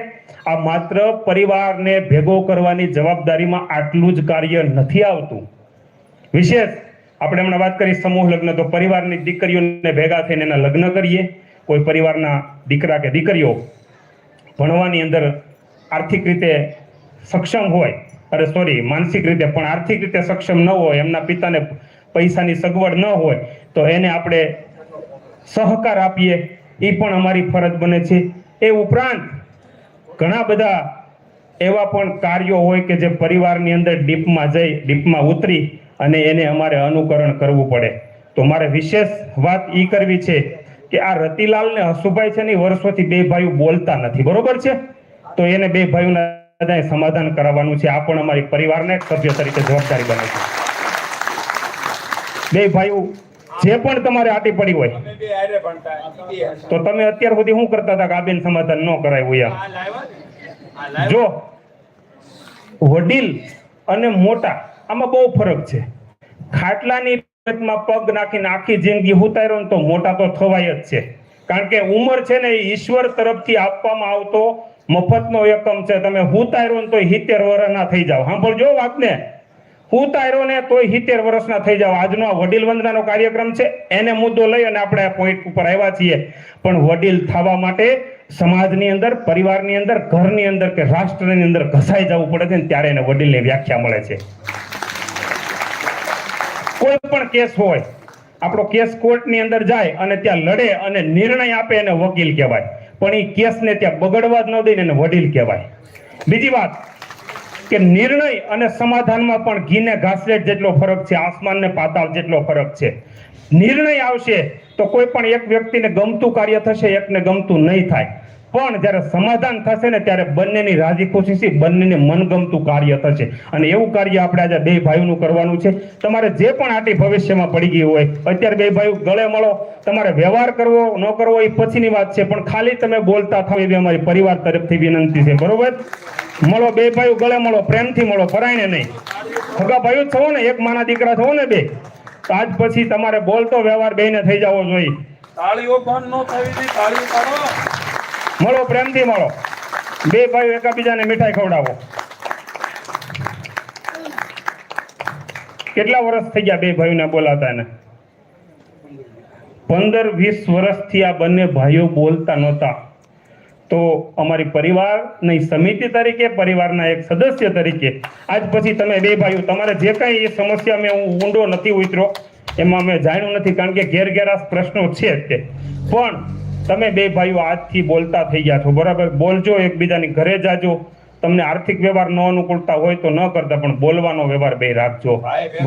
આ માત્ર પરિવારને ભેગો કરવાની જવાબદારીમાં આટલું જ કાર્ય નથી આવતું. વિશેષ આપણે હમણાં વાત કરી સમૂહ લગ્ન, તો પરિવારની દીકરીઓને ભેગા થઈને એના લગ્ન કરીએ. કોઈ પરિવારના દીકરા કે દીકરીઓ ભણવાની અંદર આર્થિક રીતે સક્ષમ હોય, માનસિક રીતે પણ આર્થિક રીતે સક્ષમ ન હોય, એમના પિતાને પૈસાની સગવડ ન હોય, તો એને આપણે સહકાર આપીએ. એ પણ અમારી ફરજ બને છે. એ ઉપરાંત ઘણા બધા એવા પણ કાર્યો હોય કે જે પરિવારની અંદર ડીપમાં ઉતરી અને એને અમારે અનુકરણ કરવું પડે. તો મારે વિશેષ વાત એ કરવી છે કે આ રતિલાલ ને હસુભાઈ છે ને વર્ષોથી 2 ભાઈઓ બોલતા નથી. બરોબર છે? તો એને 2 ભાઈઓના સમાધાન કરાવવાનું છે. આ પણ અમારી પરિવારને સભ્ય તરીકે જવાબદારી બને છે. 2 ભાઈઓ જે પણ તમારે આટી પડી હોય તો તમે અત્યાર સુધી શું કરતા હતા કે આ બેન સમાધાન ન કરાવ્યું? યાર જો વડીલ અને મોટા આમાં બહુ ફરક છે. ખાટલાની માં પગ નાખીને આખી જિંદગી ઉતાર્યો તો મોટા તો થવાય જ છે. કારણ કે ઉંમર છે ને એ ઈશ્વર તરફથી આપવામાં આવતો મફતનો એકમ છે. તમે ઉતાર્યો ને તો 70 વર્ષના થઈ જાવ. સાંભળજો વાતને, ઉતાર્યો ને તોય 70 વર્ષના થઈ જાવ. આજનો આ વડીલ વંદનાનો કાર્યક્રમ છે, એને મુદ્દો લઈ અને આપણે આ પોઈન્ટ ઉપર આવ્યા છીએ. પણ વડીલ થવા માટે સમાજની અંદર, પરિવારની અંદર, ઘરની અંદર કે રાષ્ટ્રની અંદર ઘસાઈ જવું પડે છે ને ત્યારે એને વડીલની વ્યાખ્યા મળે છે. કોઈ પણ કેસ હોય, આપણો કેસ કોર્ટની અંદર જાય અને ત્યાં લડે અને નિર્ણય આપે એને વકીલ કહેવાય, પણ એ કેસને ત્યાં બગડવા જ ન દઈને એને વડીલ કહેવાય. બીજી વાત કે નિર્ણય અને સમાધાનમાં પણ ઘીને ઘાસલેટ જેટલો ફરક છે, આસમાન ને પાતાળ જેટલો ફરક છે. નિર્ણય આવશે તો કોઈ પણ એક વ્યક્તિને ગમતું કાર્ય થશે, એકને ગમતું નહીં થાય. પણ જ્યારે સમાધાન થશે ને ત્યારે બંનેની રાજી ખુશીથી બંનેને મનગમતું કાર્ય થશે. અને એવું કાર્ય આપણે આજે 2 ભાઈઓનું કરવાનું છે. તમારે જે પણ આટી ભવિષ્યમાં પડી ગઈ હોય, અત્યારે 2 ભાઈઓ ગળે મળો. તમારે વ્યવહાર કરવો ન કરવો એ પછીની વાત છે, પણ ખાલી તમે બોલતા થાવ એવી અમારી પરિવાર તરફથી વિનંતી છે. બરોબર? મળો, 2 ભાઈઓ ગળે મળો, પ્રેમથી મળો, પરાયને નહીં. સગા ભાઈઓ જ છો ને, એક માના દીકરા છો ને 2, તો આજ પછી તમારે બોલતો વ્યવહાર બેને થઈ જવો જોઈએ. તાળીઓ બંધ ન થવી જોઈએ, તાળીઓ પાડો. મળો, પ્રેમથી મળો. 2 ભાઈઓ એકબીજાને મીઠાઈ ખવડાવો. કેટલા વર્ષ થઈ ગયા 2 ભાઈઓને બોલાતા ને? 15-20 વર્ષથી આ બંને ભાઈઓ બોલતા નહોતા. તો અમારી પરિવારની સમિતિ તરીકે, પરિવારના એક સદસ્ય તરીકે આજ પછી તમે 2 ભાઈઓ, તમારે જે કાંઈ એ સમસ્યા મેં હું ઊંડો નથી ઉતર્યો, એમાં મેં જાણ્યું નથી, કારણ કે ઘેર પ્રશ્નો છે જ તે. પણ તમે 2 ભાઈઓ આજથી બોલતા થઈ ગયા છો. બરાબર? બોલજો, એકબીજાની ઘરે જાજો. તમને આર્થિક વ્યવહાર ન અનુકૂળતા હોય તો ન કરતા, પણ બોલવાનો વ્યવહાર 2 રાખજો.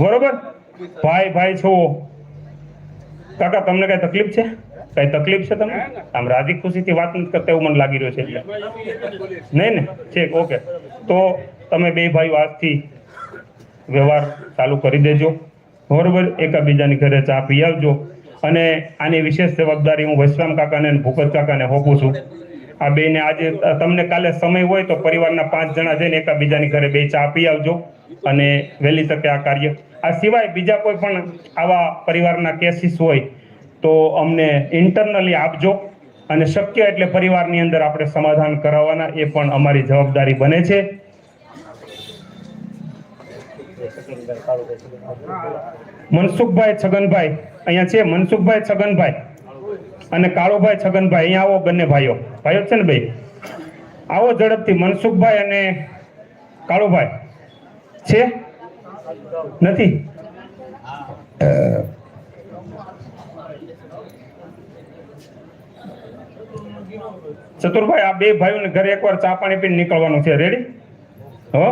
બરોબર? ભાઈ છો. કાકા તમને કઈ તકલીફ છે? કઈ તકલીફ છે તમને? આમ રાજી ખુશીથી વાત નથી કરતા એવું મને લાગી રહ્યું છે એટલે નહીં ને? ઠીક, ઓકે. તો તમે બે ભાઈઓ આજથી વ્યવહાર ચાલુ કરી દેજો, બરોબર? એકાબીજાની ઘરે ચા પી આવજો. અને આની વિશેષ જવાબદારી હું વૈશ્રામ કાકાને અને ભૂપત કાકાને સોંપું છું. આ બેને આજે તમને કાલે સમય હોય તો પરિવારના 5 જણા જઈને એકાબીજાની ઘરે બે ચા પી આવજો અને વહેલી તકે આ કાર્ય. આ સિવાય બીજા કોઈ પણ આવા પરિવારના કેસીસ હોય તો અમને ઇન્ટરનલી આપજો અને શક્ય એટલે પરિવારની અંદર આપણે સમાધાન કરાવવાના, એ પણ અમારી જવાબદારી બને છે. મનસુખભાઈ છગનભાઈ અહીંયા છે, મનસુખભાઈ છગનભાઈ અને કાળુભાઈ છગનભાઈ અહીંયા આવો. બંને ભાઈઓ છે ને ભાઈ? આવો ઝડપથી. મનસુખભાઈ અને કાળુભાઈ છે? નથી? ચતુરભાઈ, આ બે ભાઈઓને ઘરે એકવાર ચા પાણી પીને નીકળવાનું છે. રેડી? હો.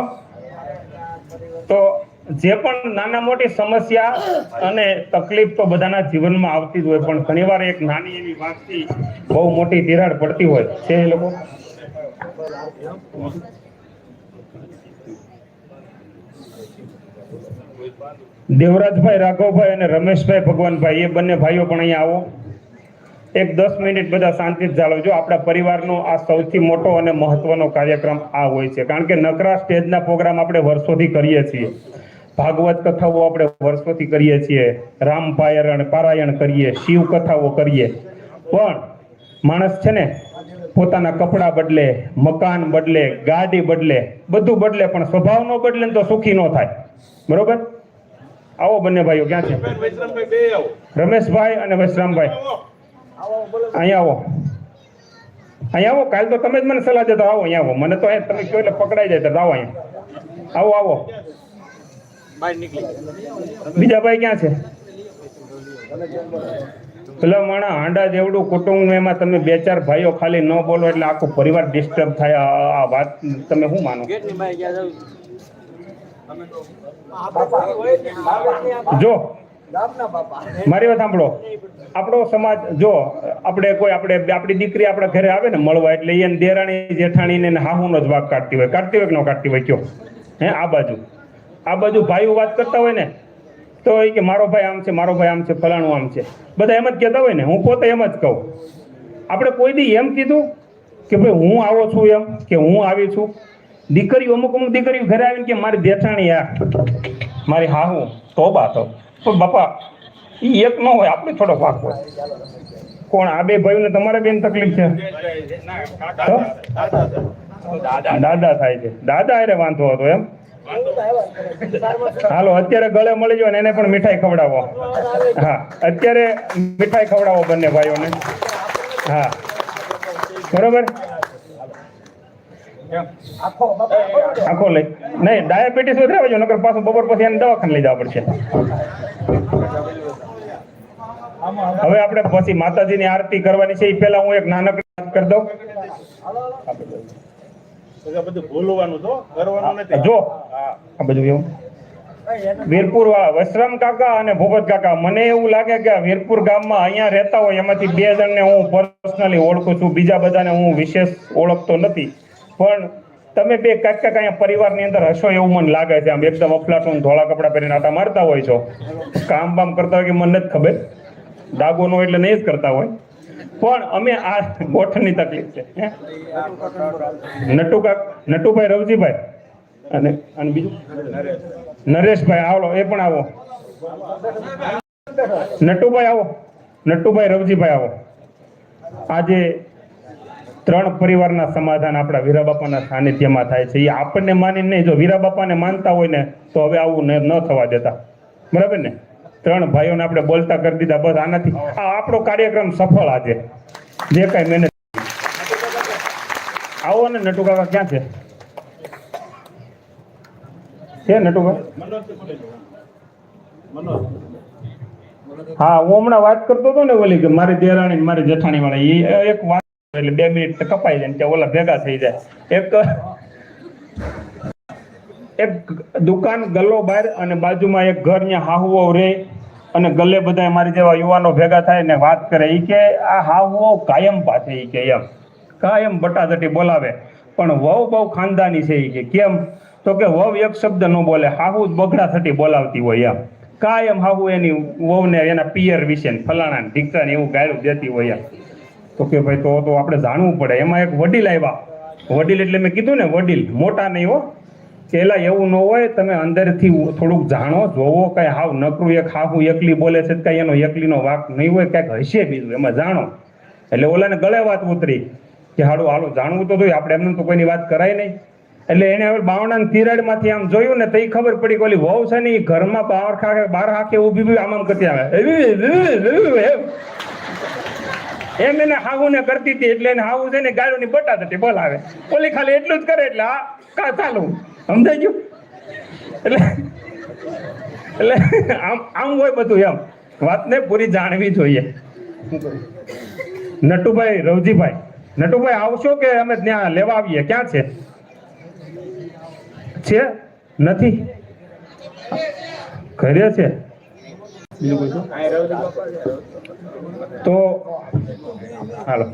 તો જે પણ નાના મોટી સમસ્યા અને તકલીફ તો બધાના જીવનમાં આવતી જ હોય, પણ ઘણીવાર એક નાની એવી વાતથી બહુ મોટી તિરાડ પડતી હોય છે. એ લોકો દેવરાજભાઈ રાઘવભાઈ અને રમેશભાઈ ભગવાનભાઈ, એ બંને ભાઈઓ પણ અહીંયા આવો. એક 10 મિનિટ બધા શાંતિથી જાળવજો. આપણા પરિવારનો આ સૌથી મોટો અને મહત્વનો કાર્યક્રમ આ હોય છે, કારણ કે નકરા સ્ટેજના પ્રોગ્રામ આપણે વર્ષોથી કરીએ છીએ, ભાગવત કથાઓ આપણે વર્ષોથી કરીએ છીએ, રામ પારાયણ કરીએ, શિવ કથાઓ કરીએ, પણ માણસ છે ને પોતાના કપડાં બદલે, મકાન બદલે, ગાડી બદલે, બધું બદલે, પણ સ્વભાવ નો બદલે ને તો સુખી નો થાય. બરોબર? આવો બંને ભાઈઓ. ક્યાં છે રમેશભાઈ અને વૈશ્રામભાઈ? અહીંયા આવો, અહીંયા આવો. કાલ તો તમે જ મને સલાહ દેતા, આવો અહીંયા આવો. મને તો તમે કહો એટલે પકડાઈ જાય તો આવો અહીંયા. આવો આવો. બીજા ભાઈ ક્યાં છે? પેલા માણા હાંડા જેવડું કુટુંબ, એમાં તમે 2-4 ભાઈઓ ખાલી ન બોલો એટલે આખો પરિવાર ડિસ્ટર્બ થાય. આ વાત તમે શું માનો? જો મારી વાત સાંભળો. આપણો સમાજ, જો આપણી દીકરી આપણા ઘરે આવે ને મળવા, એટલે એને દેરાણી જેઠાણી ને હાહુનો જ વાગ કાઢતી હોય કે ન કાઢતી હોય? કયો હે? આ બાજુ ભાઈઓ વાત કરતા હોય ને તો એ કે મારો ભાઈ આમ છે, મારો ભાઈ આમ છે, ફલાણું આમ છે, બધા એમ જ કહેતા હોય ને. હું પોતે એમ જ કહું. આપણે કોઈ દી એમ કીધું કે ભાઈ હું આવો છું, એમ કે હું આવી છું? દીકરીઓ, અમુક દીકરીઓ ઘરે આવીને કે મારી જેઠાણી આ મારી હાહુ, તોબા તો બાપા એ એક ન હોય, આપણે થોડો વાક હોય. કોણ આ બે ભાઈઓને તમારે બેન તકલીફ છે? દાદા થાય છે. દાદા અરે વાંધો હતો એમ? હાલો અત્યારે ગળે મળી જાય ને એને પણ મીઠાઈ ખવડાવો. હા, અત્યારે મીઠાઈ ખવડાવો બંને ભાઈઓને. હા, બરોબર. આખો લઈ નહીં, ડાયાબિટીસ વધારે આવજો, નકર પાછું બપોર પછી એને દવાખાને લઈ જવા પડશે. હવે આપણે પછી માતાજીની આરતી કરવાની છે. એ પહેલા હું એક નાનકડી વાત કરી દઉં. જો આ બધું એવું વીરપુર વૈશ્રામ કાકા અને ભૂપત કાકા, મને એવું લાગે કે આ વીરપુર ગામમાં અહીંયા રહેતા હોય એમાંથી 2 જણને હું પર્સનલી ઓળખું છું, બીજા બધાને હું વિશેષ ઓળખતો નથી. પણ તમે બે કાંઈક અહીંયા પરિવારની અંદર હશો એવું મને લાગે છે. આમ એકદમ અફલાટૂન ધોળા કપડાં પહેરીને આટા મારતા હોય છો, કામ બામ કરતા હોય કે મને નથી ખબર, ડાગો નો એટલે નહીં જ કરતા હોય. પણ અમે આ ગોઠણની તકલીફ છે. નટુભાઈ રવજીભાઈ અને બીજું નરેશભાઈ, આવો એ પણ આવો. નટુભાઈ આવો, નટુભાઈ રવજીભાઈ આવો. આજે 3 પરિવારના સમાધાન આપણા વીરા બાપાના સાનિધ્યમાં થાય છે. એ આપણને માની નહીં, જો વીરા બાપાને માનતા હોય ને તો હવે આવું ન થવા દેતા. બરાબર ને? 3 ભાઈઓને આપણે બોલતા કરી દીધા. બસ આનાથી આ આપણો કાર્યક્રમ સફળ. આજે જે કઈ મહેનત. આવો ને નટુ કાકા. ક્યાં છે નટુભાઈ? હા, હું હમણાં વાત કરતો હતો ને ઓલી કે મારી દેરાણી મારી જેઠાણી વાળા, એ એક વાત એટલે 2 મિનિટ કપાઈ જાય ને ઓલા ભેગા થઈ જાય. એક દુકાન ગલ્લો બહાર અને બાજુમાં એક ઘર, ત્યાં હાહુઓ રે, અને ગલે બધા મારી જેવા યુવાનો ભેગા થાય ને વાત કરે એ કે આ હાહુઓ કાયમ પાછે એ કે એમ કાયમ બટાદટી બોલાવે પણ વહુ બહુ ખાનદાની છે એ કે કેમ તો કે વહુ એક શબ્દ ન બોલે હાહુ જ બગડા થતી બોલાવતી હોય એમ કાયમ હાહુ એની વહુને એના પિયર વિશે ને ફલાણા ઢીકતા ને એવું ગાયરું દેતી હોય એમ તો કે ભાઈ તો આપણે જાણવું પડે એમાં એક વડીલ આવ્યા વડીલ એટલે મેં કીધું ને વડીલ મોટા નહીં હો પેલા એવું ન હોય તમે અંદરથી થોડુંક જાણો જોવો કઈ હાવ નકરું એક હાહુ એકલી બોલે છે કઈ એનો એકલીનો વાક નહીં હોય ક્યાંક હશે બીજું એમાં જાણો એટલે ઓલાને ગળે વાત ઉતરી કે હાડું હાલો જાણવું તો જોઈએ આપણે એમને તો કોઈની વાત કરાય નહીં એટલે એને હવે બાવણાની તિરાડમાંથી આમ જોયું ને તો એ ખબર પડી કે ઓલી વહુ છે ને એ ઘરમાં બાર હાકે ઊભી આમ આમ કરતી આવે એમ એને હાહુને કરતી હતી એટલે એને હાહુ છે ને ગાળુની બટાદટી બોલાવે ઓલી ખાલી એટલું જ કરે એટલે આ કા ચાલુ સમજાઈ ગયું એટલે આમ હોય બધું એમ વાતને પૂરી જાણવી જોઈએ નટુભાઈ રવજીભાઈ નટુભાઈ આવશો કે અમે ત્યાં લેવા આવીએ ક્યાં છે નથી ઘરે છે તો હાલો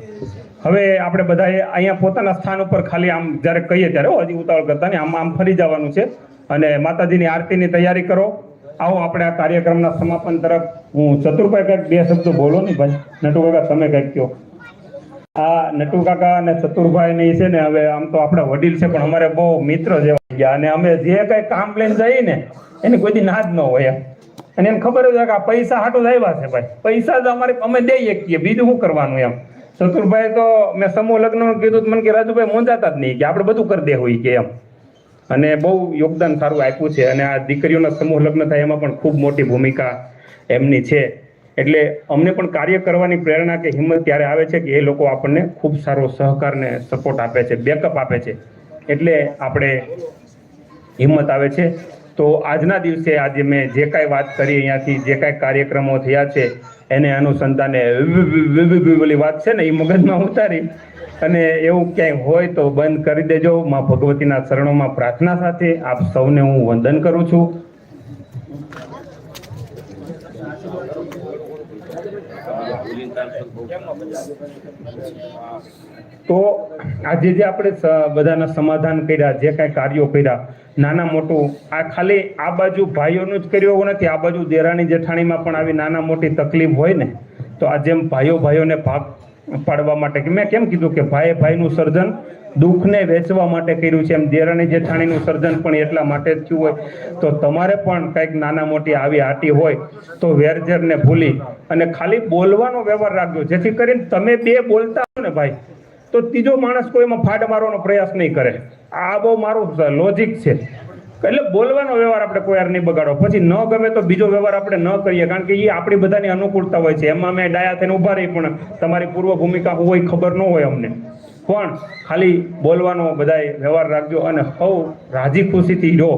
હવે આપણે બધા અહીંયા પોતાના સ્થાન ઉપર ખાલી આમ જ્યારે કહીએ ત્યારે હજી ઉતાવળ કરતા નહીં આમ ફરી જવાનું છે અને માતાજીની આરતીની તૈયારી કરો આવો આપણે આ કાર્યક્રમના સમાપન તરફ હું ચતુરભાઈ કંઈક બે શબ્દો બોલો ને ભાઈ નટુ કાકા તમે કંઈક કહો આ નટુ કાકા અને ચતુરભાઈ ની છે ને હવે આમ તો આપણા વડીલ છે પણ અમારે બહુ મિત્ર જેવા ગયા અને અમે જે કઈ કામ લઈને જઈએ ને એની કોઈ દી ના જ ન હોય અને એને ખબર જ કે આ પૈસા હાટું જ આવ્યા છે ભાઈ પૈસા જ અમે દઈએ શકીએ બીજું શું કરવાનું એમ ચતુરભાઈ તો મેં સમૂહ લગ્ન કીધું મને કે રાજુભાઈ મૂંઝાતા જ નહીં કે આપણે બધું કરી દેવું કે એમ અને બહુ યોગદાન સારું આપ્યું છે અને આ દીકરીઓના સમૂહ લગ્ન થાય એમાં પણ ખૂબ મોટી ભૂમિકા એમની છે એટલે અમને પણ કાર્ય કરવાની પ્રેરણા કે હિંમત ત્યારે આવે છે કે એ લોકો આપણને ખૂબ સારો સહકાર ને સપોર્ટ આપે છે બેકઅપ આપે છે એટલે આપણે હિંમત આવે છે તો આજના દિવસે આજે મેં જે કાંઈ વાત કરી અહીંયાથી જે કાંઈ કાર્યક્રમો થયા છે એને અનુસંધાને ઓલી વાત છે ને એ મગજમાં ઉતારી અને એવું ક્યાંય હોય તો બંધ કરી દેજો માં ભગવતીના ચરણોમાં પ્રાર્થના સાથે આપ સૌને હું વંદન કરું છું તો આજે જે આપણે બધાના સમાધાન કર્યા જે કાંઈ કાર્યો કર્યા નાના મોટું આ ખાલી આ બાજુ ભાઈઓનું જ કર્યું એવું નથી આ બાજુ દેરાણી જેઠાણીમાં પણ આવી નાના મોટી તકલીફ હોય ને તો આ જેમ ભાઈઓને ભાગ પાડવા માટે કે મેં કેમ કીધું કે ભાઈનું સર્જન દુઃખને વેચવા માટે કર્યું છે એમ દેરાણી જેઠાણીનું સર્જન પણ એટલા માટે જ થયું હોય તો તમારે પણ કંઈક નાના મોટી આવી આટી હોય તો વેરઝેરને ભૂલી અને ખાલી બોલવાનો વ્યવહાર રાખજો જેથી કરીને તમે બે બોલતા હો ને ભાઈ તો ત્રીજો માણસ કોઈમાં ફાડ મારવાનો પ્રયાસ નહીં કરે આ બહુ મારું લોજિક છે એટલે બોલવાનો વ્યવહાર આપણે કોઈ યાર નહીં બગાડો પછી ન ગમે તો બીજો વ્યવહાર આપણે ન કરીએ કારણ કે એ આપણી બધાની અનુકૂળતા હોય છે એમાં મેં ડાયા થઈને ઉભા રહી પણ તમારી પૂર્વ ભૂમિકા હોય ખબર ન હોય અમને પણ ખાલી બોલવાનો બધાય વ્યવહાર રાખજો અને સૌ રાજી ખુશીથી રહો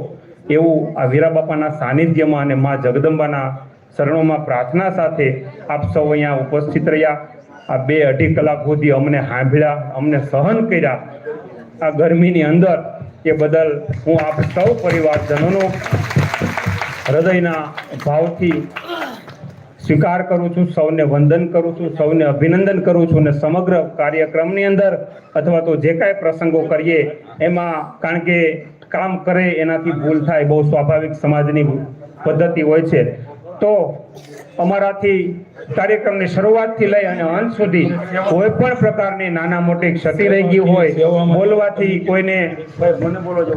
એવું આ વીરા બાપાના સાનિધ્યમાં અને મા જગદંબાના શરણોમાં પ્રાર્થના સાથે આપ સૌ અહીંયા ઉપસ્થિત રહ્યા આ 2-2.5 કલાક સુધી અમને સાંભળ્યા અમને સહન કર્યા આ ગરમીની અંદર એ બદલ હું આપ સૌ પરિવારજનોનો હૃદયના ભાવથી સ્વીકાર કરું છું સૌને વંદન કરું છું સૌને અભિનંદન કરું છું અને સમગ્ર કાર્યક્રમની અંદર અથવા તો જે કાંઈ પ્રસંગો કરીએ એમાં કારણ કે કામ કરે એનાથી ભૂલ થાય બહુ સ્વાભાવિક સમાજની પદ્ધતિ હોય છે તો અમારાથી કાર્યક્રમની શરૂઆતથી લઈ અને અંત સુધી કોઈ પણ પ્રકારની નાના મોટી ક્ષતિ રહી ગઈ હોય બોલવાથી કોઈને મને બોલો જો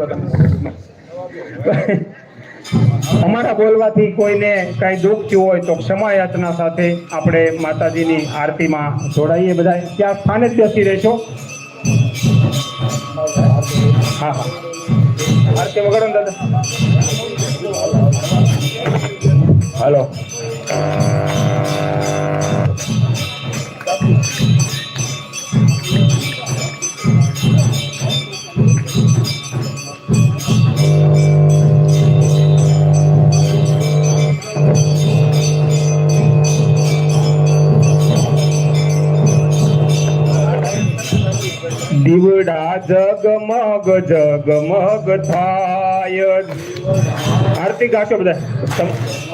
અમારા બોલવાથી કોઈને કાંઈ દુઃખ થયું હોય તો ક્ષમા યાચના સાથે આપણે માતાજીની આરતીમાં જોડાઈએ બધા ત્યાં સ્થાને જ બેસી રહેશો હા આરતી વગાડો ને દાદા હાલો દીવડા જગમગ જગમગ થાય આરતી ગાશો બધા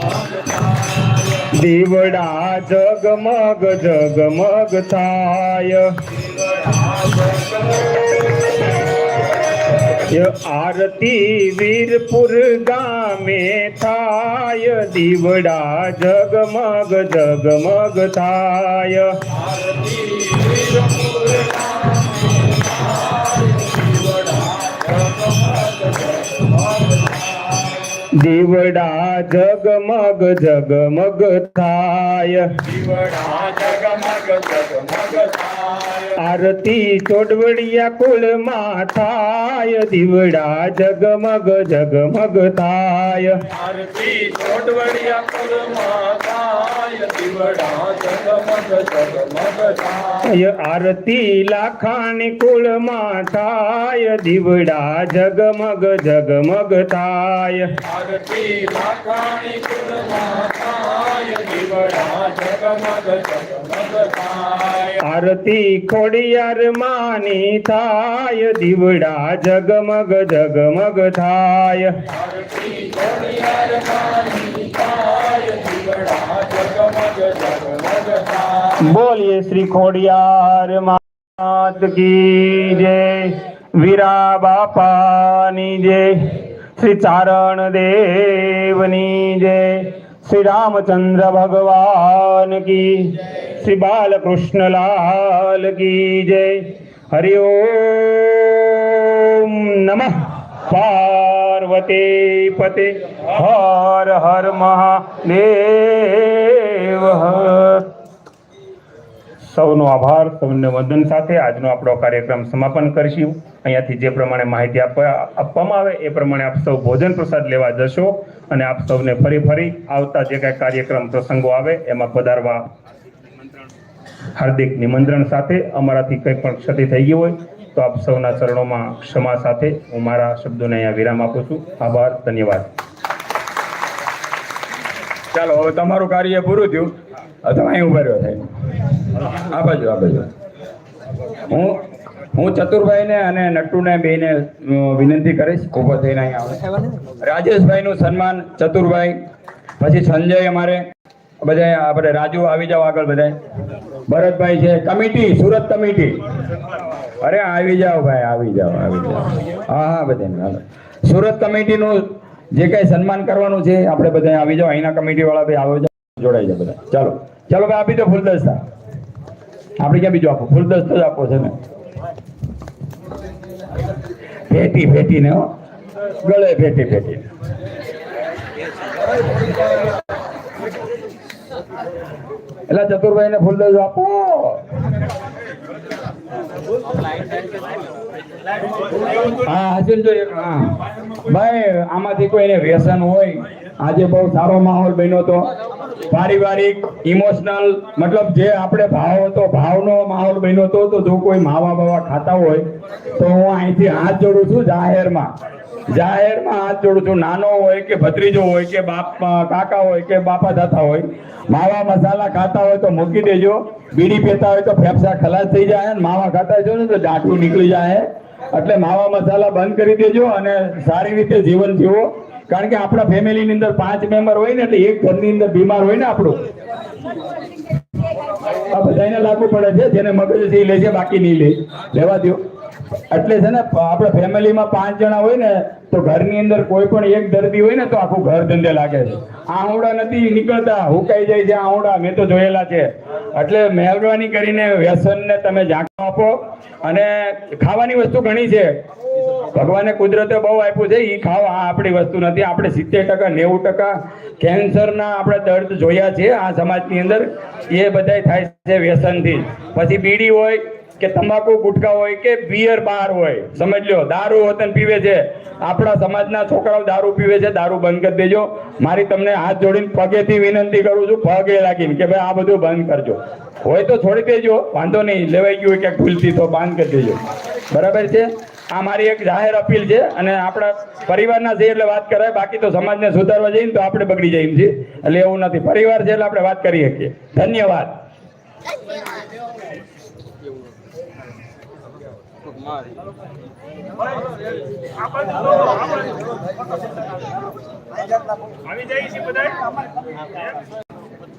દીવડા જગમગ જગમગ થાય આરતી વીરપુર ગામે થાય દીવડા જગમગ જગમગ થાય દીવડા જગમગ જગમગ થાય આરતી ચોડવડિયા કુળમાં થાય દીવડા જગમગ જગમગ થાય આરતી ચોડવડિયા કુળમાં થાય દીવડા જગમગ જગમગ થાય આરતી લાખાણી કુળમાં થાય દીવડા જગમગ જગમગ થાય આરતી લાખાણી કુળમાં થાય દીવડા જગમગ જગમગ થાય આરતી ખોડિયાર માની થાય દીવડા જગમગ જગમગ થાય આરતી ખોડિયાર માની થાય દીવડા જગમગ જગમગ થાય બોલીએ શ્રી ખોડિયાર માત કી જય વીરા બાપાની જય શ્રી ચારણ દેવની જય શ્રી રામચંદ્ર ભગવાન કી શ્રી બાલકૃષ્ણલાલ કી જય હરિ ઓમ નમઃ પાર્વતી પતે હર હર મહાદેવ સૌનો આભાર સૌને વંદન સાથે આજનો આપણો કાર્યક્રમ સમાપન કરીશું અહીંયાથી જે પ્રમાણે માહિતી આપવામાં આવે એ પ્રમાણે આપ સૌ ભોજન પ્રસાદ લેવા જશો અને આપ સૌને ફરી આવતા જે કાંઈ કાર્યક્રમ પ્રસંગો આવે એમાં પધારવા હાર્દિક નિમંત્રણ સાથે અમારાથી કંઈ પણ ક્ષતિ થઈ ગઈ હોય તો આપ સૌના ચરણોમાં ક્ષમા સાથે હું મારા શબ્દોને અહીંયા વિરામ આપું છું આભાર ધન્યવાદ ચાલો હવે તમારું કાર્ય પૂરું થયું હવે તમે અહીં ઉભા રહ્યો સાહેબ આ બાજુ હું ચતુરભાઈને અને નટ્ટુને બેને વિનંતી કરીશ ઊભો થઈને અહીં આવે રાજેશભાઈનું સન્માન ચતુરભાઈ પછી સંજય અમારે બધા આપણે રાજુ આવી જાઓ આગળ બધા ભરતભાઈ છે કમિટી સુરત કમિટી અરે આવી જાઓ ભાઈ આવી જાઓ હા બધાને સુરત કમિટીનું જે કંઈ સન્માન કરવાનું છે આપણે બધા આવી જાઓ અહીંના કમિટી વાળા ભાઈ આવી જાઓ જોડાઈ જાઓ બધા ચાલો ભાઈ આપી દો ફૂલદસ્તા આપણે ક્યાં બીજું આપો ફૂલદસ્તો જ આપો છે ને ભેટી ને ગળે ભેટી એટલે ચતુરભાઈ ને ફૂલદસ્તો આપો હા હસીન જો ભાઈ આમાંથી કોઈને વ્યસન હોય આજે બહુ સારો માહોલ બન્યો હતો પારિવારિક ઇમોશનલ મતલબ જે આપણે ભાવ હતો ભાવનો માહોલ બન્યો હતો તો જો કોઈ માવા બાવા ખાતા હોય તો હું અહીંથી હાથ જોડું છું જાહેરમાં હાથ જોડું છું નાનો હોય કે ભત્રીજો હોય કે બાપ કાકા હોય કે બાપા દાતા હોય માવા મસાલા ખાતા હોય તો મૂકી દેજો બીડી પીતા હોય તો ફેફસા ખલાસ થઈ જાય અને માવા ખાતા હોય તો દાંઠું નીકળી જાય એટલે માવા મસાલા બંધ કરી દેજો અને સારી રીતે જીવન જીવો કારણ કે આપણા ફેમિલીની અંદર 5 મેમ્બર હોય ને એટલે એક ઘરની અંદર બીમાર હોય ને આપણું આ બધાને લાગુ પડે છે જેને મગજ છે લે છે બાકી નહીં લેવા દો એટલે છે ને આપણા ફેમિલીમાં 5 જણા હોય ને તો ઘરની અંદર કોઈ પણ એક દર્દી હોય ને તો આખું ઘર ધંધે લાગે છે આહુડા નથી નીકળતા હુકાઈ જાય છે આહુડા મેં તો જોયેલા છે એટલે મહેરબાની કરીને વ્યસનને તમે ઝાંખો આપો અને ખાવાની વસ્તુ ઘણી છે ભગવાને કુદરતે બહુ આપ્યું છે એ ખાવા આ આપણી વસ્તુ નથી આપણે 70% 90% કેન્સરના આપણે દર્દ જોયા છે આ સમાજની અંદર એ બધાય થાય છે વ્યસનથી પછી બીડી હોય કે તમાકુ ગુટકા હોય કે બિયર બાર હોય સમજ લો દારૂ વતન પીવે છે આપણા સમાજના છોકરાઓ દારૂ પીવે છે દારૂ બંધ કરી દેજો મારી તમને હાથ જોડીને પગેથી વિનંતી કરું છું પગે લાગીને કે ભાઈ આ બધું બંધ કરજો હોય તો છોડી દેજો વાંધો નહીં લેવાઈ ગયું હોય ક્યાંક ભૂલથી તો બંધ કરી દેજો બરાબર છે આ મારી એક જાહેર અપીલ છે અને આપણા પરિવારના છે એટલે વાત કરાય બાકી તો સમાજને સુધારવા જઈએ તો આપણે બગડી જઈએ છીએ એટલે એવું નથી પરિવાર છે એટલે આપણે વાત કરી શકીએ ધન્યવાદ આવી જાય છે બધા.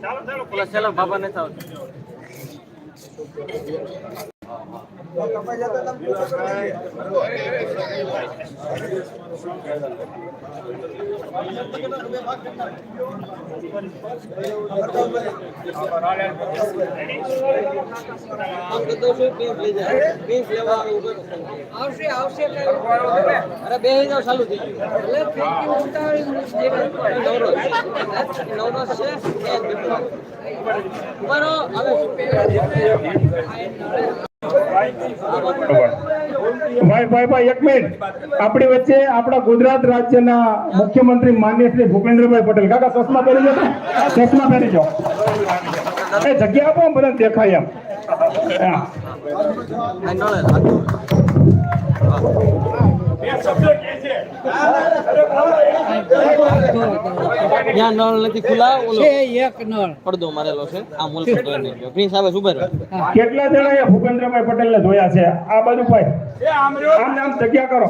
ચાલો ચાલો બાબા નથી આવતો. આવશે અરે બે હજાર ચાલુ થઈ ભાઈ એક મિનિટ. આપણી વચ્ચે આપણા ગુજરાત રાજ્યના મુખ્યમંત્રી માનનીય શ્રી ભૂપેન્દ્રભાઈ પટેલ. કાકા ચશ્મા પહેરી જાઓ, ચશ્મા પહેરી જાઓ. એ જગ્યા આપો, બધા દેખાય એમ. હા. ત્યાં નળ નથી ખુલ્લા, ઓલો એક નળ પડદો મારેલો છે. આ મૂલ પડદો નહીં ગયો. પ્રિન્સ આવે સુબર કેટલા જણા અહીંયા ભૂપેન્દ્રભાઈ પટેલ ને જોયા છે? આ બાજુ ભાઈ આમ જગ્યા કરો,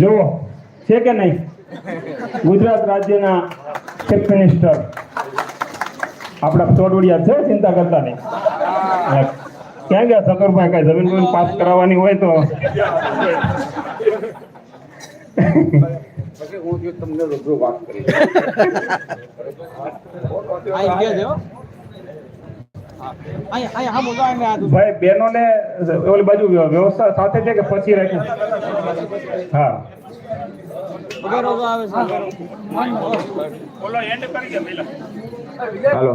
જુઓ છે કે નહીં. ગુજરાત રાજ્યના ચીફ મિનિસ્ટર આપણા તોડવડિયા છે, ચિંતા કરતા નહીં. ક્યાં ગયા સકરભાઈ? કઈ જમીન પાસ કરાવવાની હોય તો તમને રૂબરૂ વાત કરી. ભાઈ બહેનોને ઓલી બાજુ વ્યવસ્થા સાથે છે કે પછી રાખી? હા, બોલો એન્ડ કરી દે પહેલા. હાલો.